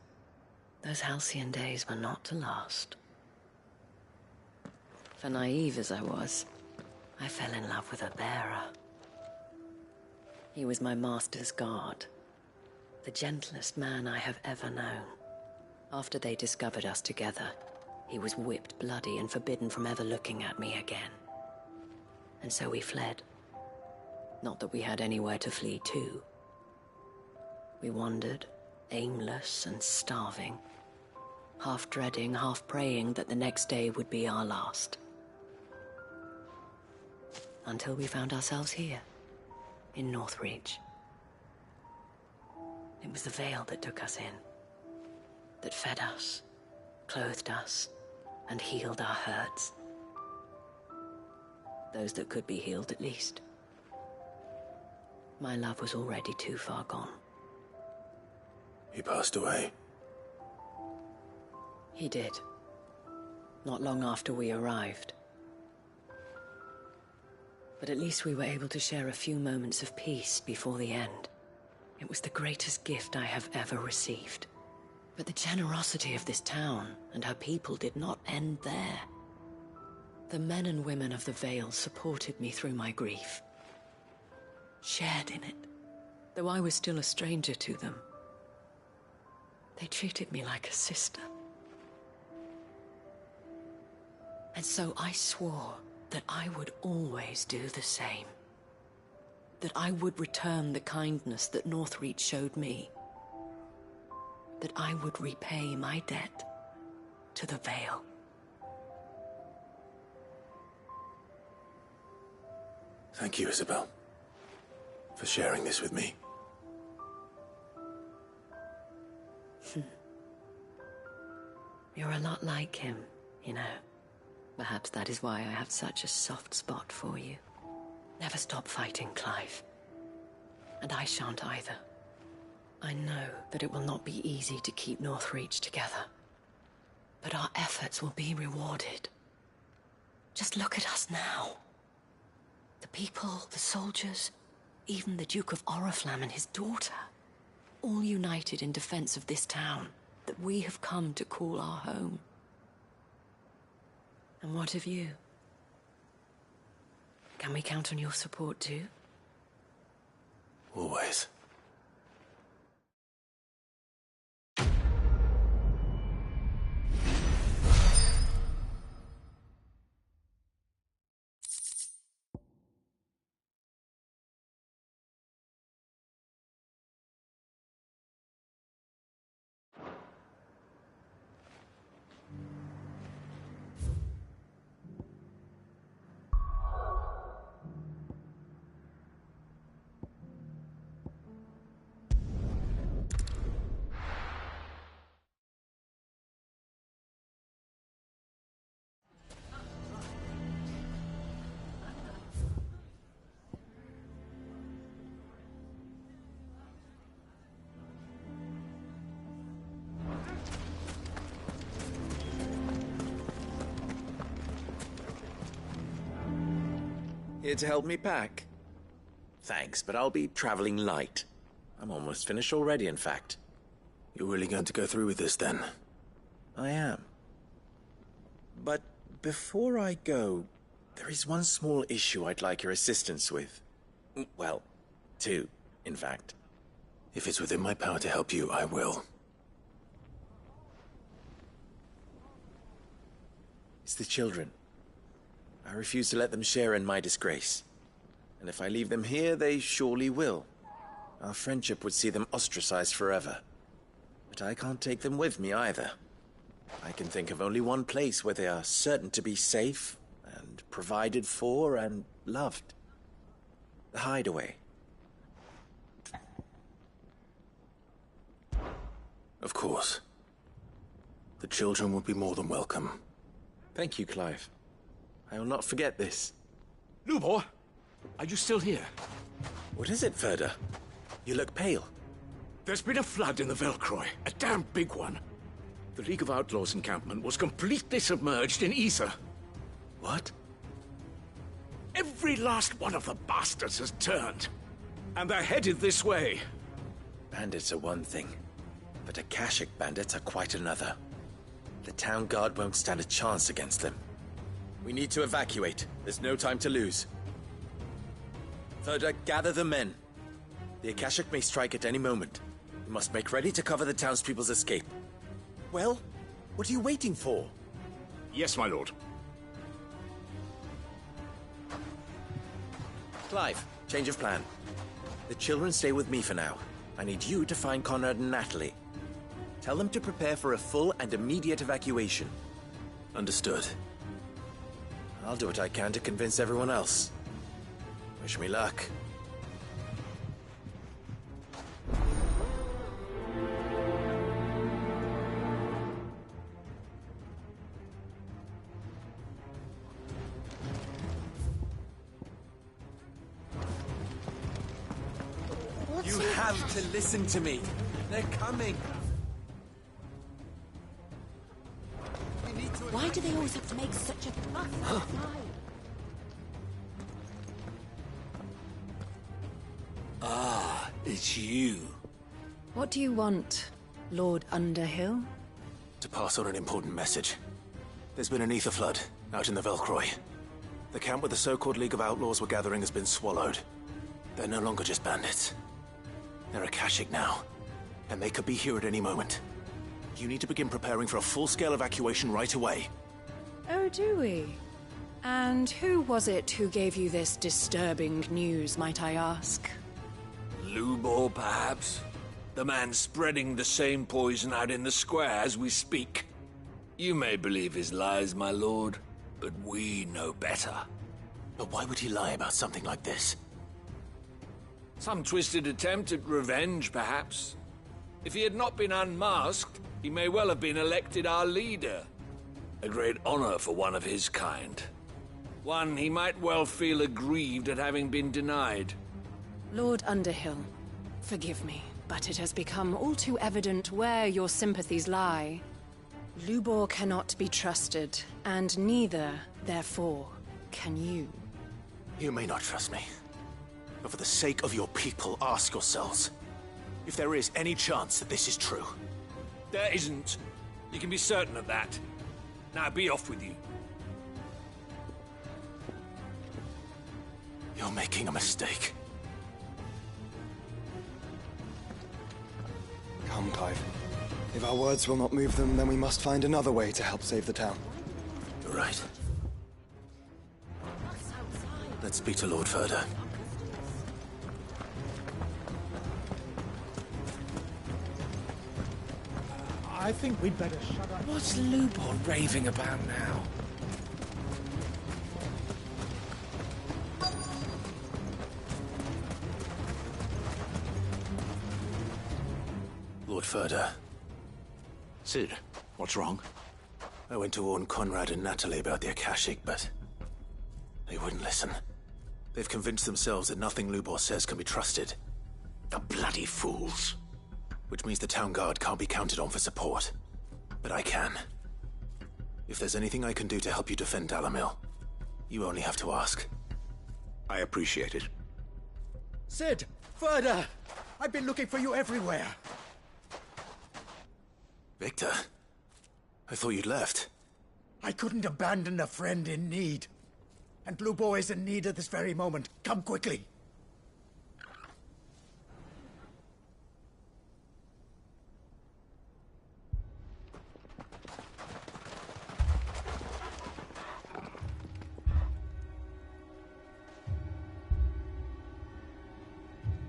those halcyon days were not to last. For naive as I was, I fell in love with a bearer. He was my master's guard, the gentlest man I have ever known. After they discovered us together, he was whipped bloody and forbidden from ever looking at me again. And so we fled. Not that we had anywhere to flee to. We wandered, aimless and starving, half dreading, half praying that the next day would be our last. Until we found ourselves here, in Northreach. It was the veil that took us in, that fed us, clothed us, and healed our hurts. Those that could be healed, at least. My love was already too far gone. He passed away. He did. Not long after we arrived. But at least we were able to share a few moments of peace before the end. It was the greatest gift I have ever received. But the generosity of this town and her people did not end there. The men and women of the Vale supported me through my grief. Shared in it, though I was still a stranger to them. They treated me like a sister. And so I swore that I would always do the same. That I would return the kindness that Northreach showed me. That I would repay my debt to the Vale. Thank you, Isabel, for sharing this with me. You're a lot like him, you know. Perhaps that is why I have such a soft spot for you. Never stop fighting, Clive. And I shan't either. I know that it will not be easy to keep Northreach together. But our efforts will be rewarded. Just look at us now. The people, the soldiers, even the Duke of Oriflamme and his daughter, all united in defense of this town that we have come to call our home. And what of you? Can we count on your support too? Always. Here to help me pack? Thanks, but I'll be traveling light. I'm almost finished already, in fact. You're really going to go through with this, then? I am. But before I go, there is one small issue I'd like your assistance with. Well, two, in fact. If it's within my power to help you, I will. It's the children. I refuse to let them share in my disgrace. And if I leave them here, they surely will. Our friendship would see them ostracized forever. But I can't take them with me either. I can think of only one place where they are certain to be safe, and provided for, and loved. The Hideaway. Of course. The children would be more than welcome. Thank you, Clive. I will not forget this. Lubor, are you still here? What is it, Ferda? You look pale. There's been a flood in the Velcroy, a damn big one. The League of Outlaws encampment was completely submerged in ether. What? Every last one of the bastards has turned, and they're headed this way. Bandits are one thing, but Akashic bandits are quite another. The town guard won't stand a chance against them. We need to evacuate. There's no time to lose. Ferda, gather the men. The Akashic may strike at any moment. We must make ready to cover the townspeople's escape. Well, what are you waiting for? Yes, my lord. Clive, change of plan. The children stay with me for now. I need you to find Conrad and Natalie. Tell them to prepare for a full and immediate evacuation. Understood. I'll do what I can to convince everyone else. Wish me luck. You have to listen to me. They're coming. Why do they always have to make such a fuss? Ah, it's you. What do you want, Lord Underhill? To pass on an important message. There's been an ether flood out in the Velcroy. The camp where the so-called League of Outlaws were gathering has been swallowed. They're no longer just bandits. They're Akashic now, and they could be here at any moment. You need to begin preparing for a full-scale evacuation right away. Oh, do we? And who was it who gave you this disturbing news, might I ask? Lubor, perhaps? The man spreading the same poison out in the square as we speak. You may believe his lies, my lord, but we know better. But why would he lie about something like this? Some twisted attempt at revenge, perhaps. If he had not been unmasked, he may well have been elected our leader. A great honor for one of his kind. One he might well feel aggrieved at having been denied. Lord Underhill, forgive me, but it has become all too evident where your sympathies lie. Lubor cannot be trusted, and neither, therefore, can you. You may not trust me, but for the sake of your people, ask yourselves if there is any chance that this is true. There isn't. You can be certain of that. Now be off with you. You're making a mistake. Come, Clive. If our words will not move them, then we must find another way to help save the town. You're right. Let's speak to Lord Ferda. I think we'd better shut up. What's Lubor raving about now? Lord Ferda. Sid, what's wrong? I went to warn Conrad and Natalie about the Akashic, but they wouldn't listen. They've convinced themselves that nothing Lubor says can be trusted. The bloody fools. Which means the town guard can't be counted on for support. But I can. If there's anything I can do to help you defend Dalamil, you only have to ask. I appreciate it. Sid! Ferda! I've been looking for you everywhere. Victor? I thought you'd left. I couldn't abandon a friend in need. And Lubor is in need at this very moment. Come quickly.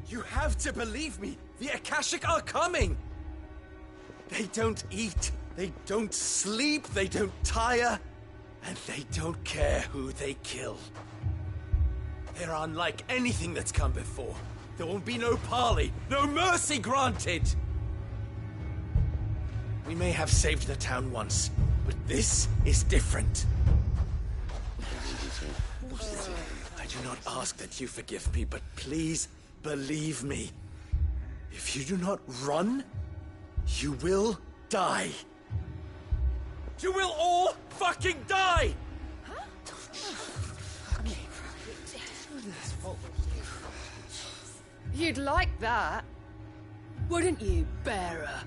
You have to believe me! The Akashic are coming! They don't eat, they don't sleep, they don't tire, and they don't care who they kill. They're unlike anything that's come before. There won't be no parley, no mercy granted! We may have saved the town once, but this is different. I do not ask that you forgive me, but please believe me. If you do not run, you will die. You will all fucking die! You'd like that, wouldn't you, bearer?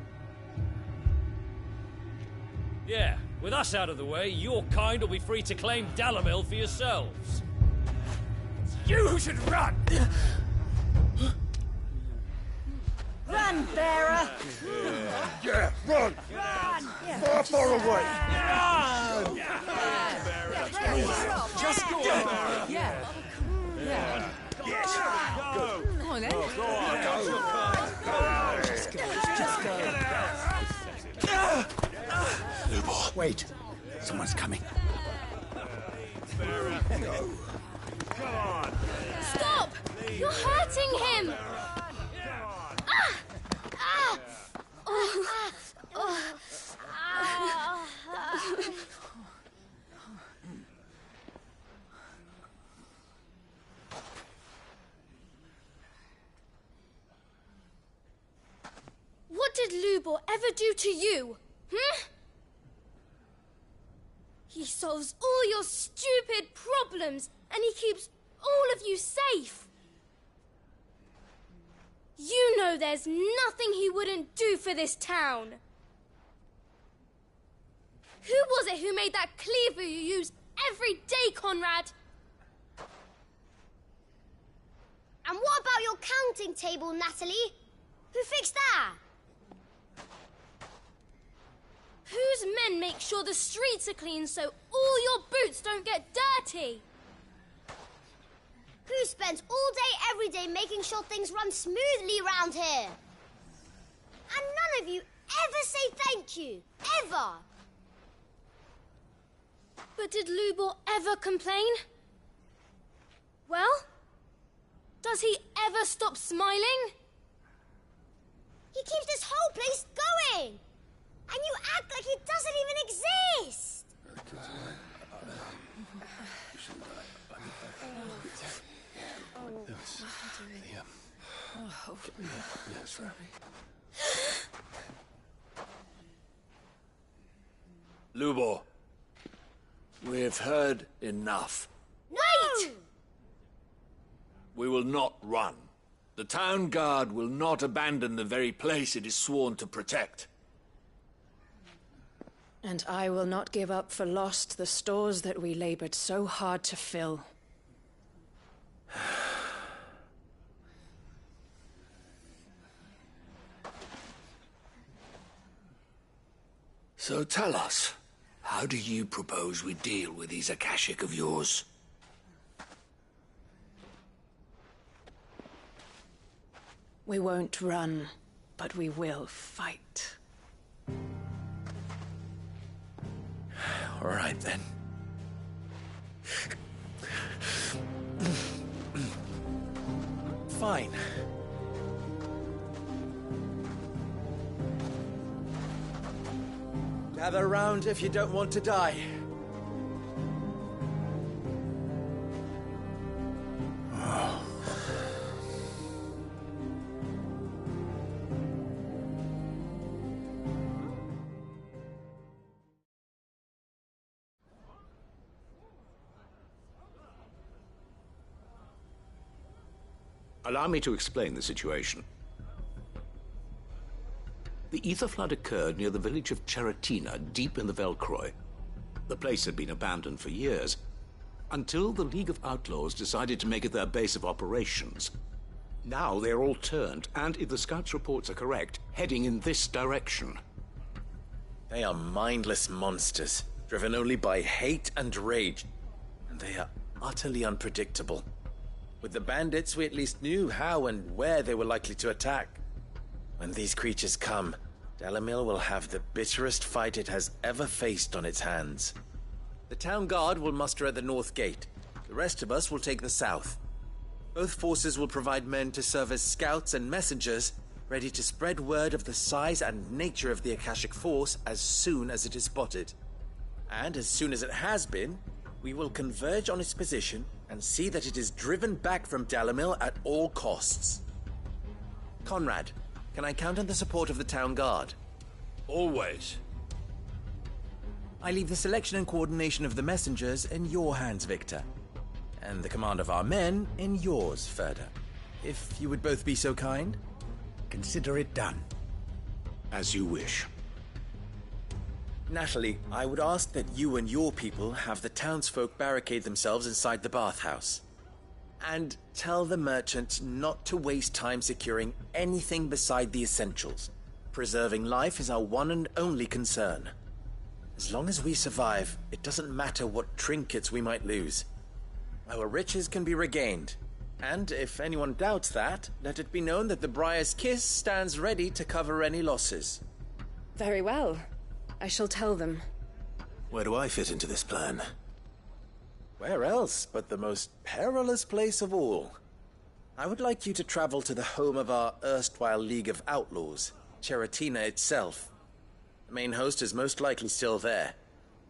Yeah, with us out of the way, your kind will be free to claim Dalamil for yourselves. You should run! Run, bearer! Yeah, run! Run! Far, far away! Run! Just go on! Yeah. Yes! Go! Come on, then. Go on! Go! Just go. Lubor, wait. Someone's coming. Come on! Stop! You're hurting him! What did Lubor ever do to you? He solves all your stupid problems, and he keeps all of you safe. You know there's nothing he wouldn't do for this town. Who was it who made that cleaver you use every day, Conrad? And what about your counting table, Natalie? Who fixed that? Whose men make sure the streets are clean so all your boots don't get dirty? Who spends all day, every day making sure things run smoothly round here? And none of you ever say thank you. Ever. But did Lubor ever complain? Well, does he ever stop smiling? He keeps this whole place going. And you act like it doesn't even exist. Lubor, we've heard enough. Wait! We will not run. The town guard will not abandon the very place it is sworn to protect. And I will not give up for lost the stores that we labored so hard to fill. So tell us, how do you propose we deal with these Akashic of yours? We won't run, but we will fight. All right, then. Fine. Gather round if you don't want to die. Allow me to explain the situation. The ether flood occurred near the village of Cheratina, deep in the Velcroy. The place had been abandoned for years, until the League of Outlaws decided to make it their base of operations. Now they're all turned, and if the scouts' reports are correct, heading in this direction. They are mindless monsters, driven only by hate and rage, and they are utterly unpredictable. With the bandits, we at least knew how and where they were likely to attack. When these creatures come, Dalamil will have the bitterest fight it has ever faced on its hands. The town guard will muster at the north gate. The rest of us will take the south. Both forces will provide men to serve as scouts and messengers, ready to spread word of the size and nature of the Akashic Force as soon as it is spotted. And as soon as it has been, we will converge on its position and see that it is driven back from Dalamil at all costs. Conrad, can I count on the support of the town guard? Always. I leave the selection and coordination of the messengers in your hands, Victor. And the command of our men in yours, Ferda. If you would both be so kind. Consider it done. As you wish. Natalie, I would ask that you and your people have the townsfolk barricade themselves inside the bathhouse. And tell the merchant not to waste time securing anything beside the essentials. Preserving life is our one and only concern. As long as we survive, it doesn't matter what trinkets we might lose. Our riches can be regained. And if anyone doubts that, let it be known that the Briar's Kiss stands ready to cover any losses. Very well. I shall tell them. Where do I fit into this plan? Where else but the most perilous place of all? I would like you to travel to the home of our erstwhile League of Outlaws, Cheratina itself. The main host is most likely still there,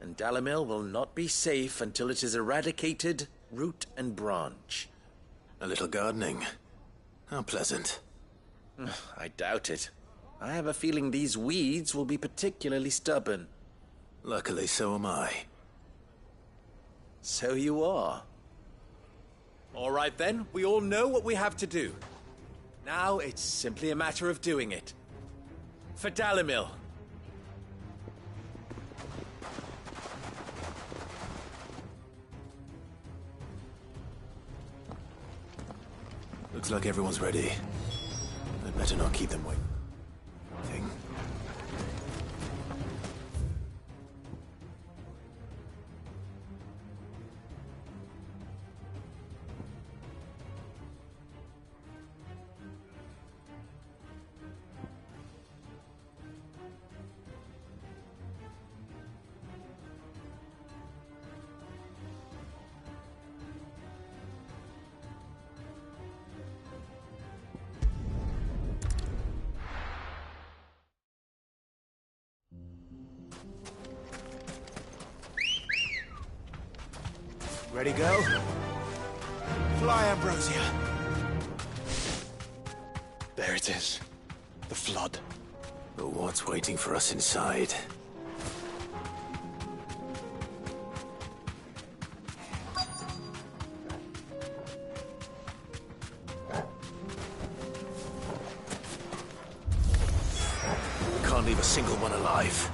and Dalamil will not be safe until it is eradicated, root and branch. A little gardening. How pleasant. I doubt it. I have a feeling these weeds will be particularly stubborn. Luckily, so am I. So you are. All right then, we all know what we have to do. Now it's simply a matter of doing it. For Dalamil. Looks like everyone's ready. I'd better not keep them waiting. Ready, go? Fly, Ambrosia. There it is. The flood. But what's waiting for us inside? We can't leave a single one alive.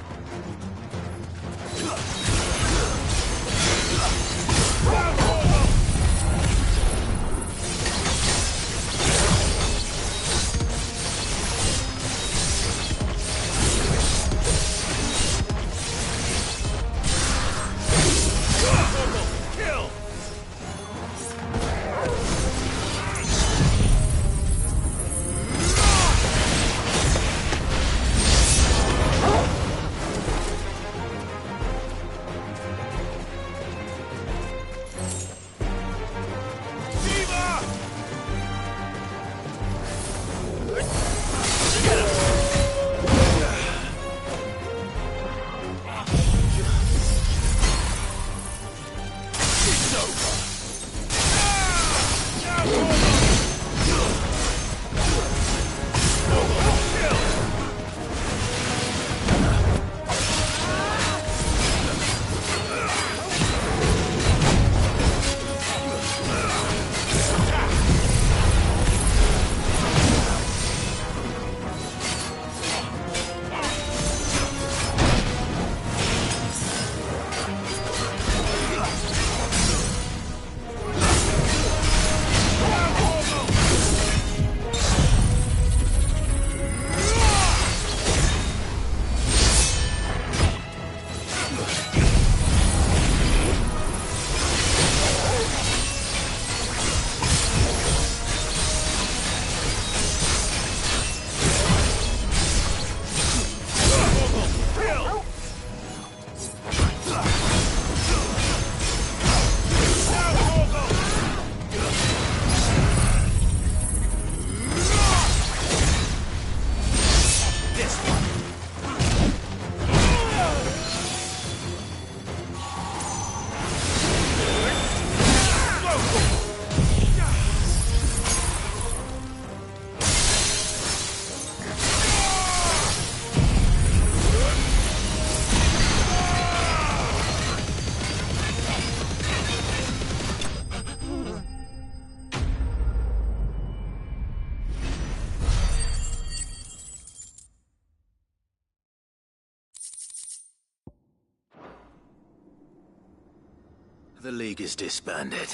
The League is disbanded.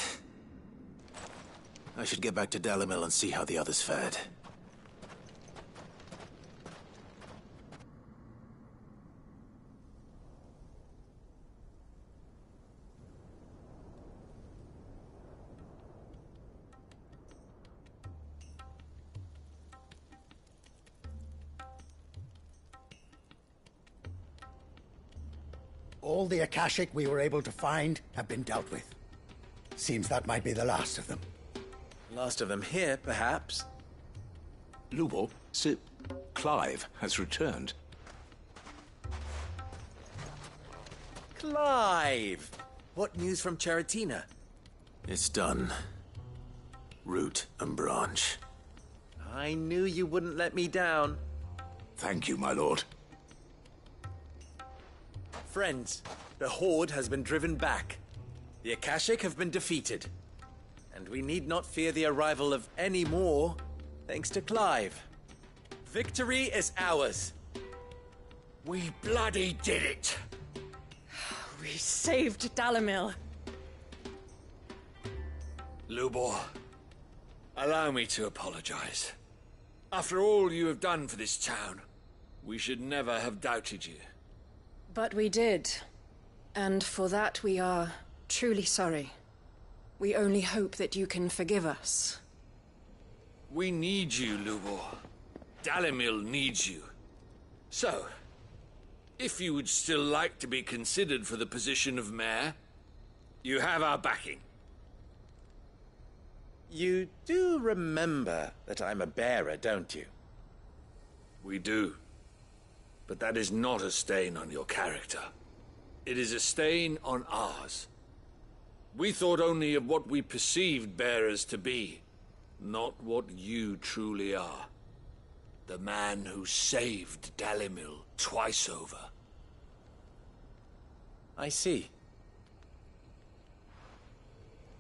I should get back to Dalimil and see how the others fared. All the Akashic we were able to find have been dealt with. Seems that might be the last of them. Last of them here, perhaps. Lubo, Sir Clive has returned. Clive! What news from Charatina? It's done. Root and branch. I knew you wouldn't let me down. Thank you, my lord. Friends, the Horde has been driven back. The Akashic have been defeated. And we need not fear the arrival of any more, thanks to Clive. Victory is ours. We bloody did it! We saved Dalimil. Lubor, allow me to apologize. After all you have done for this town, we should never have doubted you. But we did. And for that we are truly sorry. We only hope that you can forgive us. We need you, Lubor. Dalimil needs you. So, if you would still like to be considered for the position of mayor, you have our backing. You do remember that I'm a bearer, don't you? We do. But that is not a stain on your character. It is a stain on ours. We thought only of what we perceived bearers to be, not what you truly are. The man who saved Dalimil twice over. I see.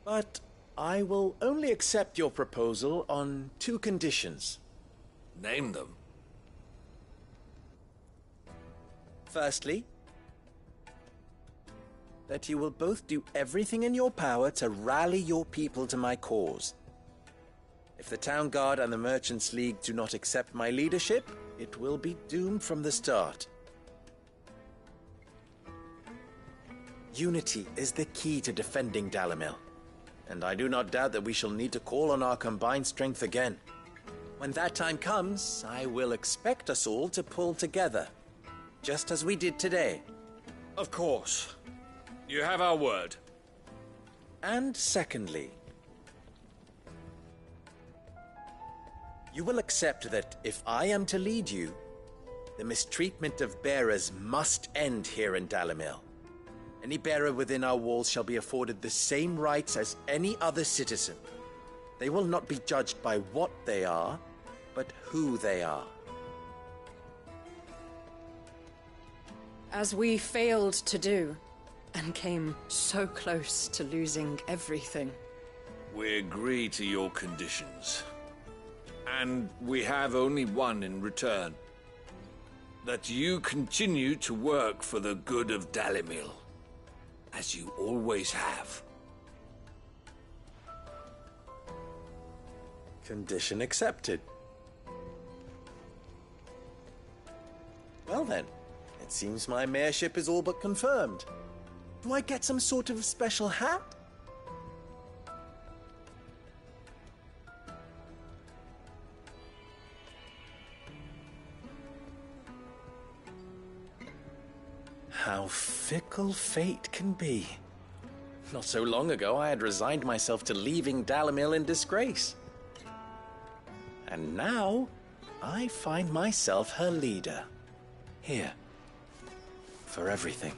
But I will only accept your proposal on 2 conditions. Name them. Firstly, that you will both do everything in your power to rally your people to my cause. If the Town Guard and the Merchants League do not accept my leadership, it will be doomed from the start. Unity is the key to defending Dalimil, and I do not doubt that we shall need to call on our combined strength again. When that time comes, I will expect us all to pull together, just as we did today. Of course. You have our word. And secondly, you will accept that if I am to lead you, the mistreatment of bearers must end here in Dalimil. Any bearer within our walls shall be afforded the same rights as any other citizen. They will not be judged by what they are, but who they are. As we failed to do, and came so close to losing everything. We agree to your conditions. And we have only one in return. That you continue to work for the good of Dalimil, as you always have. Condition accepted. Well then, it seems my mayorship is all but confirmed. Do I get some sort of special hat? How fickle fate can be. Not so long ago, I had resigned myself to leaving Dalimil in disgrace. And now, I find myself her leader. Here. For everything.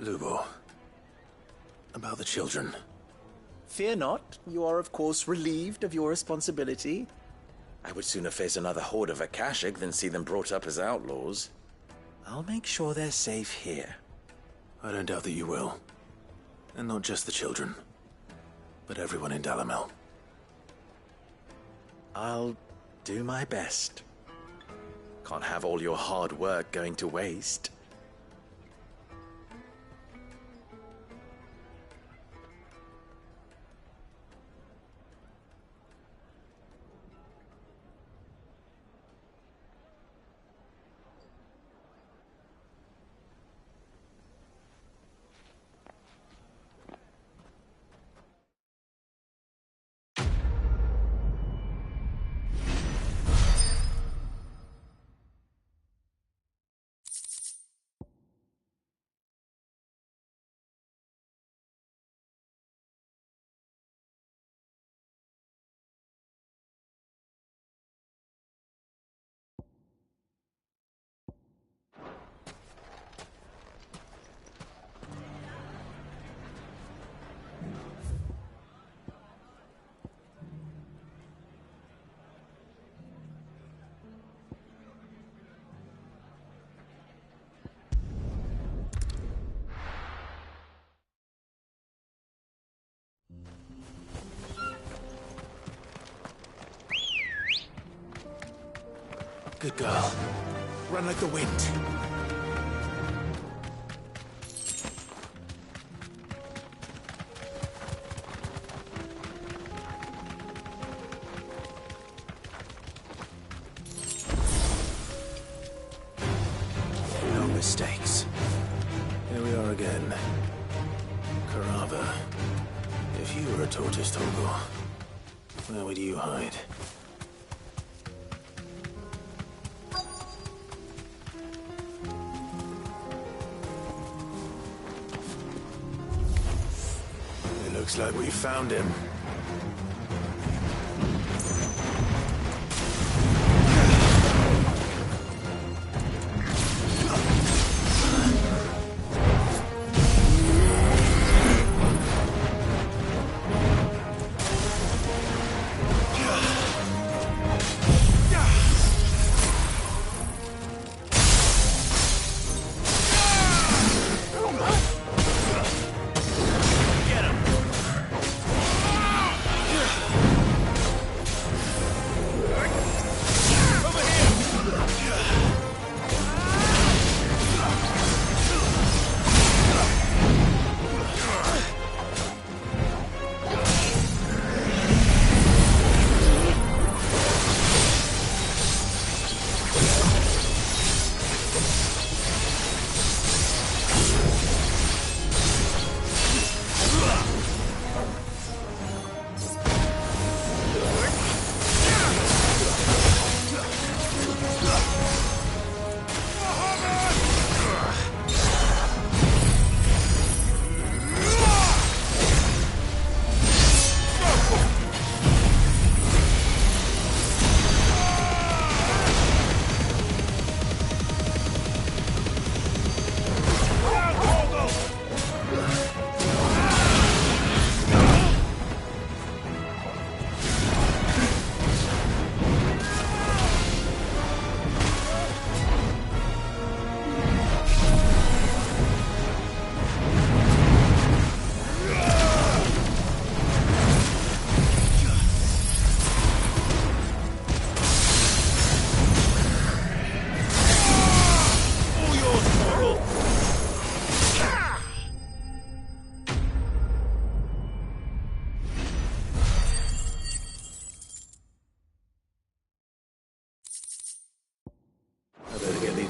Lubo. About the children. Fear not. You are, of course, relieved of your responsibility. I would sooner face another horde of Akashic than see them brought up as outlaws. I'll make sure they're safe here. I don't doubt that you will. And not just the children, but everyone in Dalimil. I'll do my best. Can't have all your hard work going to waste. Good girl. Run like the wind. No mistakes. Here we are again. Carava. If you were a tortoise, Togo, where would you hide? Looks like we found him.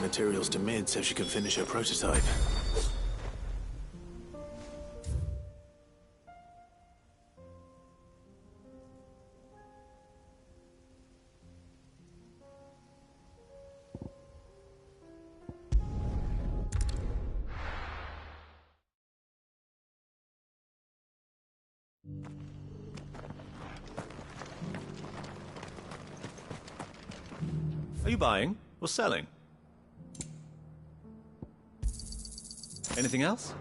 Materials to Mid so she can finish her prototype. Are you buying or selling? Anything else?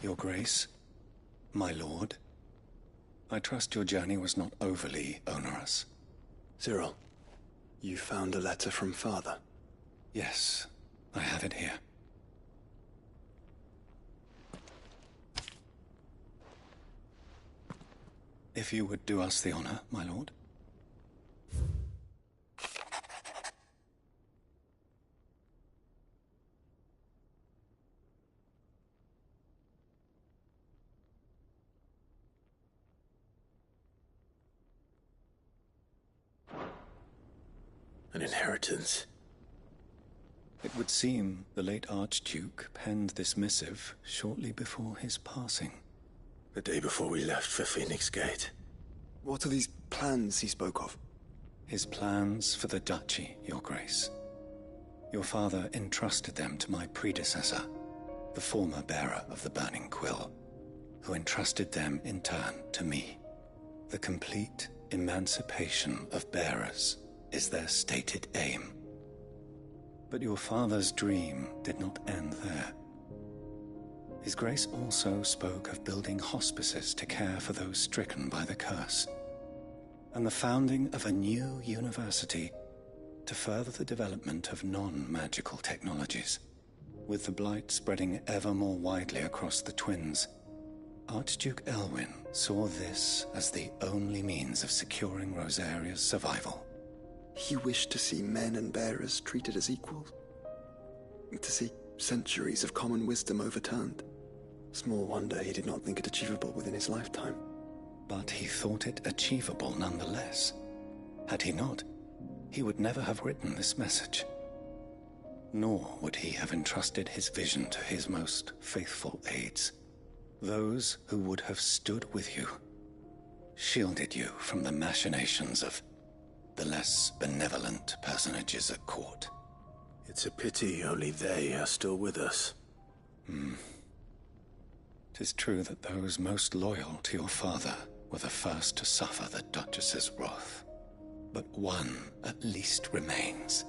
Your Grace, my lord, I trust your journey was not overly onerous. Cyril, you found a letter from Father. Yes, I have it here. If you would do us the honor, my lord. An inheritance. It would seem the late Archduke penned this missive shortly before his passing. The day before we left for Phoenix Gate. What are these plans he spoke of? His plans for the duchy, Your Grace. Your father entrusted them to my predecessor, the former bearer of the Burning Quill, who entrusted them in turn to me. The complete emancipation of bearers is their stated aim. But your father's dream did not end there. His Grace also spoke of building hospices to care for those stricken by the curse, and the founding of a new university to further the development of non-magical technologies. With the blight spreading ever more widely across the twins, Archduke Elwyn saw this as the only means of securing Rosaria's survival. He wished to see men and bearers treated as equals. To see centuries of common wisdom overturned. Small wonder he did not think it achievable within his lifetime. But he thought it achievable nonetheless. Had he not, he would never have written this message. Nor would he have entrusted his vision to his most faithful aides. Those who would have stood with you, shielded you from the machinations of the less benevolent personages at court. It's a pity only they are still with us. 'Tis true that those most loyal to your father were the first to suffer the Duchess's wrath. But one at least remains,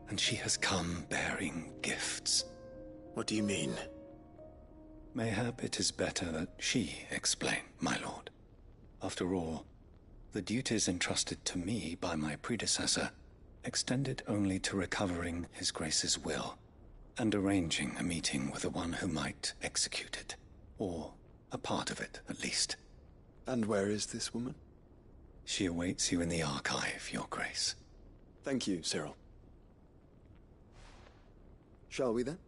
and she has come bearing gifts. What do you mean? Mayhap it is better that she explain, my lord. After all, the duties entrusted to me by my predecessor extended only to recovering His Grace's will and arranging a meeting with the one who might execute it, or a part of it, at least. And where is this woman? She awaits you in the archive, Your Grace. Thank you, Cyril. Shall we then?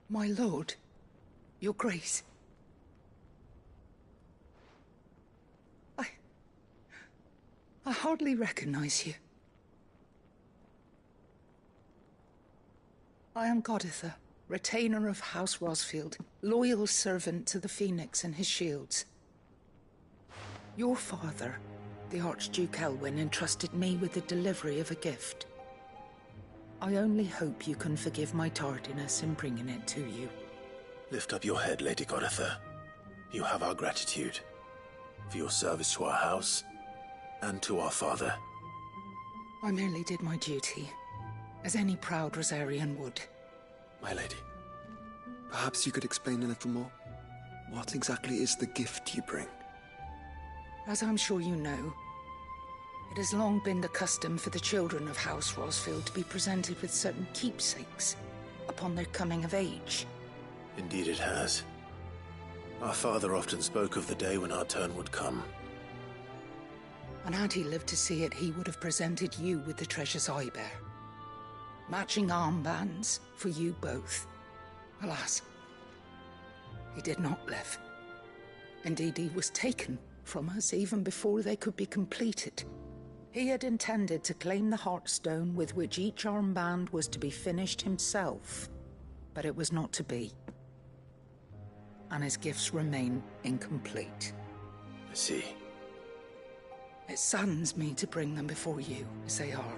My lord, Your Grace. I hardly recognize you. I am Goditha, retainer of House Rosfield, loyal servant to the Phoenix and his shields. Your father, the Archduke Elwyn, entrusted me with the delivery of a gift. I only hope you can forgive my tardiness in bringing it to you. Lift up your head, Lady Goditha. You have our gratitude for your service to our house and to our father. I merely did my duty, as any proud Rosarian would. My lady, perhaps you could explain a little more? What exactly is the gift you bring? As I'm sure you know, it has long been the custom for the children of House Rosfield to be presented with certain keepsakes upon their coming of age. Indeed it has. Our father often spoke of the day when our turn would come. And had he lived to see it, he would have presented you with the treasures I bear. Matching armbands for you both. Alas, he did not live. Indeed, he was taken from us even before they could be completed. He had intended to claim the Heartstone with which each armband was to be finished himself, but it was not to be. And his gifts remain incomplete. I see. It saddens me to bring them before you, as they are.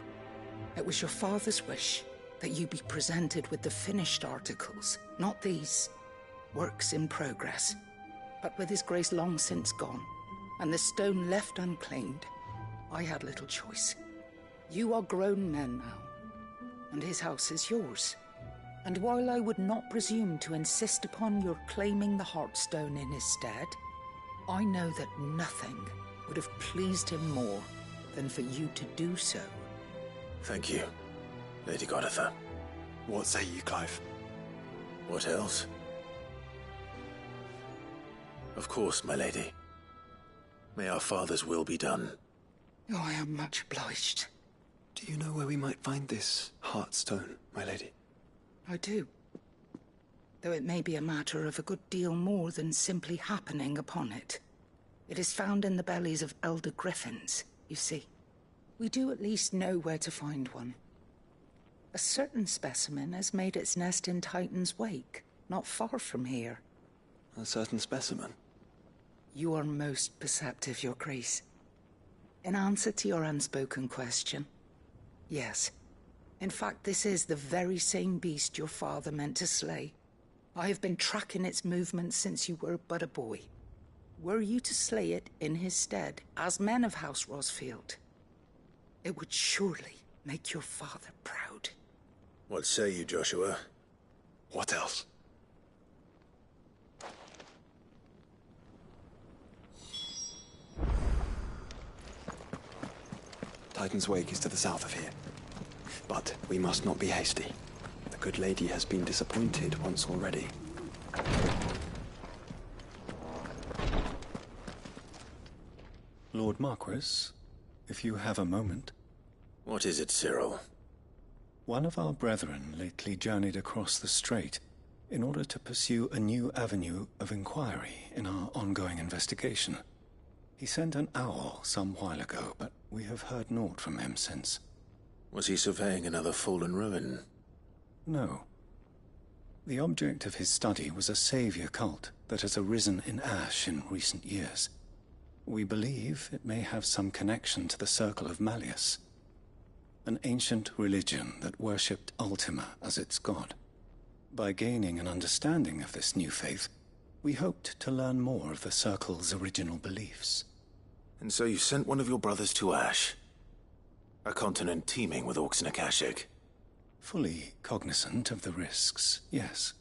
It was your father's wish that you be presented with the finished articles, not these works in progress. But with his grace long since gone, and the stone left unclaimed, I had little choice. You are grown men now, and his house is yours. And while I would not presume to insist upon your claiming the Heartstone in his stead, I know that nothing would have pleased him more than for you to do so. Thank you, Lady Goditha. What say you, Clive? What else? Of course, my lady. May our father's will be done. Oh, I am much obliged. Do you know where we might find this Heartstone, my lady? I do. Though it may be a matter of a good deal more than simply happening upon it. It is found in the bellies of elder griffins, you see. We do at least know where to find one. A certain specimen has made its nest in Titan's Wake, not far from here. A certain specimen? You are most perceptive, Your Grace. In answer to your unspoken question, yes. In fact, this is the very same beast your father meant to slay. I have been tracking its movements since you were but a boy. Were you to slay it in his stead, as men of House Rosfield, it would surely make your father proud. What say you, Joshua? What else? Titan's Wake is to the south of here. But we must not be hasty. The good lady has been disappointed once already. Lord Marquis, if you have a moment. What is it, Cyril? One of our brethren lately journeyed across the strait in order to pursue a new avenue of inquiry in our ongoing investigation. He sent an owl some while ago, but we have heard naught from him since. Was he surveying another fallen ruin? No. The object of his study was a savior cult that has arisen in Ash in recent years. We believe it may have some connection to the Circle of Malleus, an ancient religion that worshipped Ultima as its god. By gaining an understanding of this new faith, we hoped to learn more of the Circle's original beliefs. And so you sent one of your brothers to Ash? A continent teeming with orcs and Akashic? Fully cognizant of the risks, yes.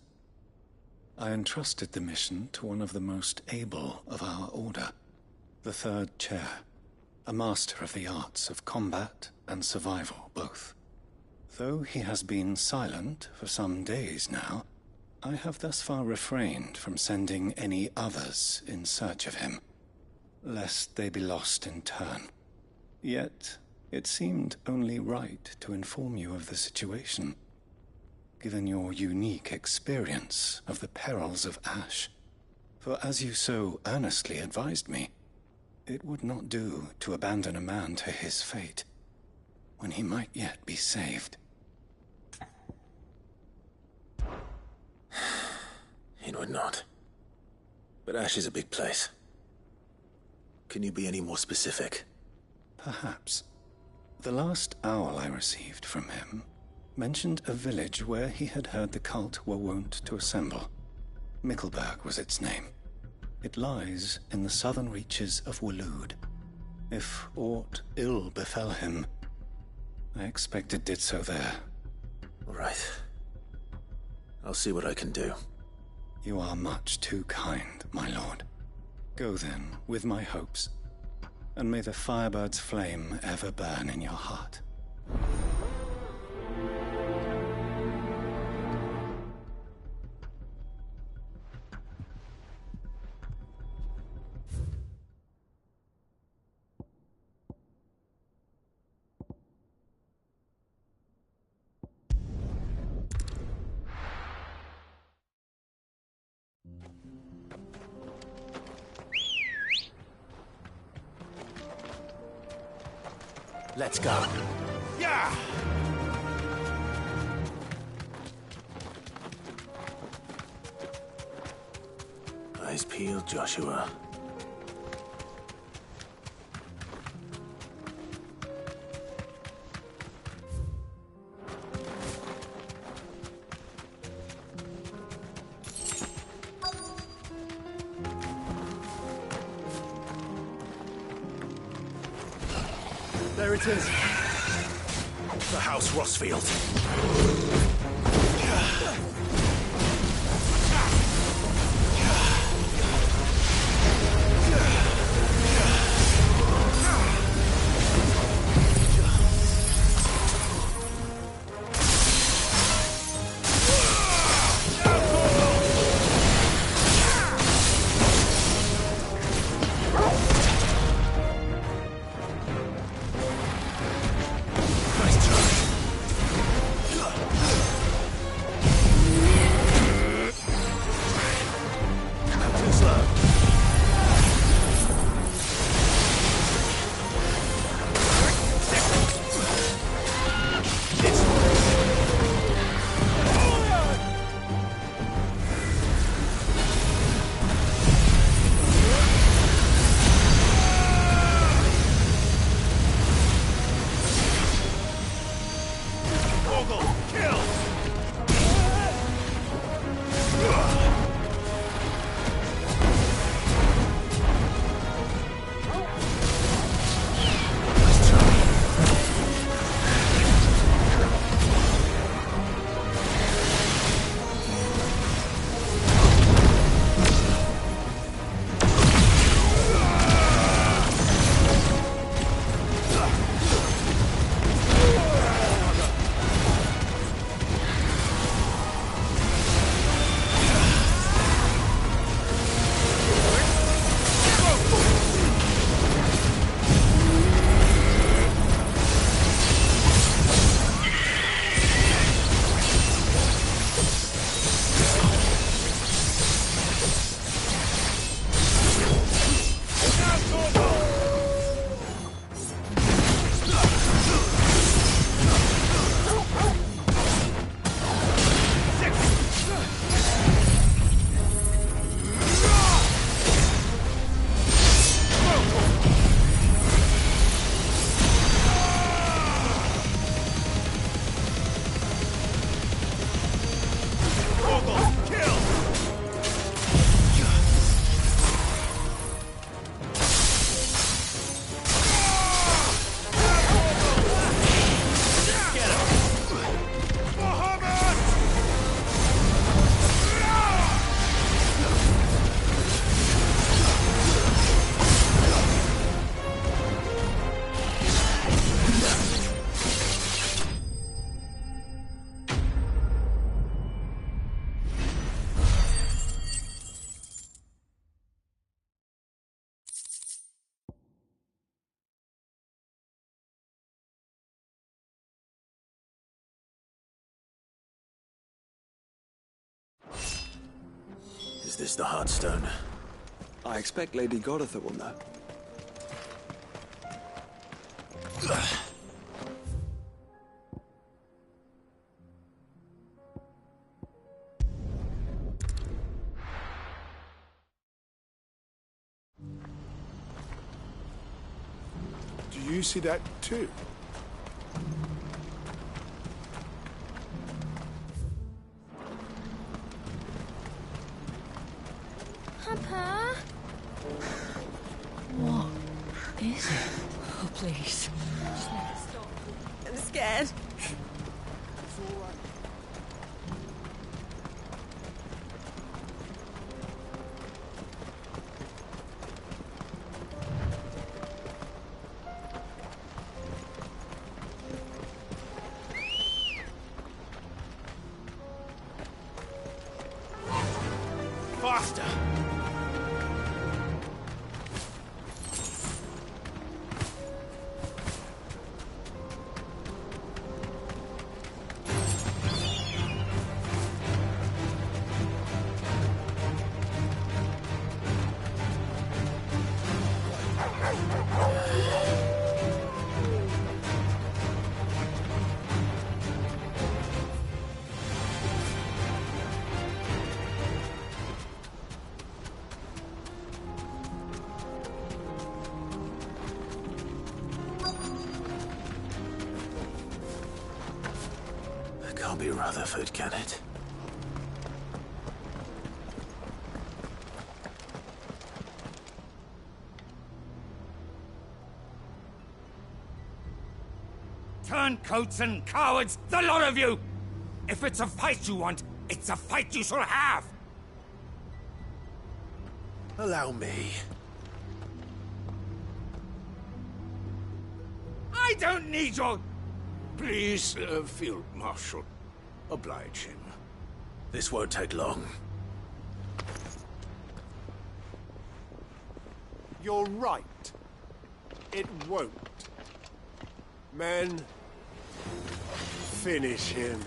I entrusted the mission to one of the most able of our order, the Third Chair, a master of the arts of combat and survival both. Though he has been silent for some days now, I have thus far refrained from sending any others in search of him, lest they be lost in turn. Yet, it seemed only right to inform you of the situation, given your unique experience of the perils of Ash. For as you so earnestly advised me, it would not do to abandon a man to his fate, when he might yet be saved. It would not. But Ash is a big place. Can you be any more specific? Perhaps. The last owl I received from him mentioned a village where he had heard the cult were wont to assemble. Mickleburg was its name. It lies in the southern reaches of Waloed. If aught ill befell him, I expect it did so there. All right. I'll see what I can do. You are much too kind, my lord. Go then, with my hopes, and may the Firebird's flame ever burn in your heart. Let's go. Yeah! Eyes peeled, Joshua. There it is. The House Rossfield. Is this the Heartstone? I expect Lady Godotha will know. Do you see that too? Papa? What is it? Oh, please. I'm scared. Faster! Can't be Rutherford, can it? Turncoats and cowards, the lot of you! If it's a fight you want, it's a fight you shall have! Allow me. I don't need your... Please, Field Marshal, oblige him. This won't take long. You're right. It won't. Men, finish him.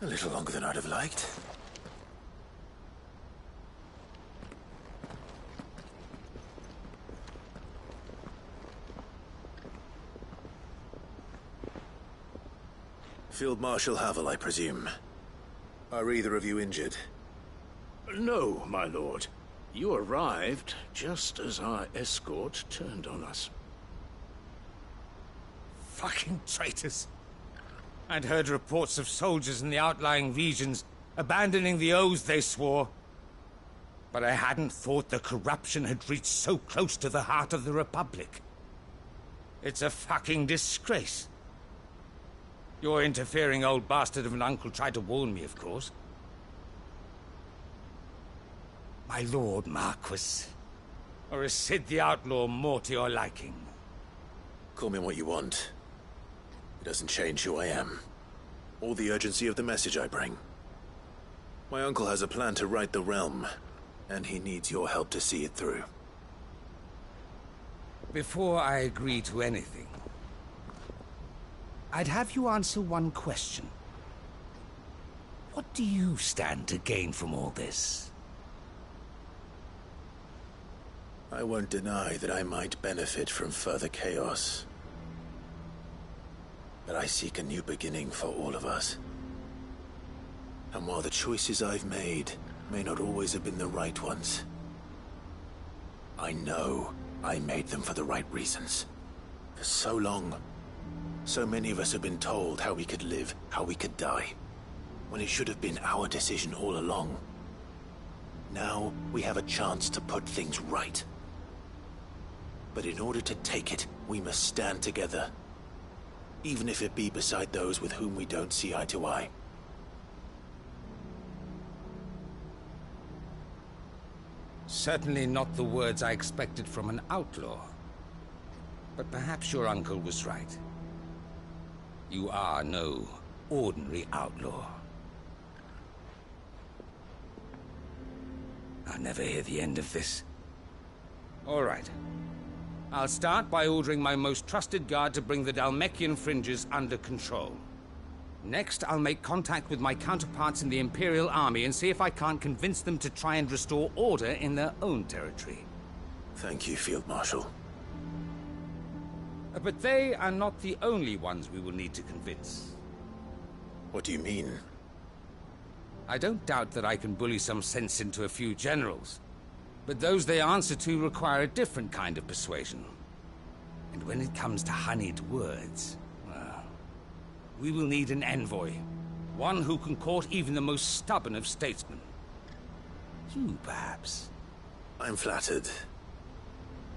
A little longer than I'd have liked. Field Marshal Havel, I presume. Are either of you injured? No, my lord. You arrived just as our escort turned on us. Fucking traitors. I'd heard reports of soldiers in the outlying regions abandoning the oaths they swore. But I hadn't thought the corruption had reached so close to the heart of the Republic. It's a fucking disgrace. Your interfering old bastard of an uncle tried to warn me, of course. My lord Marquis. Or is Sid the Outlaw more to your liking? Call me what you want. It doesn't change who I am, or the urgency of the message I bring. My uncle has a plan to right the realm, and he needs your help to see it through. Before I agree to anything, I'd have you answer one question. What do you stand to gain from all this? I won't deny that I might benefit from further chaos. But I seek a new beginning for all of us. And while the choices I've made may not always have been the right ones, I know I made them for the right reasons. For so long, so many of us have been told how we could live, how we could die, when it should have been our decision all along. Now we have a chance to put things right. But in order to take it, we must stand together. Even if it be beside those with whom we don't see eye to eye. Certainly not the words I expected from an outlaw. But perhaps your uncle was right. You are no ordinary outlaw. I'll never hear the end of this. All right. I'll start by ordering my most trusted guard to bring the Dhalmekian fringes under control. Next, I'll make contact with my counterparts in the Imperial Army and see if I can't convince them to try and restore order in their own territory. Thank you, Field Marshal. But they are not the only ones we will need to convince. What do you mean? I don't doubt that I can bully some sense into a few generals. But those they answer to require a different kind of persuasion. And when it comes to honeyed words, well, we will need an envoy. One who can court even the most stubborn of statesmen. You, perhaps. I'm flattered.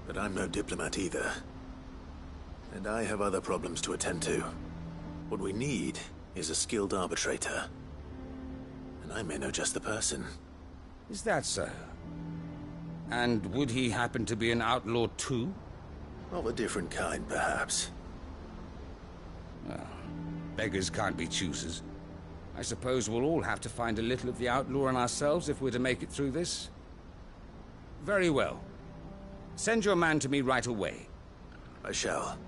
But I'm no diplomat either. And I have other problems to attend to. What we need is a skilled arbitrator. And I may know just the person. Is that so? And would he happen to be an outlaw too? Of a different kind, perhaps. Well, beggars can't be choosers. I suppose we'll all have to find a little of the outlaw in ourselves if we're to make it through this. Very well. Send your man to me right away. I shall.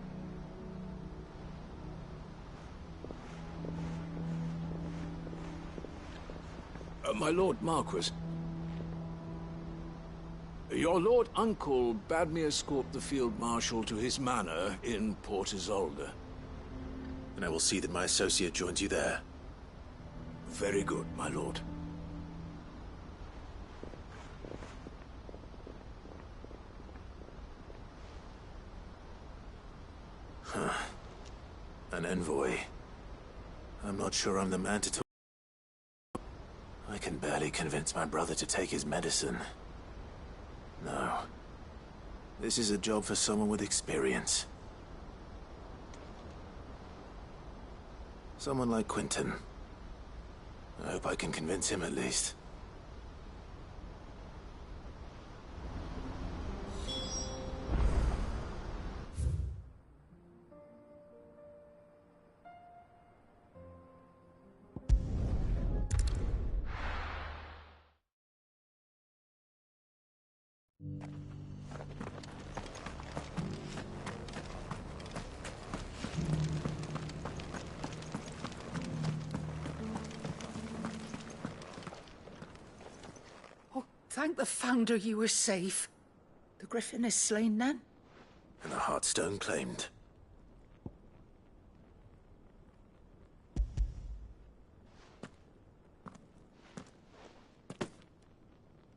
My Lord Marquis. Your Lord Uncle bade me escort the Field Marshal to his manor in Port Isolde. And I will see that my associate joins you there. Very good, my lord. Huh. An envoy. I'm not sure I'm the man to talk. I can barely convince my brother to take his medicine. No. This is a job for someone with experience. Someone like Quentin. I hope I can convince him at least. Thank the Founder you were safe. The Griffin is slain then? And the Heartstone claimed.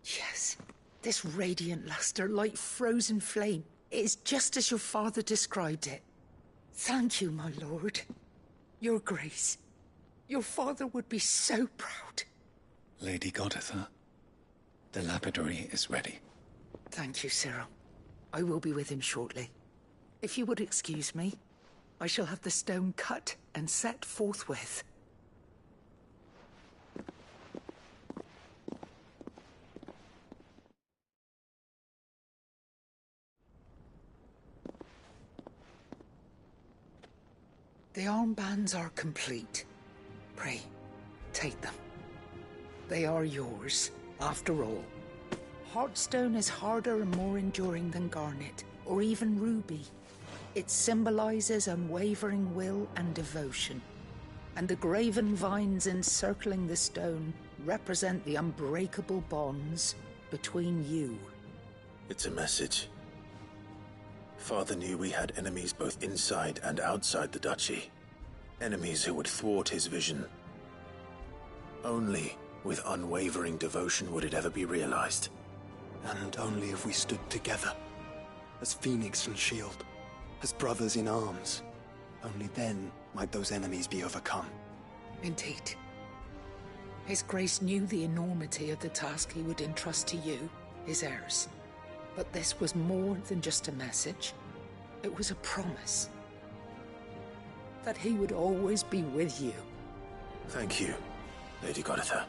Yes. This radiant luster, like frozen flame, is just as your father described it. Thank you, my lord. Your Grace. Your father would be so proud. Lady Goditha, the lapidary is ready. Thank you, Cyril. I will be with him shortly. If you would excuse me, I shall have the stone cut and set forthwith. The armbands are complete. Pray, take them. They are yours, after all. Heartstone is harder and more enduring than garnet, or even ruby. It symbolizes unwavering will and devotion. And the graven vines encircling the stone represent the unbreakable bonds between you. It's a message. Father knew we had enemies both inside and outside the duchy. Enemies who would thwart his vision. Only with unwavering devotion would it ever be realized. And only if we stood together, as Phoenix and Shield, as brothers in arms. Only then might those enemies be overcome. Indeed. His Grace knew the enormity of the task he would entrust to you, his heirs. But this was more than just a message. It was a promise. That he would always be with you. Thank you, Lady Goditha,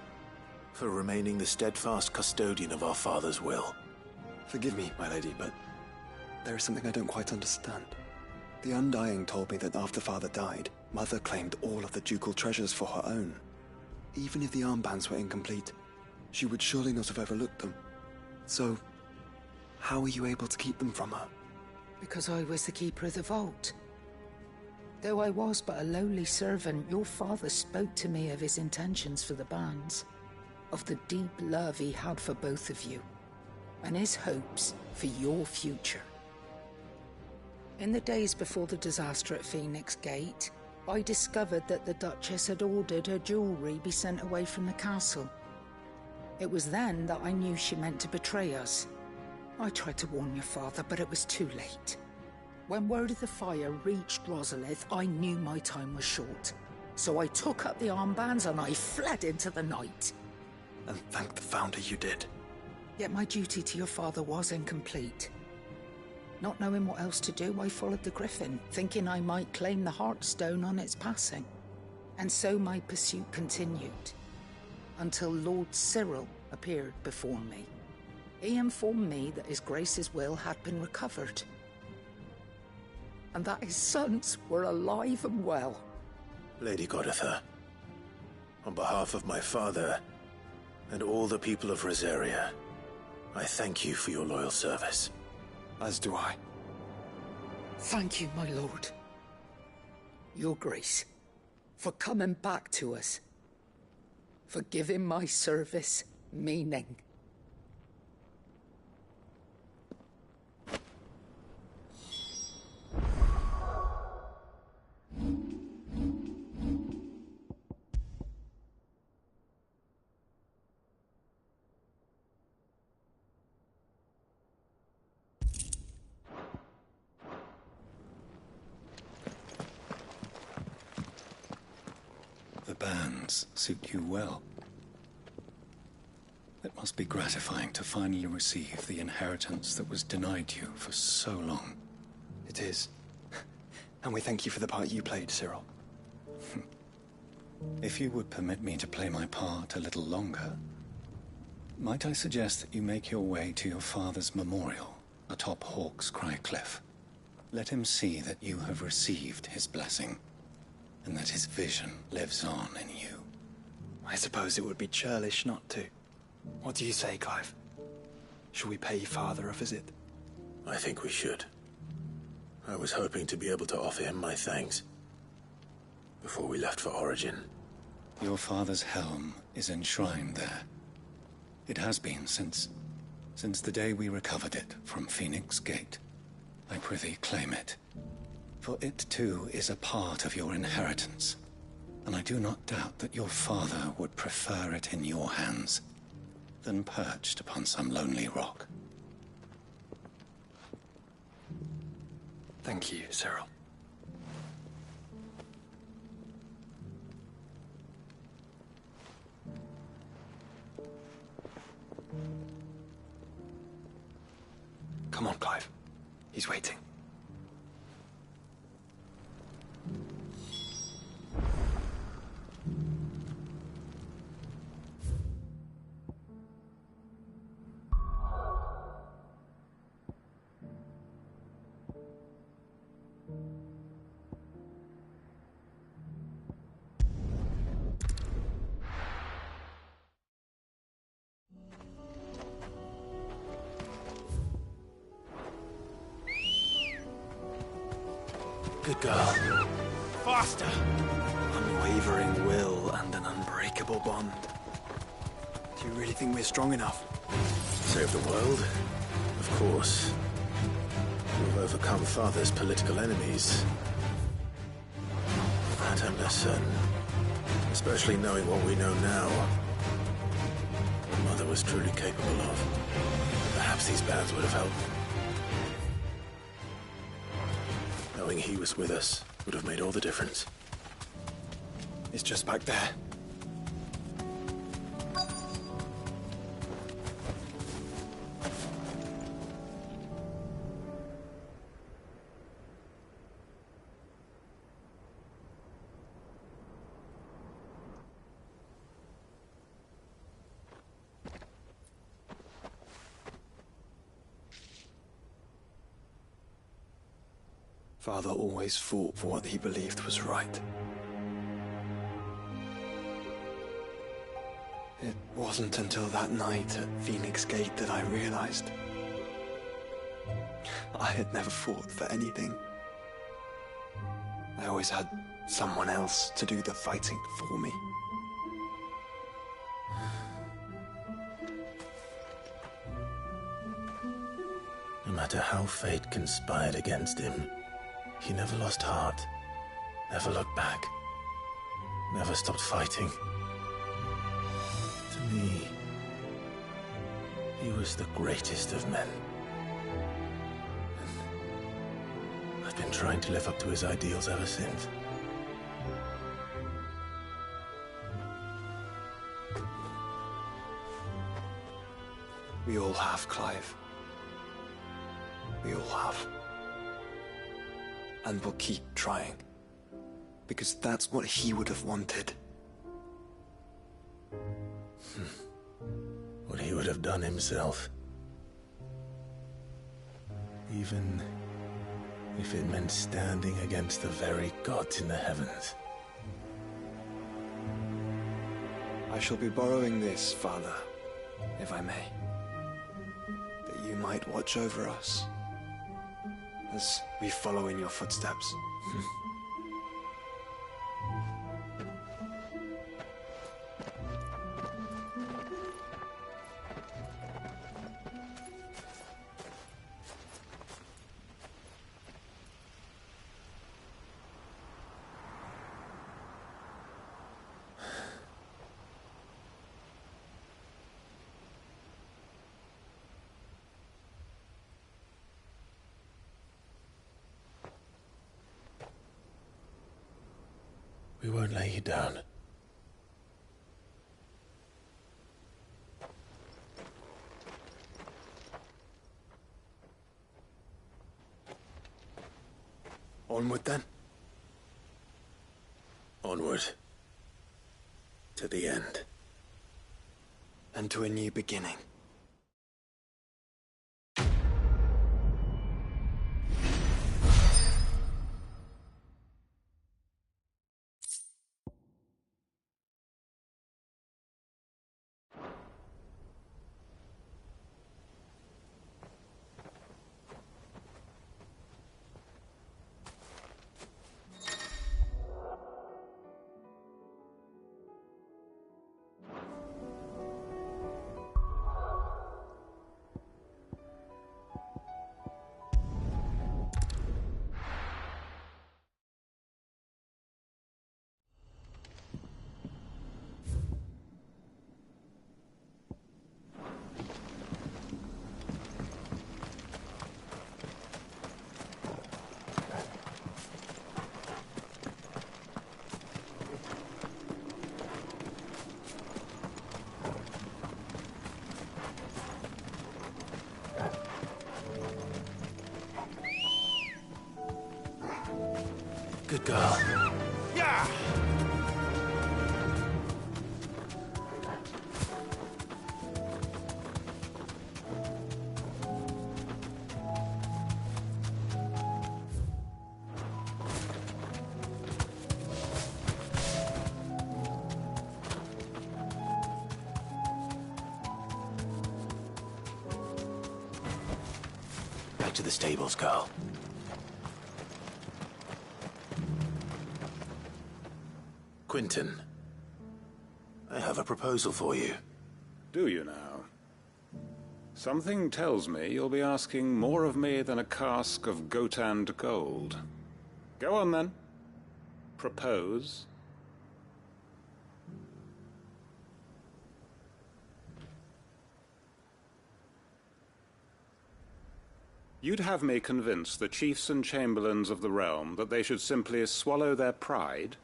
for remaining the steadfast custodian of our father's will. Forgive me, my lady, but there is something I don't quite understand. The Undying told me that after Father died, Mother claimed all of the ducal treasures for her own. Even if the armbands were incomplete, she would surely not have overlooked them. So, how were you able to keep them from her? Because I was the keeper of the vault. Though I was but a lowly servant, your father spoke to me of his intentions for the bands, of the deep love he had for both of you, and his hopes for your future. In the days before the disaster at Phoenix Gate, I discovered that the Duchess had ordered her jewelry be sent away from the castle. It was then that I knew she meant to betray us. I tried to warn your father, but it was too late. When word of the fire reached Rosalith, I knew my time was short. So I took up the armbands and I fled into the night. And thank the Founder you did. Yet my duty to your father was incomplete. Not knowing what else to do, I followed the Griffin, thinking I might claim the Heartstone on its passing. And so my pursuit continued, until Lord Cyril appeared before me. He informed me that His Grace's will had been recovered, and that his sons were alive and well. Lady Goditha, on behalf of my father and all the people of Rosaria, I thank you for your loyal service. As do I. Thank you, my lord. Your Grace, for coming back to us. for giving my service meaning. The bands suit you well. It must be gratifying to finally receive the inheritance that was denied you for so long. It is. And we thank you for the part you played, Cyril. If you would permit me to play my part a little longer, might I suggest that you make your way to your father's memorial atop Hawk's Cry Cliff? Let him see that you have received his blessing, and that his vision lives on in you. I suppose it would be churlish not to. What do you say, Clive? Shall we pay Father a visit? I think we should. I was hoping to be able to offer him my thanks before we left for Origin. Your father's helm is enshrined there. It has been since the day we recovered it from Phoenix Gate. I prithee claim it. For it too is a part of your inheritance, and I do not doubt that your father would prefer it in your hands than perched upon some lonely rock. Thank you, Cyril. Come on, Clive. He's waiting. Good girl. Faster! Unwavering will and an unbreakable bond. Do you really think we're strong enough? Save the world? Of course. We've overcome Father's political enemies. That I'm less certain. Especially knowing what we know now. What Mother was truly capable of. Perhaps these bands would have helped. Knowing he was with us would have made all the difference. It's just back there. Father always fought for what he believed was right. It wasn't until that night at Phoenix Gate that I realized I had never fought for anything. I always had someone else to do the fighting for me. No matter how fate conspired against him, he never lost heart, never looked back, never stopped fighting. To me, he was the greatest of men. And I've been trying to live up to his ideals ever since. We all have, Clive. We all have. And we'll keep trying. Because that's what he would have wanted. What he would have done himself. Even if it meant standing against the very gods in the heavens. I shall be borrowing this, Father, if I may. That you might watch over us. As we follow in your footsteps. We won't lay you down. Onward, then? Onward. To the end. And to a new beginning. Good girl. Yeah! Back to the stables, girl. Quentin, I have a proposal for you. Do you now? Something tells me you'll be asking more of me than a cask of Gotand gold. Go on, then. Propose. You'd have me convince the chiefs and chamberlains of the realm that they should simply swallow their pride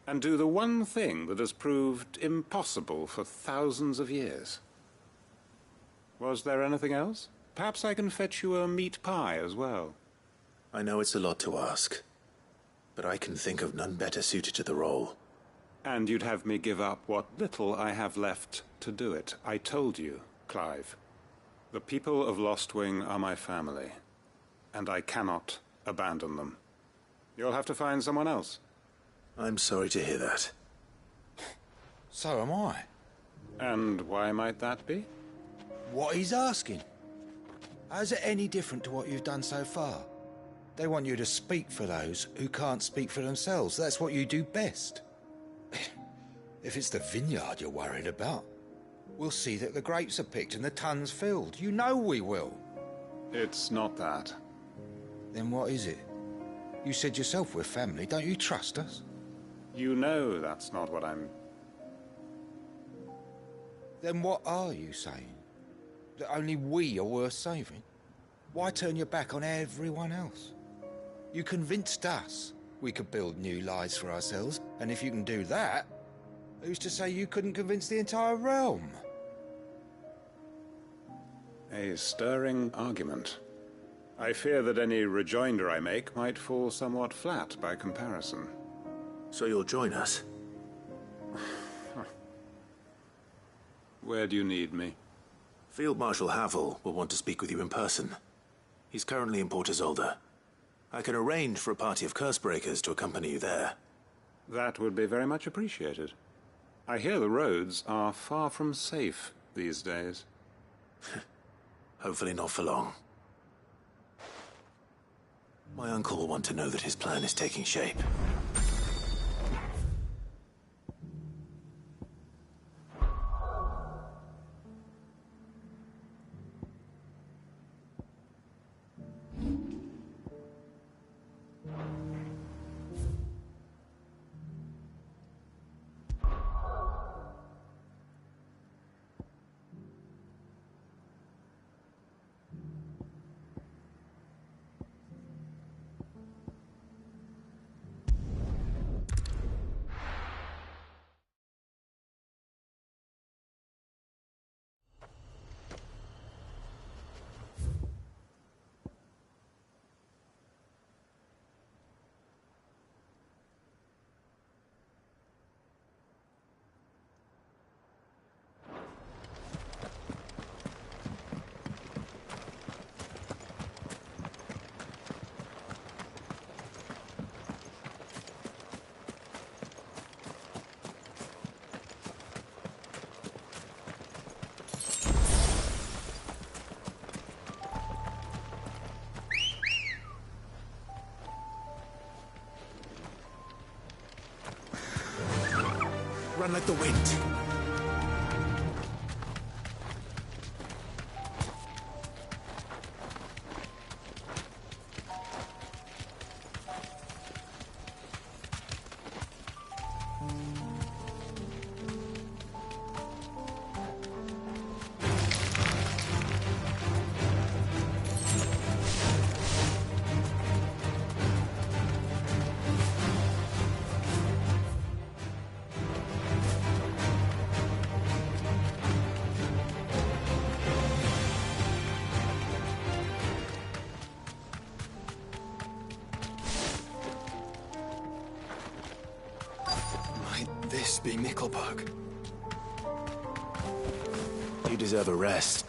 and do the one thing that has proved impossible for thousands of years. Was there anything else? Perhaps I can fetch you a meat pie as well. I know it's a lot to ask, but I can think of none better suited to the role. And you'd have me give up what little I have left to do it. I told you, Clive. The people of Lostwing are my family, and I cannot abandon them. You'll have to find someone else. I'm sorry to hear that. So am I. And why might that be? What he's asking. How's it any different to what you've done so far? They want you to speak for those who can't speak for themselves. That's what you do best. If it's the vineyard you're worried about, we'll see that the grapes are picked and the tons filled. You know we will. It's not that. Then what is it? You said yourself we're family. Don't you trust us? You know that's not what I'm... Then what are you saying? That only we are worth saving? Why turn your back on everyone else? You convinced us we could build new lives for ourselves, and if you can do that, who's to say you couldn't convince the entire realm? A stirring argument. I fear that any rejoinder I make might fall somewhat flat by comparison. So you'll join us? Where do you need me? Field Marshal Havel will want to speak with you in person. He's currently in Port Isolde. I can arrange for a party of Cursebreakers to accompany you there. That would be very much appreciated. I hear the roads are far from safe these days. Hopefully not for long. My uncle will want to know that his plan is taking shape. run like the wind. This be Nickelberg. You deserve a rest.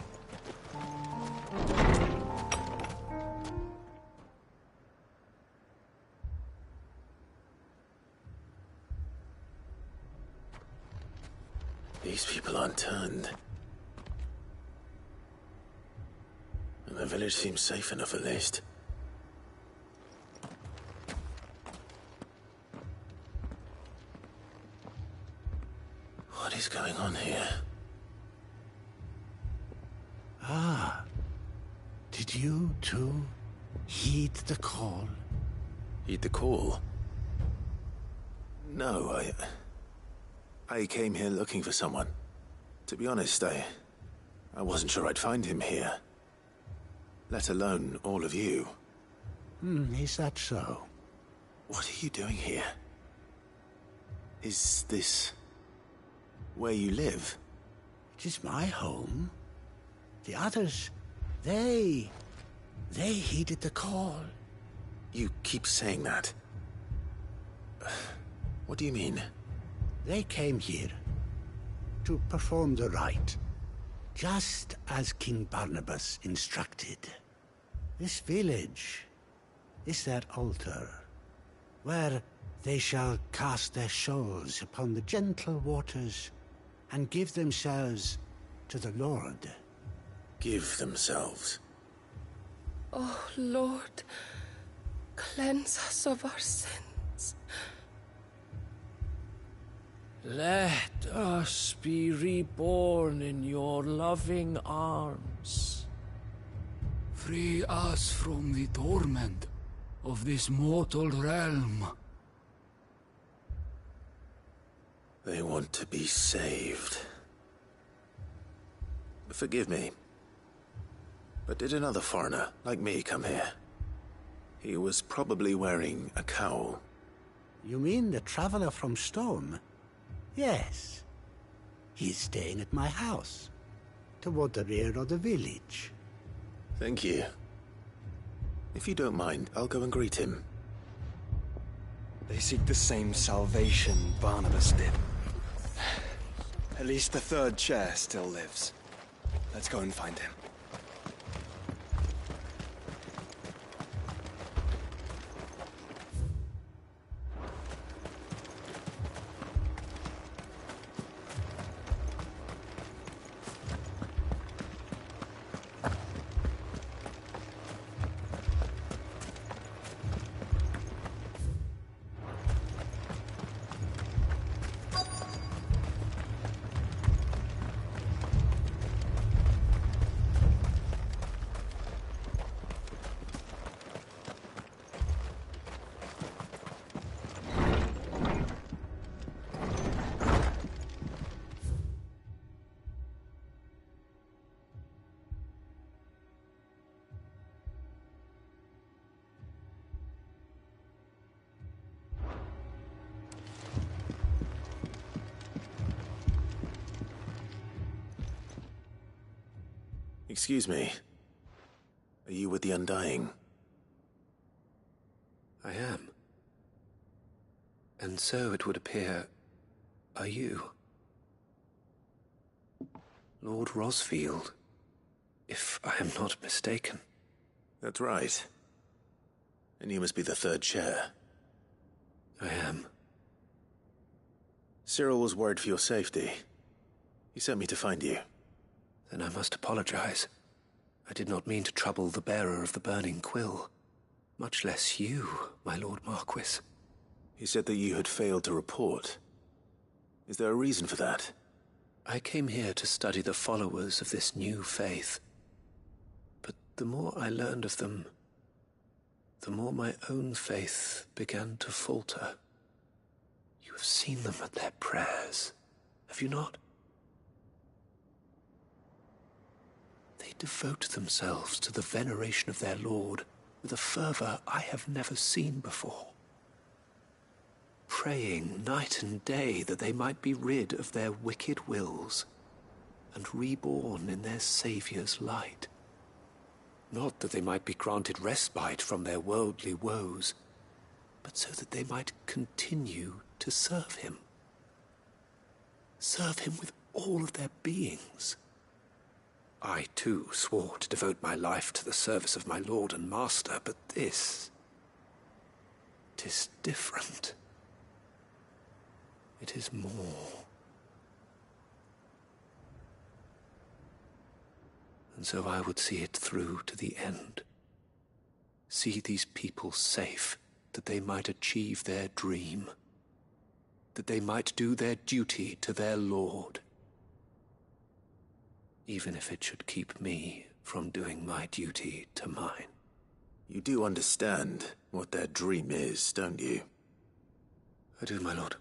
These people aren't turned. And the village seems safe enough at least. What is going on here? Ah. Did you, too, heed the call? Heed the call? No, I came here looking for someone. To be honest, I wasn't sure I'd find him here. Let alone all of you. Is that so? What are you doing here? Is this where you live? It is my home. The others, they heeded the call. You keep saying that. What do you mean? They came here to perform the rite, just as King Barnabas instructed. This village is their altar, where they shall cast their shawls upon the gentle waters and give themselves to the Lord. Give themselves? Oh, Lord, cleanse us of our sins. Let us be reborn in your loving arms. Free us from the torment of this mortal realm. They want to be saved. Forgive me, but did another foreigner like me come here? He was probably wearing a cowl. You mean the traveler from Stone? Yes. He's staying at my house, toward the rear of the village. Thank you. If you don't mind, I'll go and greet him. They seek the same salvation Barnabas did. At least the third chair still lives. Let's go and find him. Excuse me. Are you with the Undying? I am. And so it would appear, are you? Lord Rosfield, if I am not mistaken. That's right. And you must be the third chair. I am. Cyril was worried for your safety. He sent me to find you. Then I must apologize. I did not mean to trouble the bearer of the burning quill. Much less you, my Lord Marquis. He said that you had failed to report. Is there a reason for that? I came here to study the followers of this new faith. But the more I learned of them, the more my own faith began to falter. You have seen them at their prayers, have you not? They devote themselves to the veneration of their Lord with a fervor I have never seen before. Praying night and day that they might be rid of their wicked wills and reborn in their Saviour's light. Not that they might be granted respite from their worldly woes, but so that they might continue to serve him. Serve him with all of their beings. I, too, swore to devote my life to the service of my Lord and Master, but this... 'tis different. It is more. And so I would see it through to the end. See these people safe, that they might achieve their dream. That they might do their duty to their Lord. Even if it should keep me from doing my duty to mine. You do understand what their dream is, don't you? I do, my lord.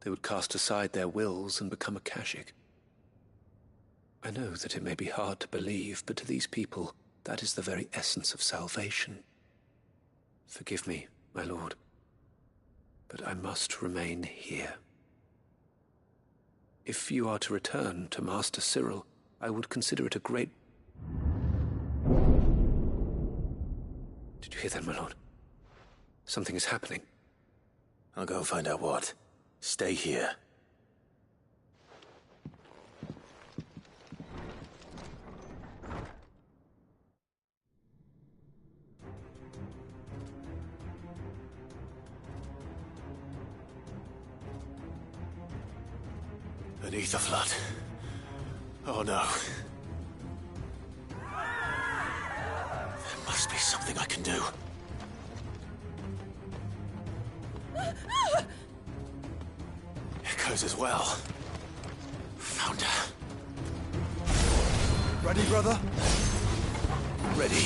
They would cast aside their wills and become Akashic. I know that it may be hard to believe, but to these people, that is the very essence of salvation. Forgive me, my lord, but I must remain here. If you are to return to Master Cyril, I would consider it a great... Did you hear that, my lord? Something is happening. I'll go and find out what. Stay here. Beneath the flood. Oh no. There must be something I can do. Echoes as well. Found her. Ready, brother? Ready.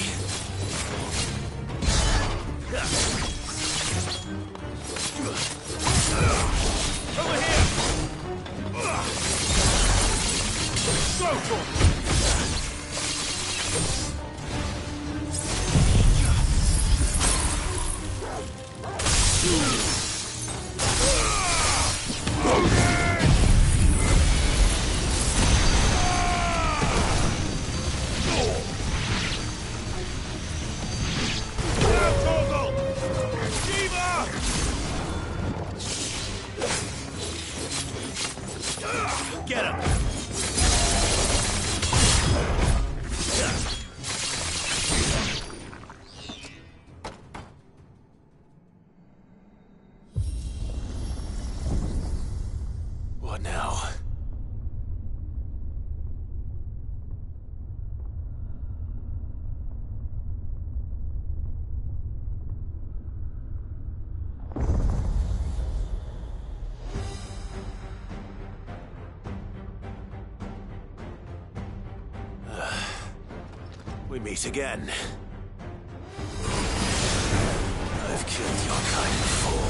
Over here! Go for it! Get him! What now? We meet again. I've killed your kind before.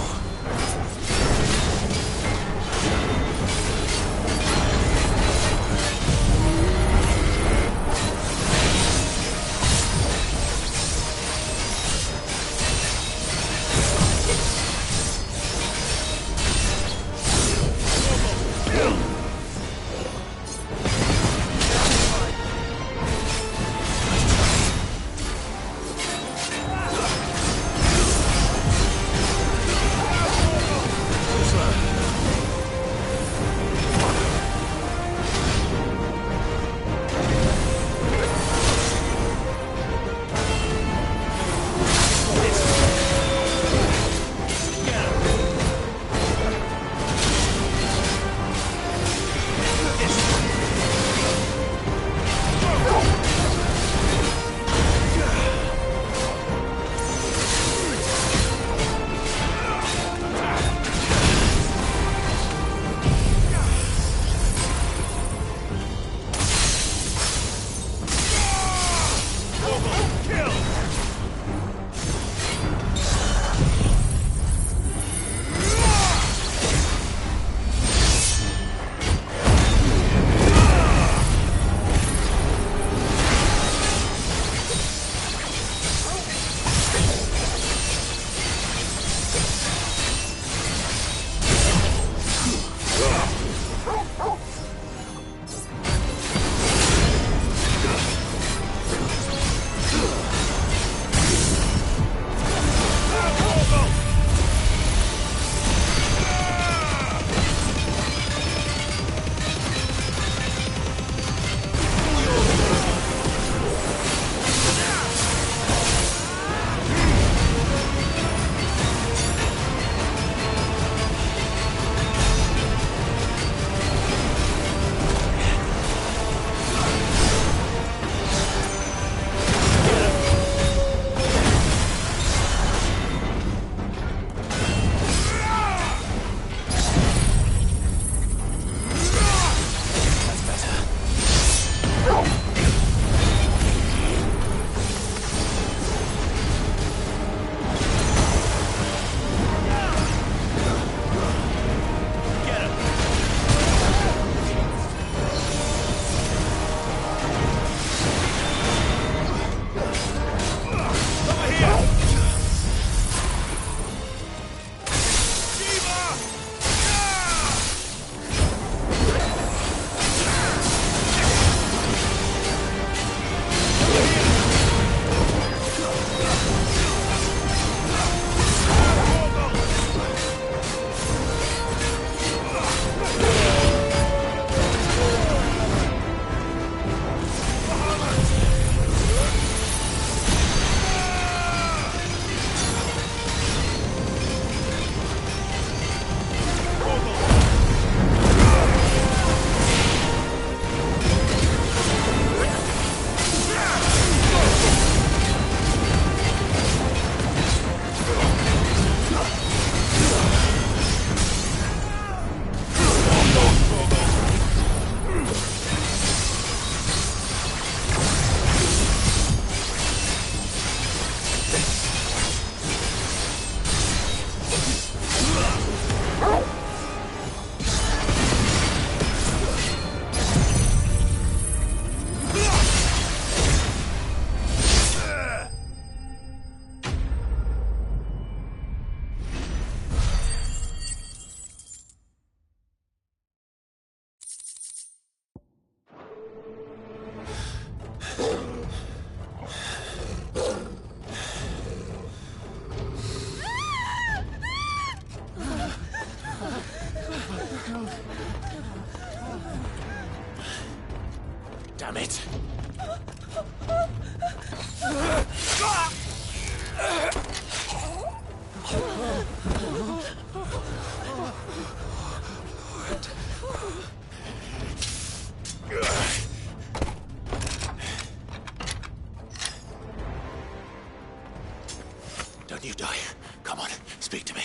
Come on, speak to me.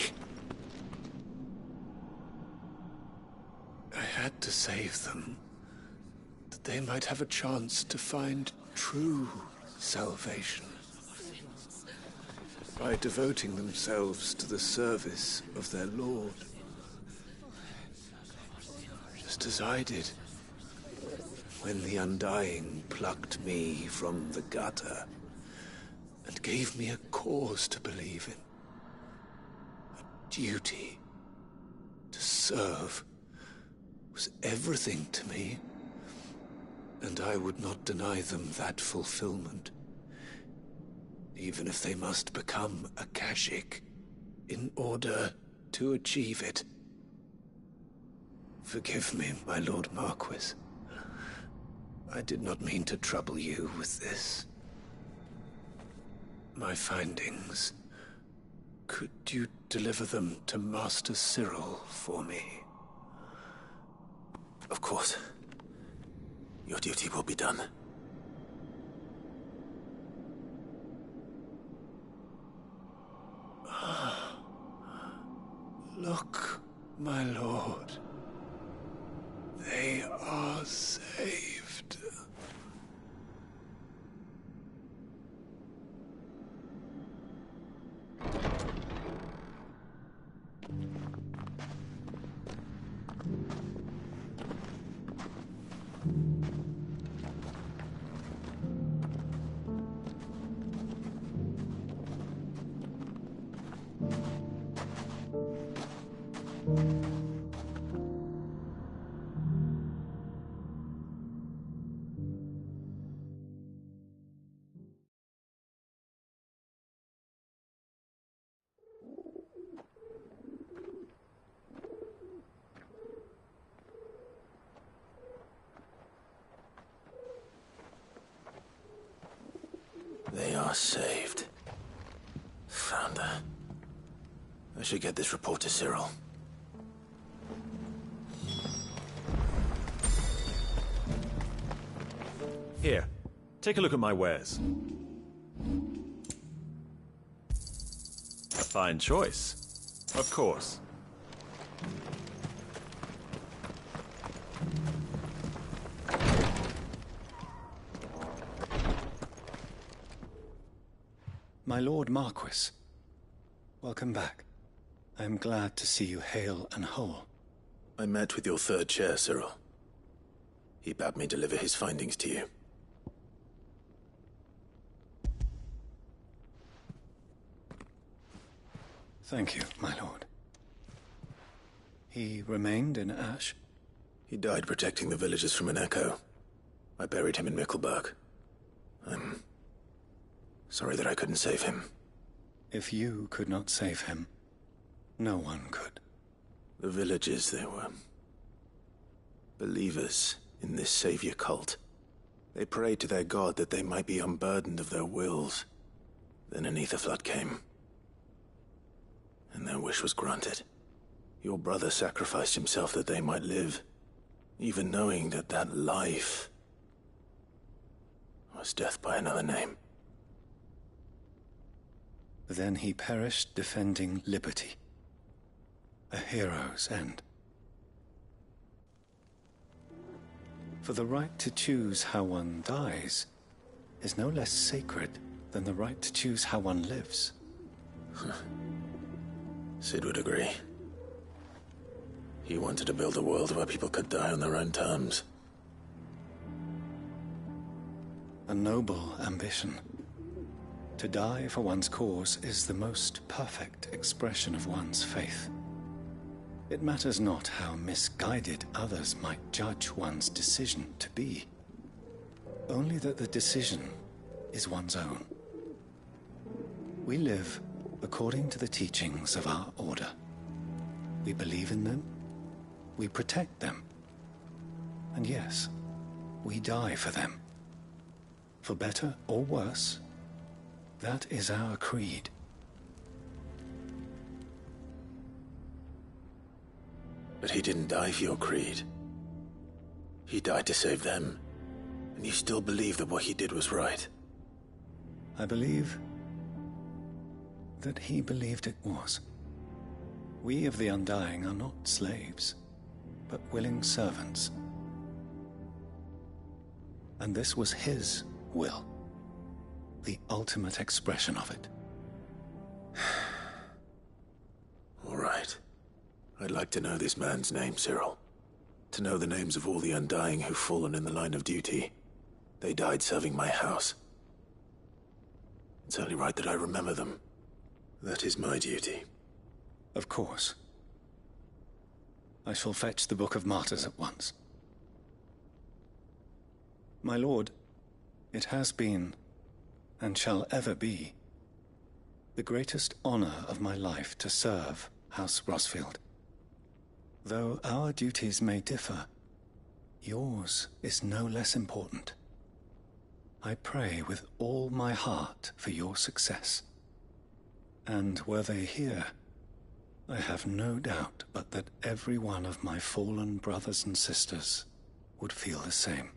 I had to save them, that they might have a chance to find true salvation. By devoting themselves to the service of their Lord. Just as I did, when the Undying plucked me from the gutter and gave me a cause to believe in. A duty to serve was everything to me, and I would not deny them that fulfillment, even if they must become a Kashyyyk in order to achieve it. Forgive me, my Lord Marquis. I did not mean to trouble you with this. My findings. Could you deliver them to Master Cyril for me? Of course. Your duty will be done. Look, my lord. They are saved. They are saved. Founder. I should get this report to Cyril. Here, take a look at my wares. A fine choice. Of course. My Lord Marquis, welcome back. I am glad to see you hale and whole. I met with your third chair, Cyril. He bade me deliver his findings to you. Thank you, my lord. He remained in Ash? He died protecting the villagers from an echo. I buried him in Mickelberg. I'm sorry that I couldn't save him. If you could not save him, no one could. The villagers, they were believers in this savior cult. They prayed to their god that they might be unburdened of their wills. Then an ether flood came, and their wish was granted. Your brother sacrificed himself that they might live, even knowing that that life was death by another name. Then he perished defending liberty. A hero's end. For the right to choose how one dies is no less sacred than the right to choose how one lives. Sid would agree. He wanted to build a world where people could die on their own terms. A noble ambition. To die for one's cause is the most perfect expression of one's faith. It matters not how misguided others might judge one's decision to be. Only that the decision is one's own. We live according to the teachings of our order. We believe in them, we protect them, and yes, we die for them. For better or worse, that is our creed. But he didn't die for your creed. He died to save them. And you still believe that what he did was right. I believe that he believed it was. We of the Undying are not slaves, but willing servants. And this was his will, the ultimate expression of it. All right. I'd like to know this man's name, Cyril. To know the names of all the Undying who've fallen in the line of duty. They died serving my house. It's only right that I remember them. That is my duty. Of course. I shall fetch the Book of Martyrs at once. My lord, it has been, and shall ever be, the greatest honor of my life to serve House Rosfield. Though our duties may differ, yours is no less important. I pray with all my heart for your success. And were they here, I have no doubt but that every one of my fallen brothers and sisters would feel the same.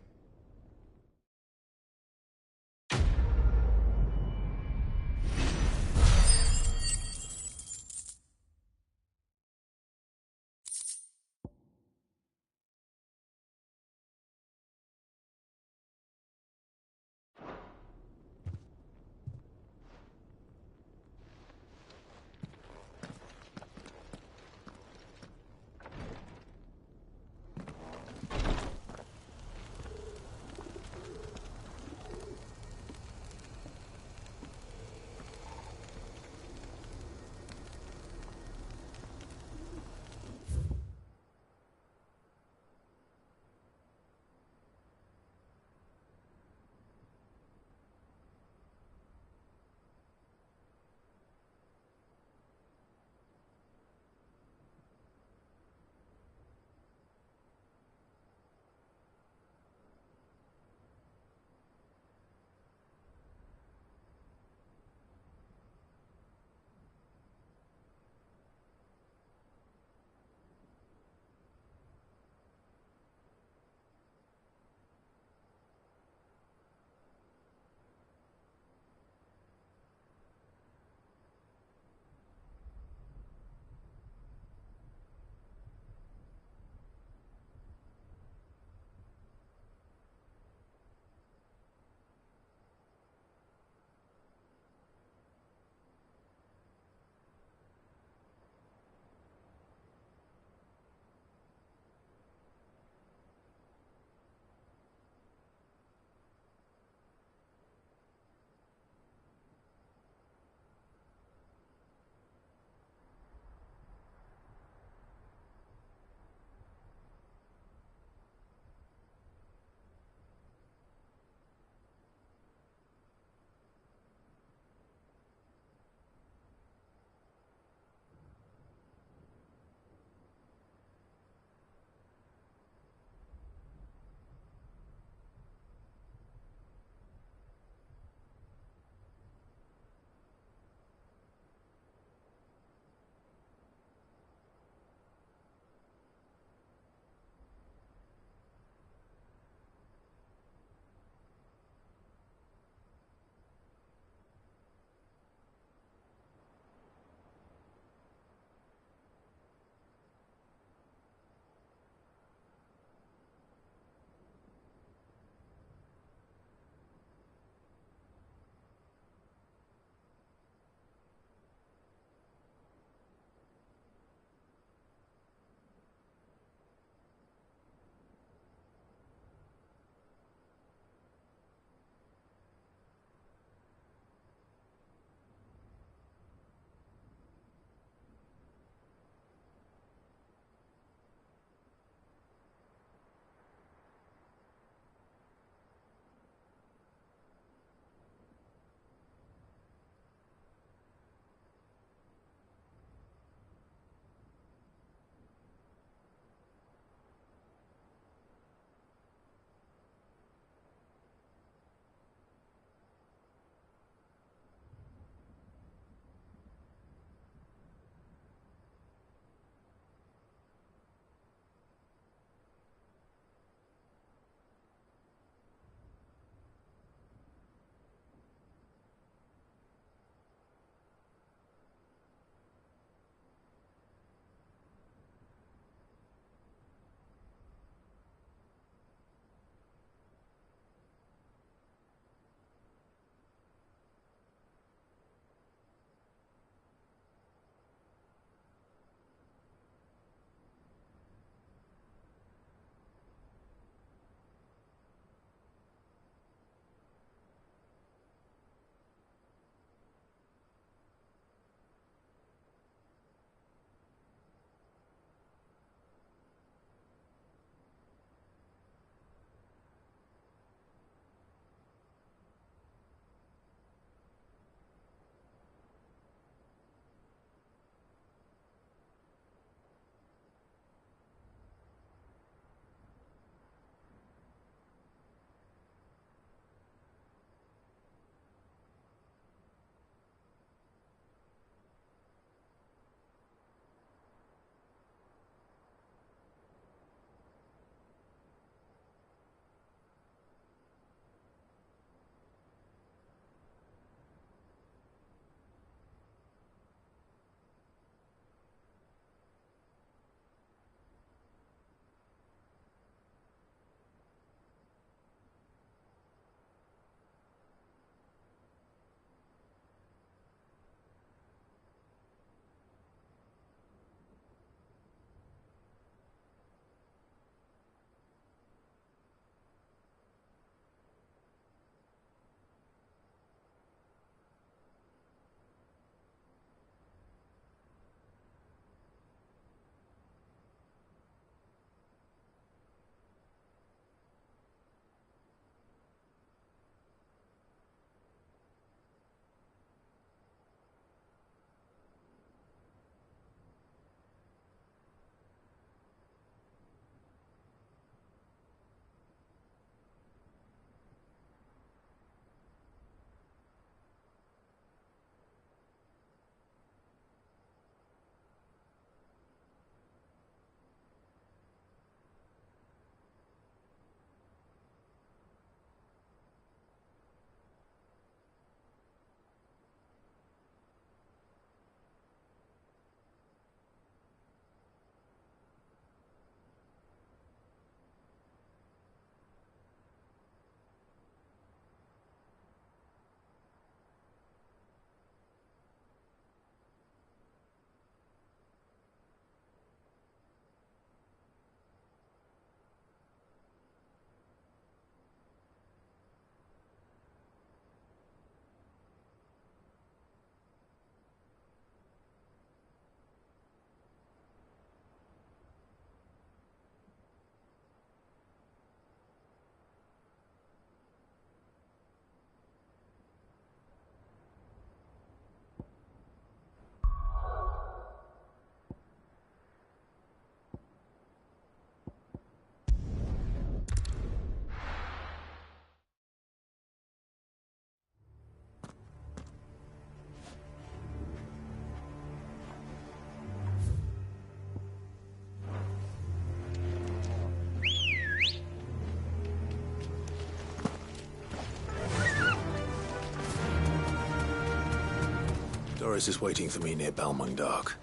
Doris is waiting for me near Balmung Dark.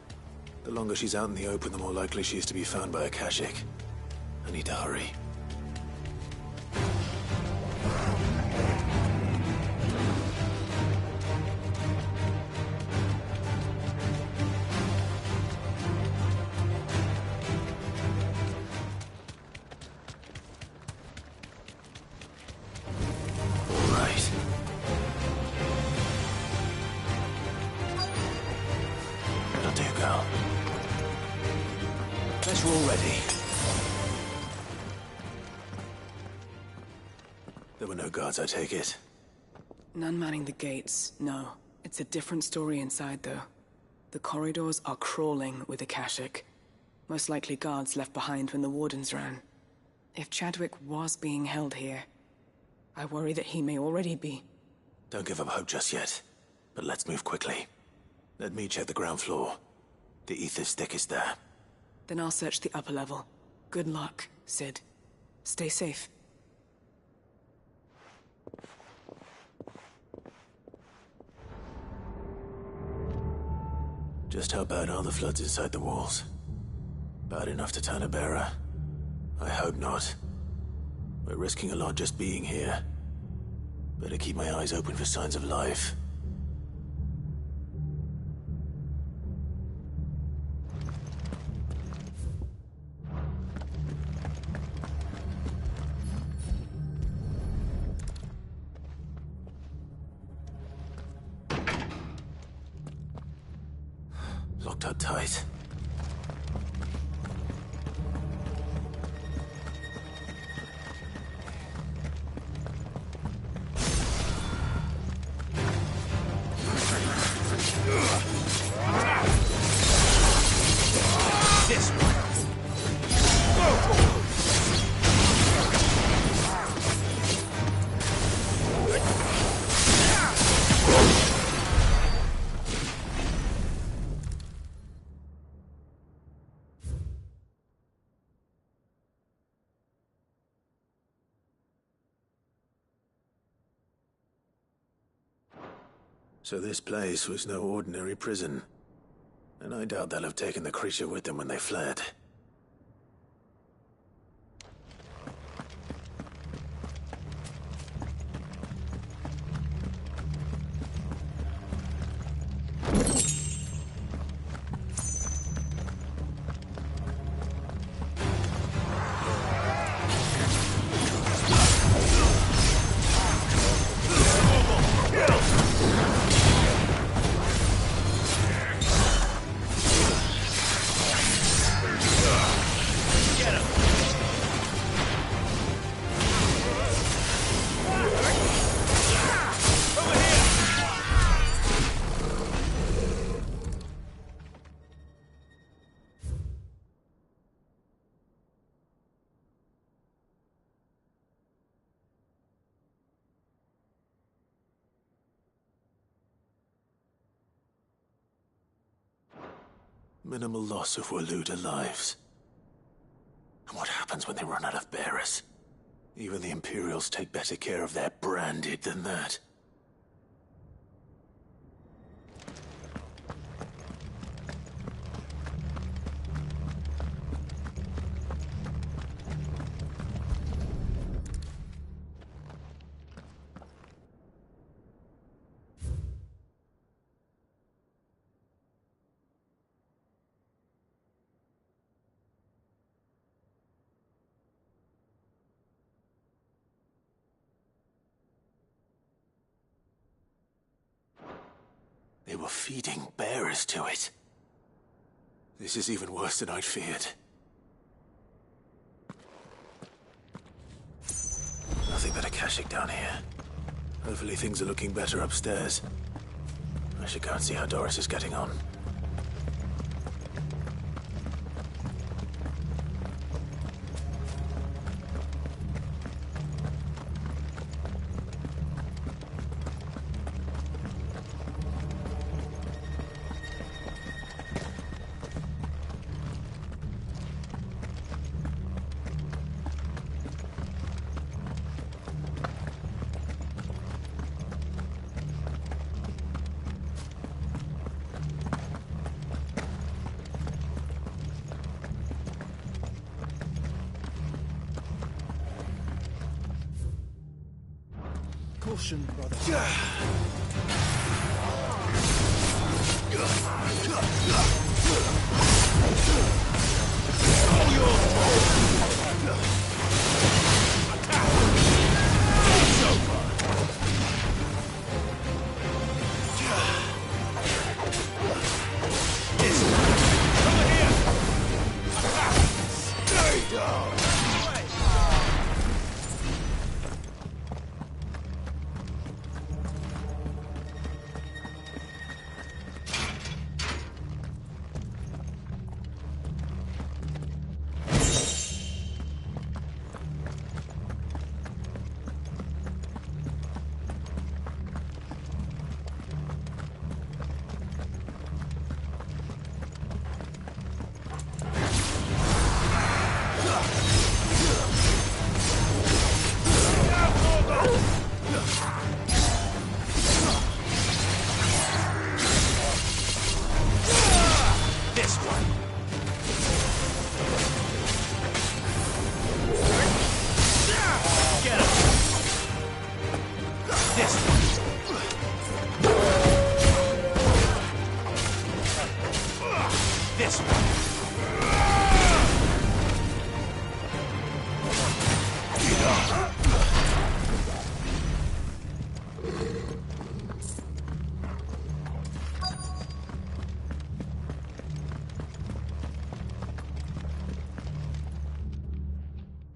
The longer she's out in the open, the more likely she is to be found by a Kashik. I need to hurry. I take it. None manning the gates, no. It's a different story inside, though. The corridors are crawling with Akashic. Most likely guards left behind when the Wardens ran. If Chadwick was being held here, I worry that he may already be. Don't give up hope just yet. But let's move quickly. Let me check the ground floor. The ether stick is there. Then I'll search the upper level. Good luck, Sid. Stay safe. Just how bad are the floods inside the walls? Bad enough to turn a bearer? I hope not. We're risking a lot just being here. Better keep my eyes open for signs of life. Locked up tight. This one. So this place was no ordinary prison. And I doubt they'll have taken the creature with them when they fled. Minimal loss of Waluda lives. And what happens when they run out of bearers? Even the Imperials take better care of their branded than that. They were feeding bearers to it. This is even worse than I'd feared. Nothing but Akashic down here. Hopefully things are looking better upstairs. I should go and see how Doris is getting on. Caution, brother.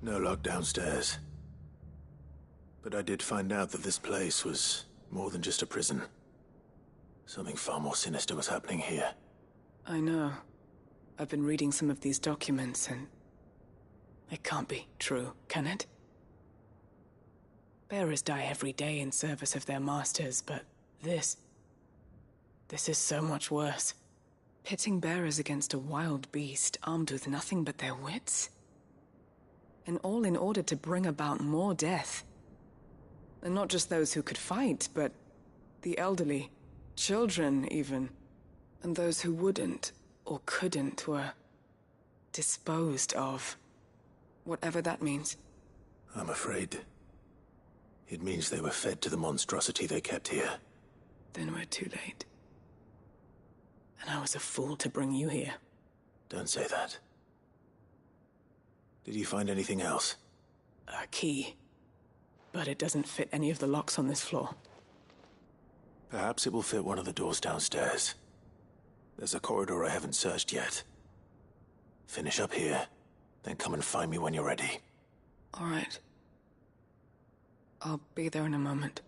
No lock downstairs. But I did find out that this place was more than just a prison. Something far more sinister was happening here. I know. I've been reading some of these documents, and it can't be true, can it? Bearers die every day in service of their masters, but this is so much worse. Pitting bearers against a wild beast armed with nothing but their wits? And all in order to bring about more death. And not just those who could fight, but the elderly, children even. And those who wouldn't or couldn't were disposed of. Whatever that means. I'm afraid it means they were fed to the monstrosity they kept here. Then we're too late. And I was a fool to bring you here. Don't say that. Did you find anything else? A key. But it doesn't fit any of the locks on this floor. Perhaps it will fit one of the doors downstairs. There's a corridor I haven't searched yet. Finish up here, then come and find me when you're ready. All right. I'll be there in a moment.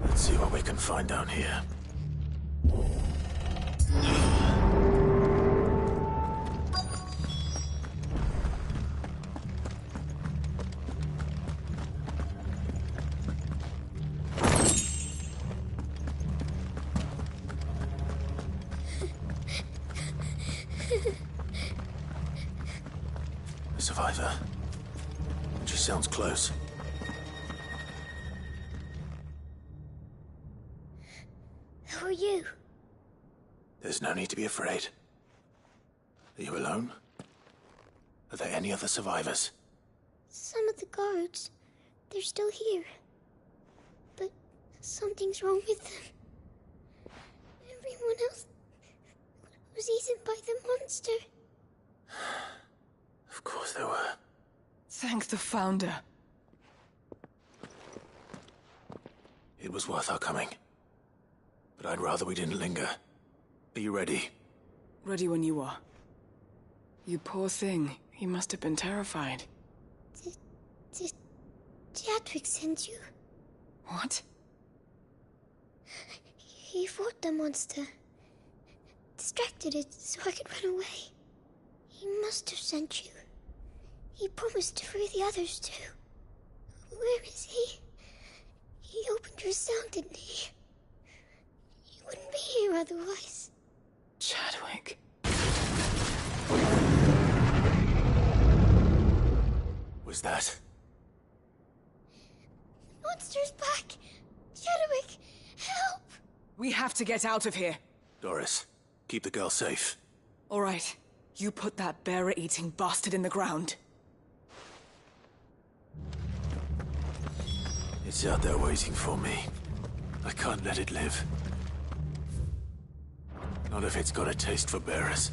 Let's see what we can find down here. A survivor. She sounds close. Who are you? There's no need to be afraid. Are you alone? Are there any other survivors? Some of the guards, they're still here. But something's wrong with them. Everyone else was eaten by the monster. Of course there were. Thank the Founder. It was worth our coming. But I'd rather we didn't linger. Are you ready? Ready when you are. You poor thing. He must have been terrified. Did Chadwick send you? What? He fought the monster. Distracted it so I could run away. He must have sent you. He promised to free the others too. Where is he? He opened your cell, didn't he? He wouldn't be here otherwise. Chadwick. Was that? The monster's back! Chadwick, help! We have to get out of here. Doris, keep the girl safe. All right. You put that bearer-eating bastard in the ground. It's out there waiting for me. I can't let it live. Not if it's got a taste for bearers.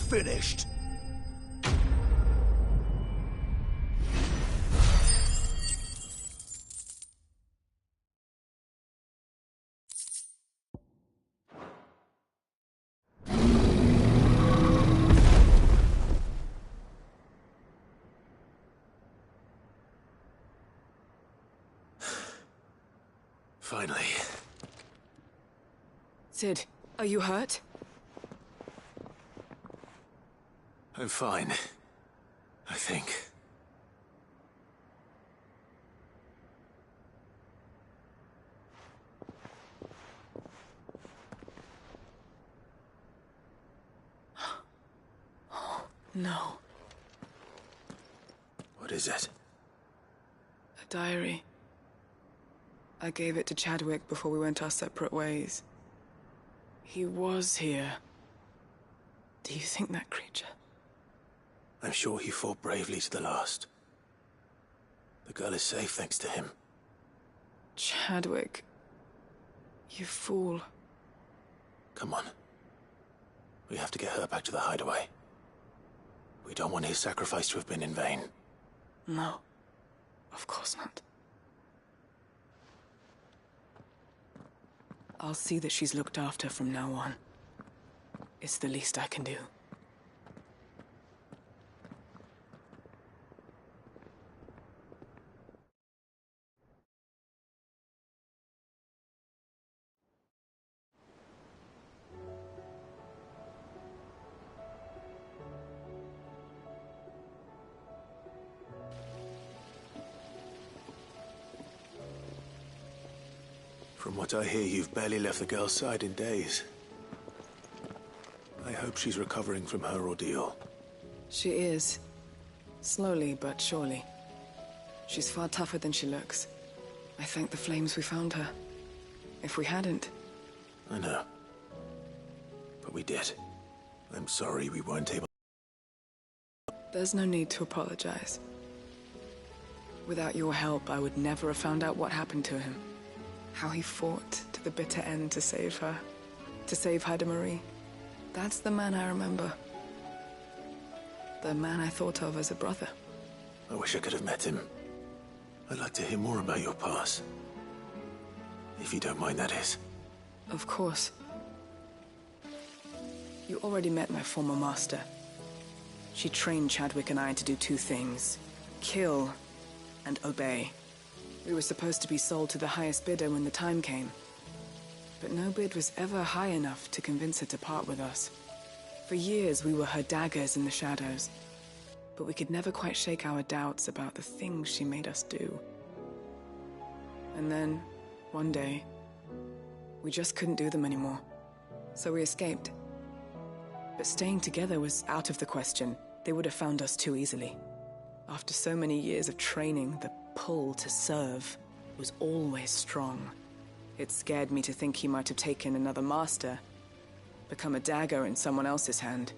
Finished. Finally. Sid, are you hurt? I'm fine. I think. No. What is it? A diary. I gave it to Chadwick before we went our separate ways. He was here. Do you think that creature? I'm sure he fought bravely to the last. The girl is safe thanks to him. Chadwick. You fool. Come on. We have to get her back to the hideaway. We don't want his sacrifice to have been in vain. No. Of course not. I'll see that she's looked after from now on. It's the least I can do. From what I hear, you've barely left the girl's side in days. I hope she's recovering from her ordeal. She is. Slowly but surely. She's far tougher than she looks. I thank the flames we found her. If we hadn't... I know. But we did. I'm sorry we weren't able... There's no need to apologize. Without your help, I would never have found out what happened to him. How he fought to the bitter end to save her. To save Haida Marie. That's the man I remember. The man I thought of as a brother. I wish I could have met him. I'd like to hear more about your past. If you don't mind, that is. Of course. You already met my former master. She trained Chadwick and I to do two things. Kill and obey. We were supposed to be sold to the highest bidder when the time came. But no bid was ever high enough to convince her to part with us. For years, we were her daggers in the shadows. But we could never quite shake our doubts about the things she made us do. And then, one day, we just couldn't do them anymore. So we escaped. But staying together was out of the question. They would have found us too easily. After so many years of training, the pull to serve was always strong. It scared me to think he might have taken another master, become a dagger in someone else's hand.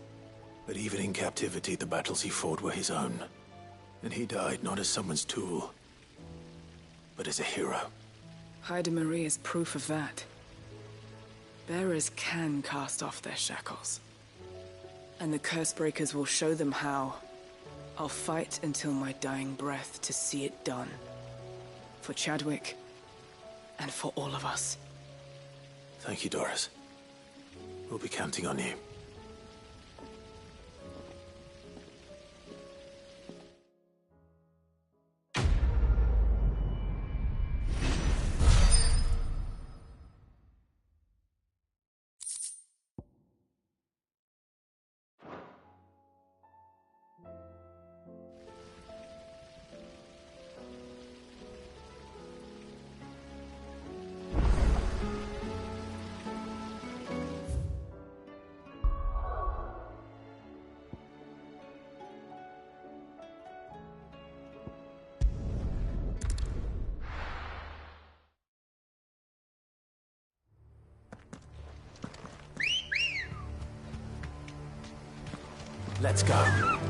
But even in captivity, the battles he fought were his own. And he died not as someone's tool, but as a hero. Haida Marie is proof of that. Bearers can cast off their shackles. And the Cursebreakers will show them how. I'll fight until my dying breath to see it done. For Chadwick, and for all of us. Thank you, Doris. We'll be counting on you. Let's go.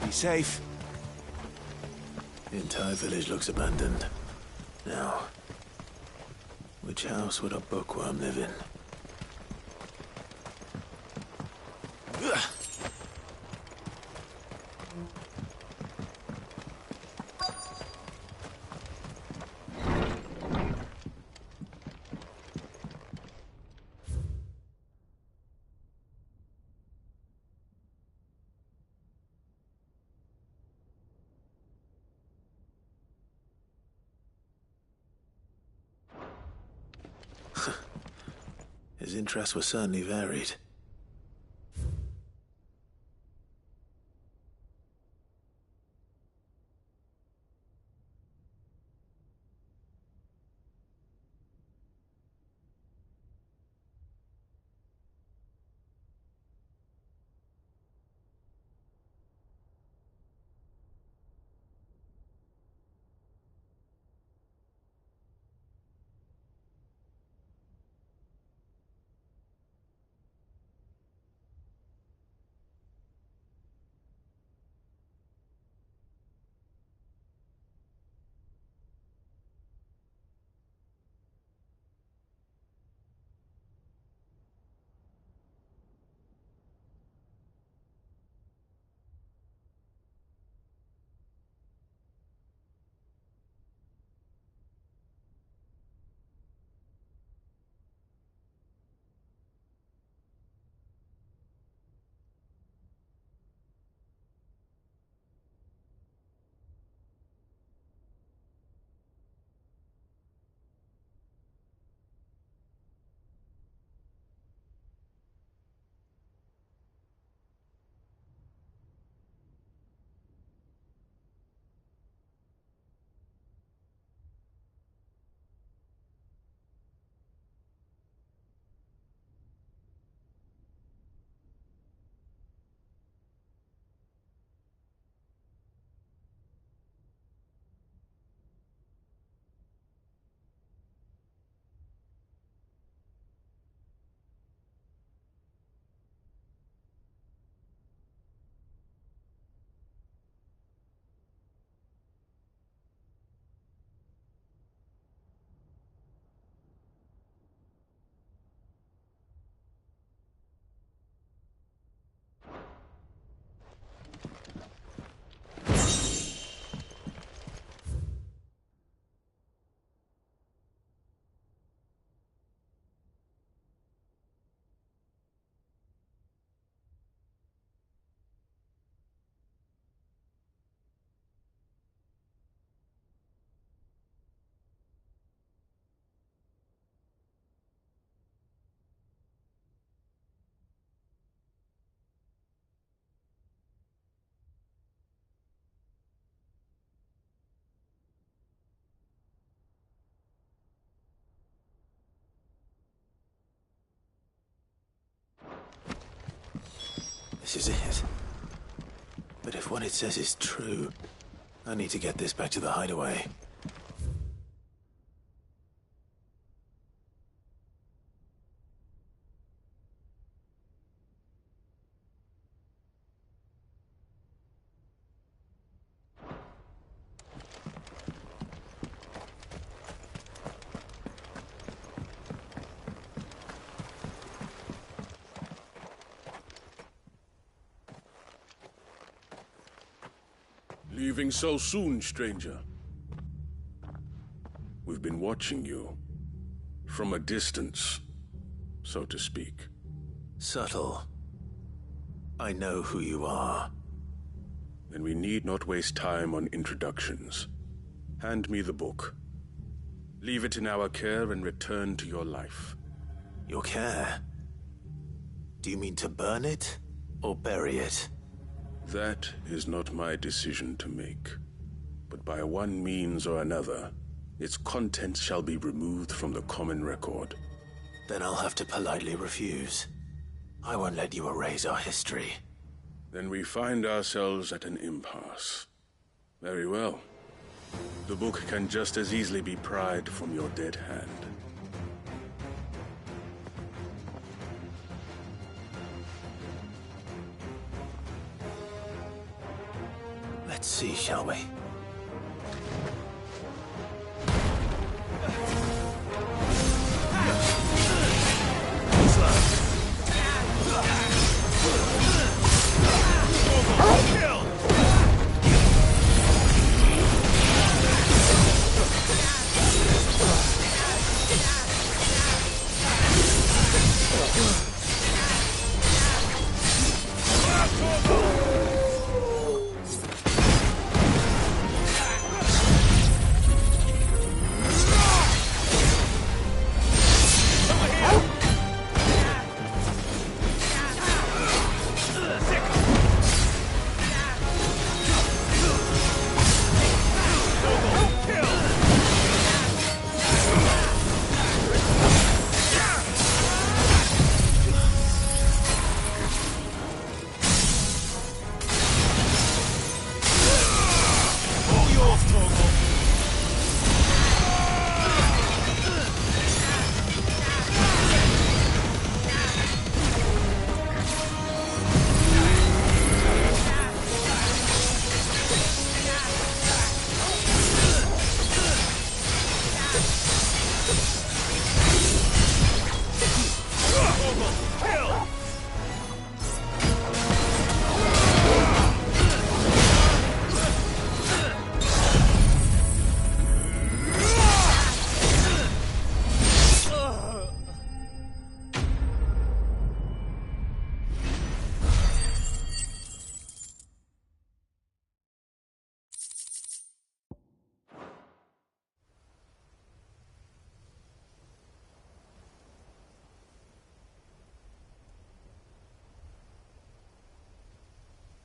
Be safe. The entire village looks abandoned. Now, which house would a bookworm live in? Ugh. His interests were certainly varied. This is it. But if what it says is true, I need to get this back to the hideaway. Leaving so soon, stranger? We've been watching you. From a distance, so to speak. Subtle. I know who you are. Then we need not waste time on introductions. Hand me the book. Leave it in our care and return to your life. Your care? Do you mean to burn it, or bury it? That is not my decision to make. But by one means or another, its contents shall be removed from the common record. Then I'll have to politely refuse. I won't let you erase our history. Then we find ourselves at an impasse. Very well. The book can just as easily be pried from your dead hand. Let's see, shall we?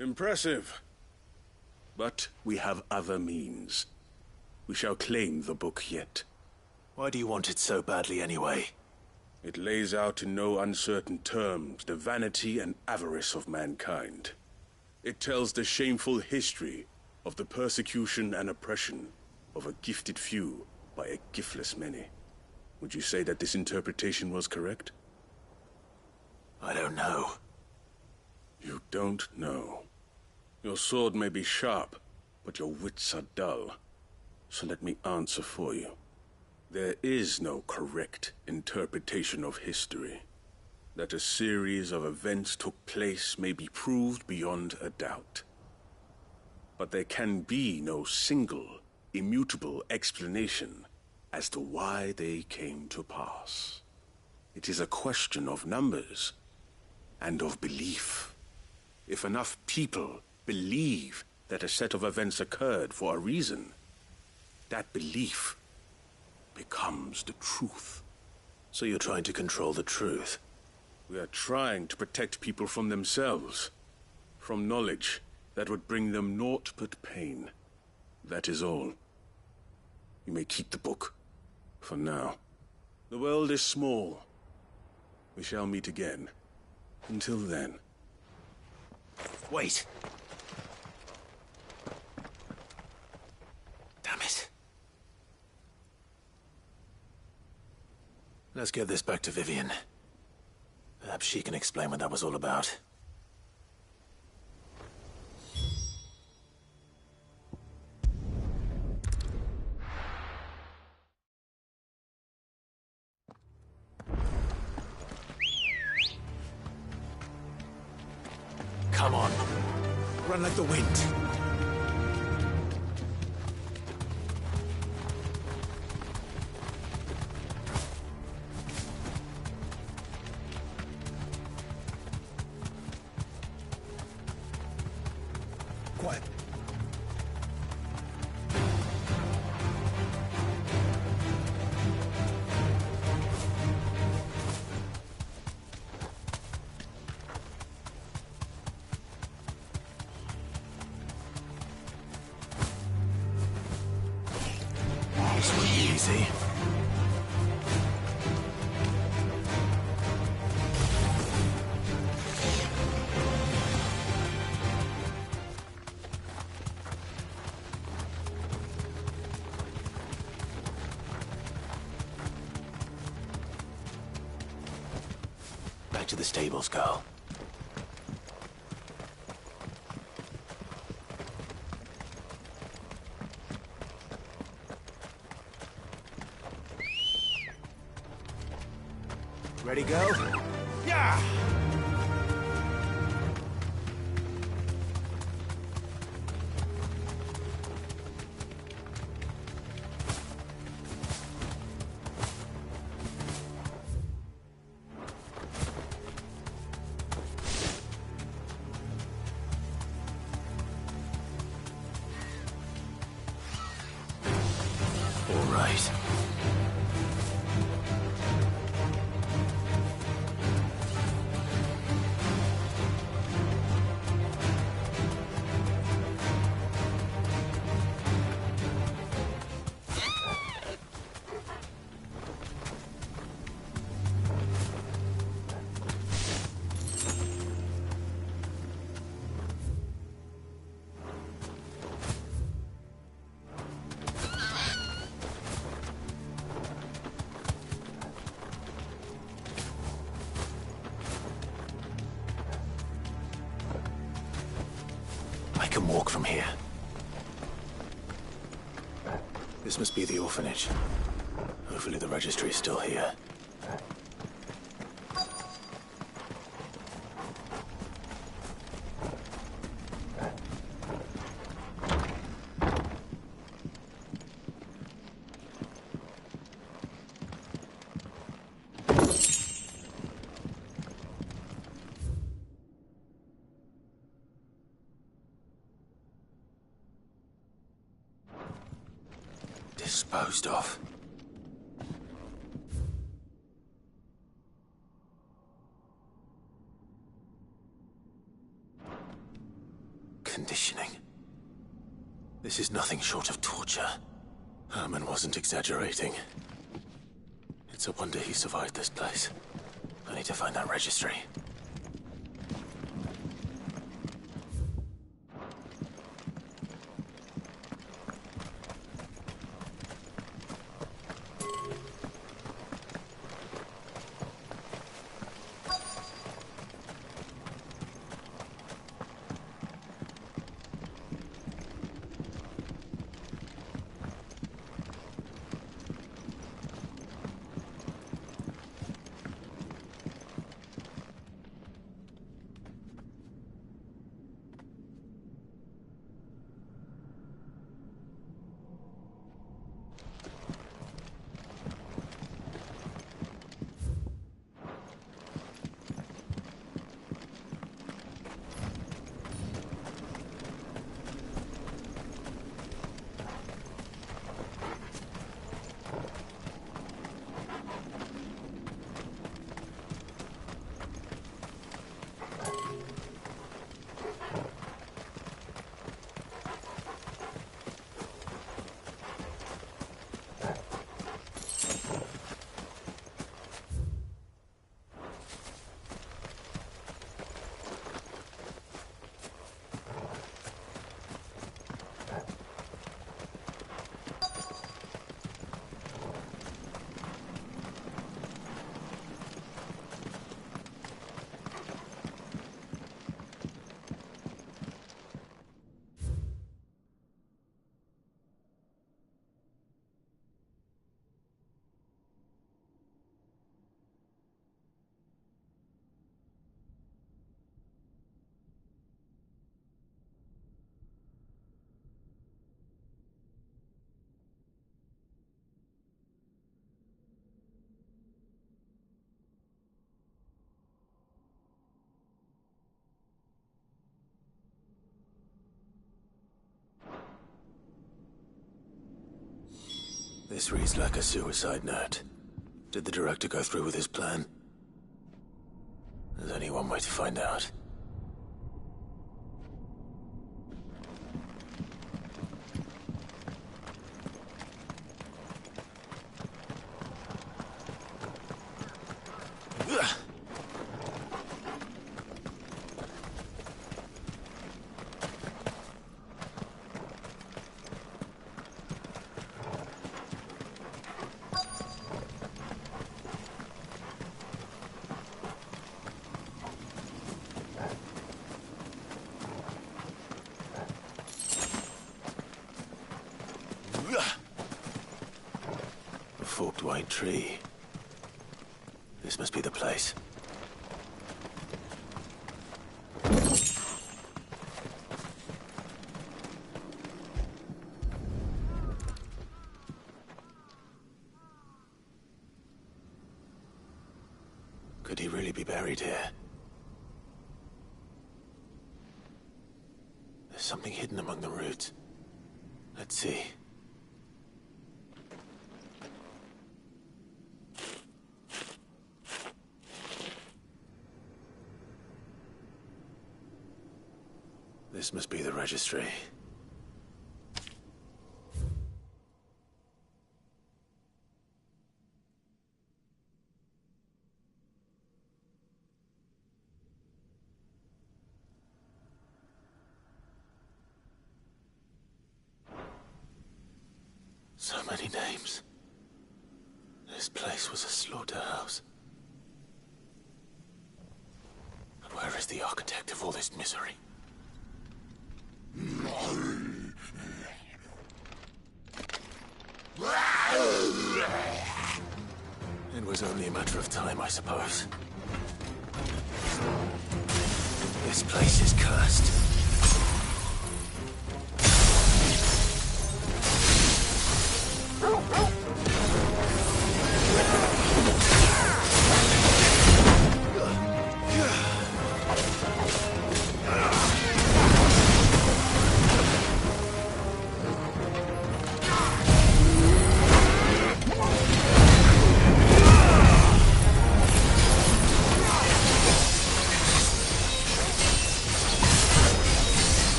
Impressive. But we have other means. We shall claim the book yet. Why do you want it so badly anyway? It lays out in no uncertain terms the vanity and avarice of mankind. It tells the shameful history of the persecution and oppression of a gifted few by a giftless many. Would you say that this interpretation was correct? I don't know. You don't know. Your sword may be sharp, but your wits are dull. So let me answer for you. There is no correct interpretation of history. That a series of events took place may be proved beyond a doubt. But there can be no single, immutable explanation as to why they came to pass. It is a question of numbers and of belief. If enough people believe that a set of events occurred for a reason, that belief becomes the truth. So you're trying to control the truth? We are trying to protect people from themselves, from knowledge that would bring them naught but pain. That is all. You may keep the book, for now. The world is small. We shall meet again. Until then. Wait! Damn it. Let's get this back to Vivian. Perhaps she can explain what that was all about. Come on. Run like the wind. Quiet. This won't be easy. Back to the stables, girl. Ready, girl? Yeah! All right. I can walk from here. This must be the orphanage. Hopefully the registry is still here. Disposed of. Conditioning. This is nothing short of torture. Herman wasn't exaggerating. It's a wonder he survived this place. I need to find that registry. This reads like a suicide note. Did the director go through with his plan? There's only one way to find out. Forked white tree. This must must be the place. Could he really be buried here? There's something hidden among the roots. Let's see. This must be the registry. So many names. This place was a slaughterhouse. And where is the architect of all this misery? It was only a matter of time, I suppose. This place is cursed.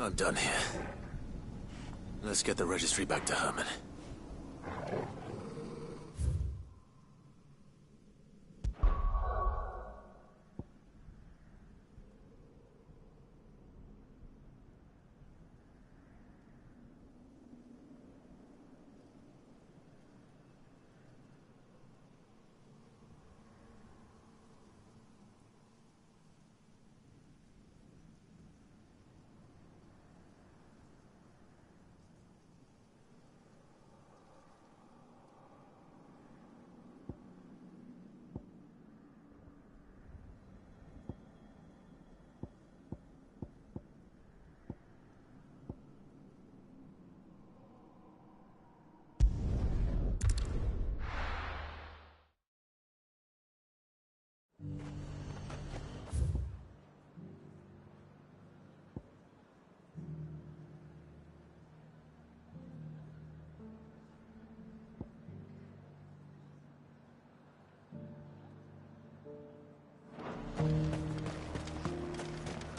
I'm done here. Let's get the registry back to Herman.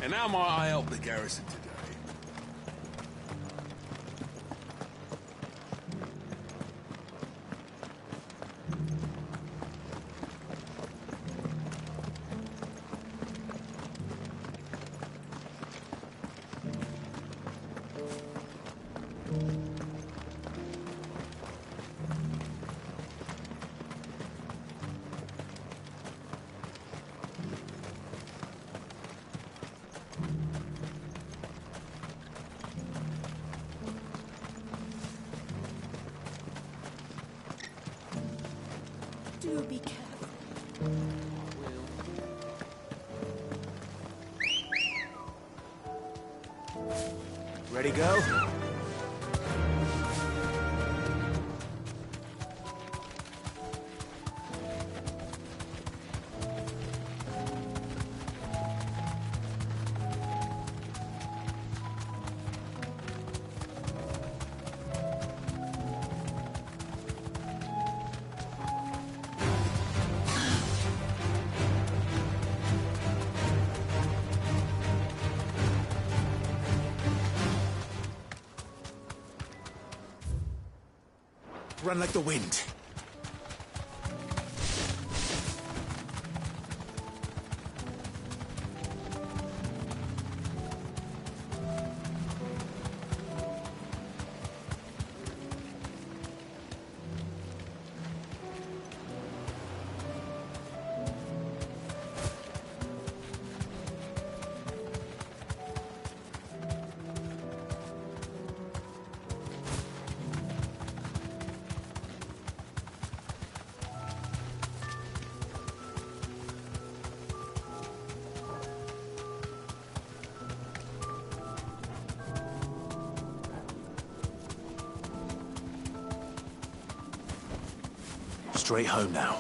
And how might I help the garrison today? Do be careful. Ready, go? Run like the wind. Straight home now.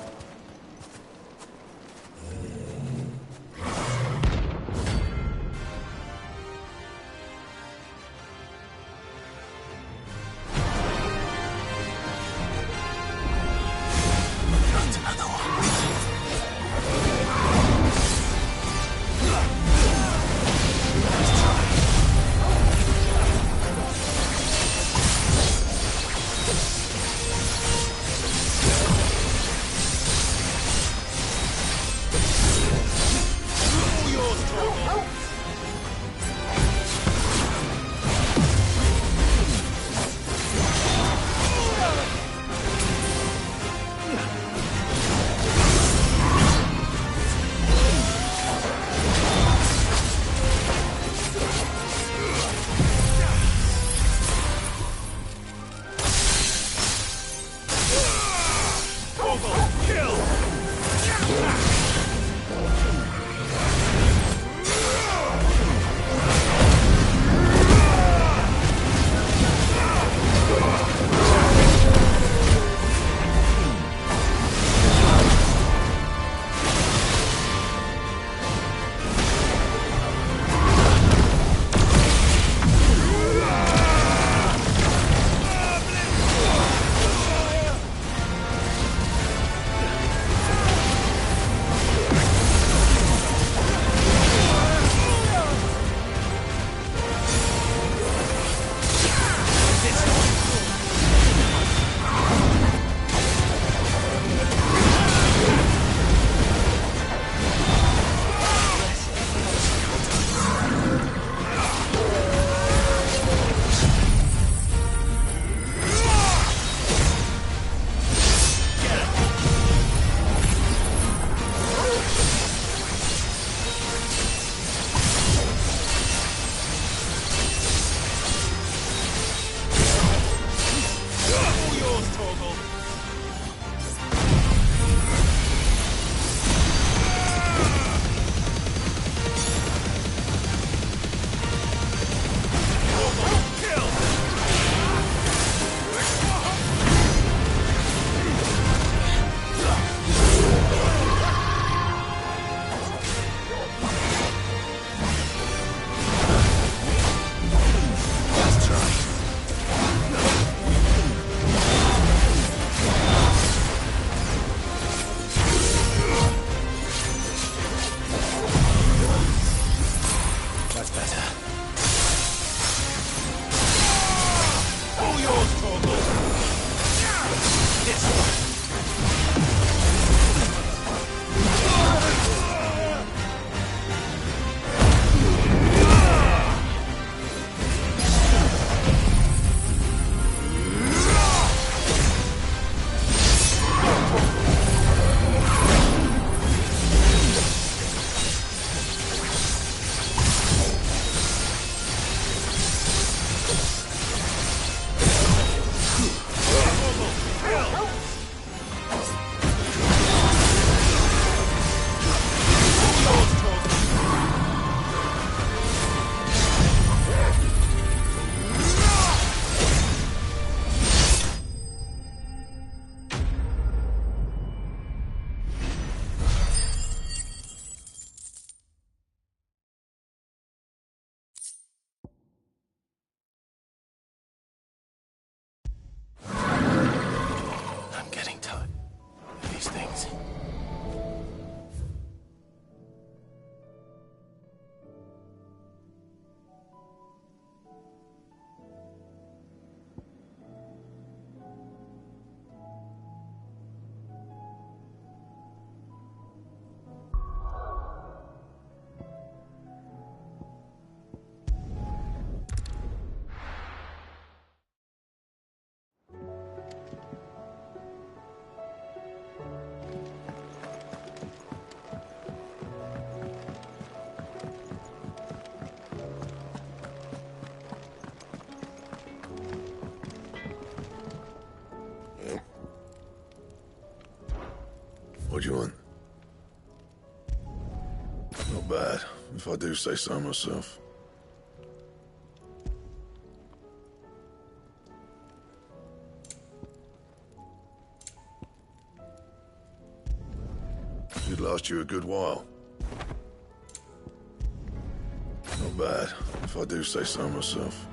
do you want? Not bad, if I do say so myself. It'd last you a good while. Not bad, if I do say so myself.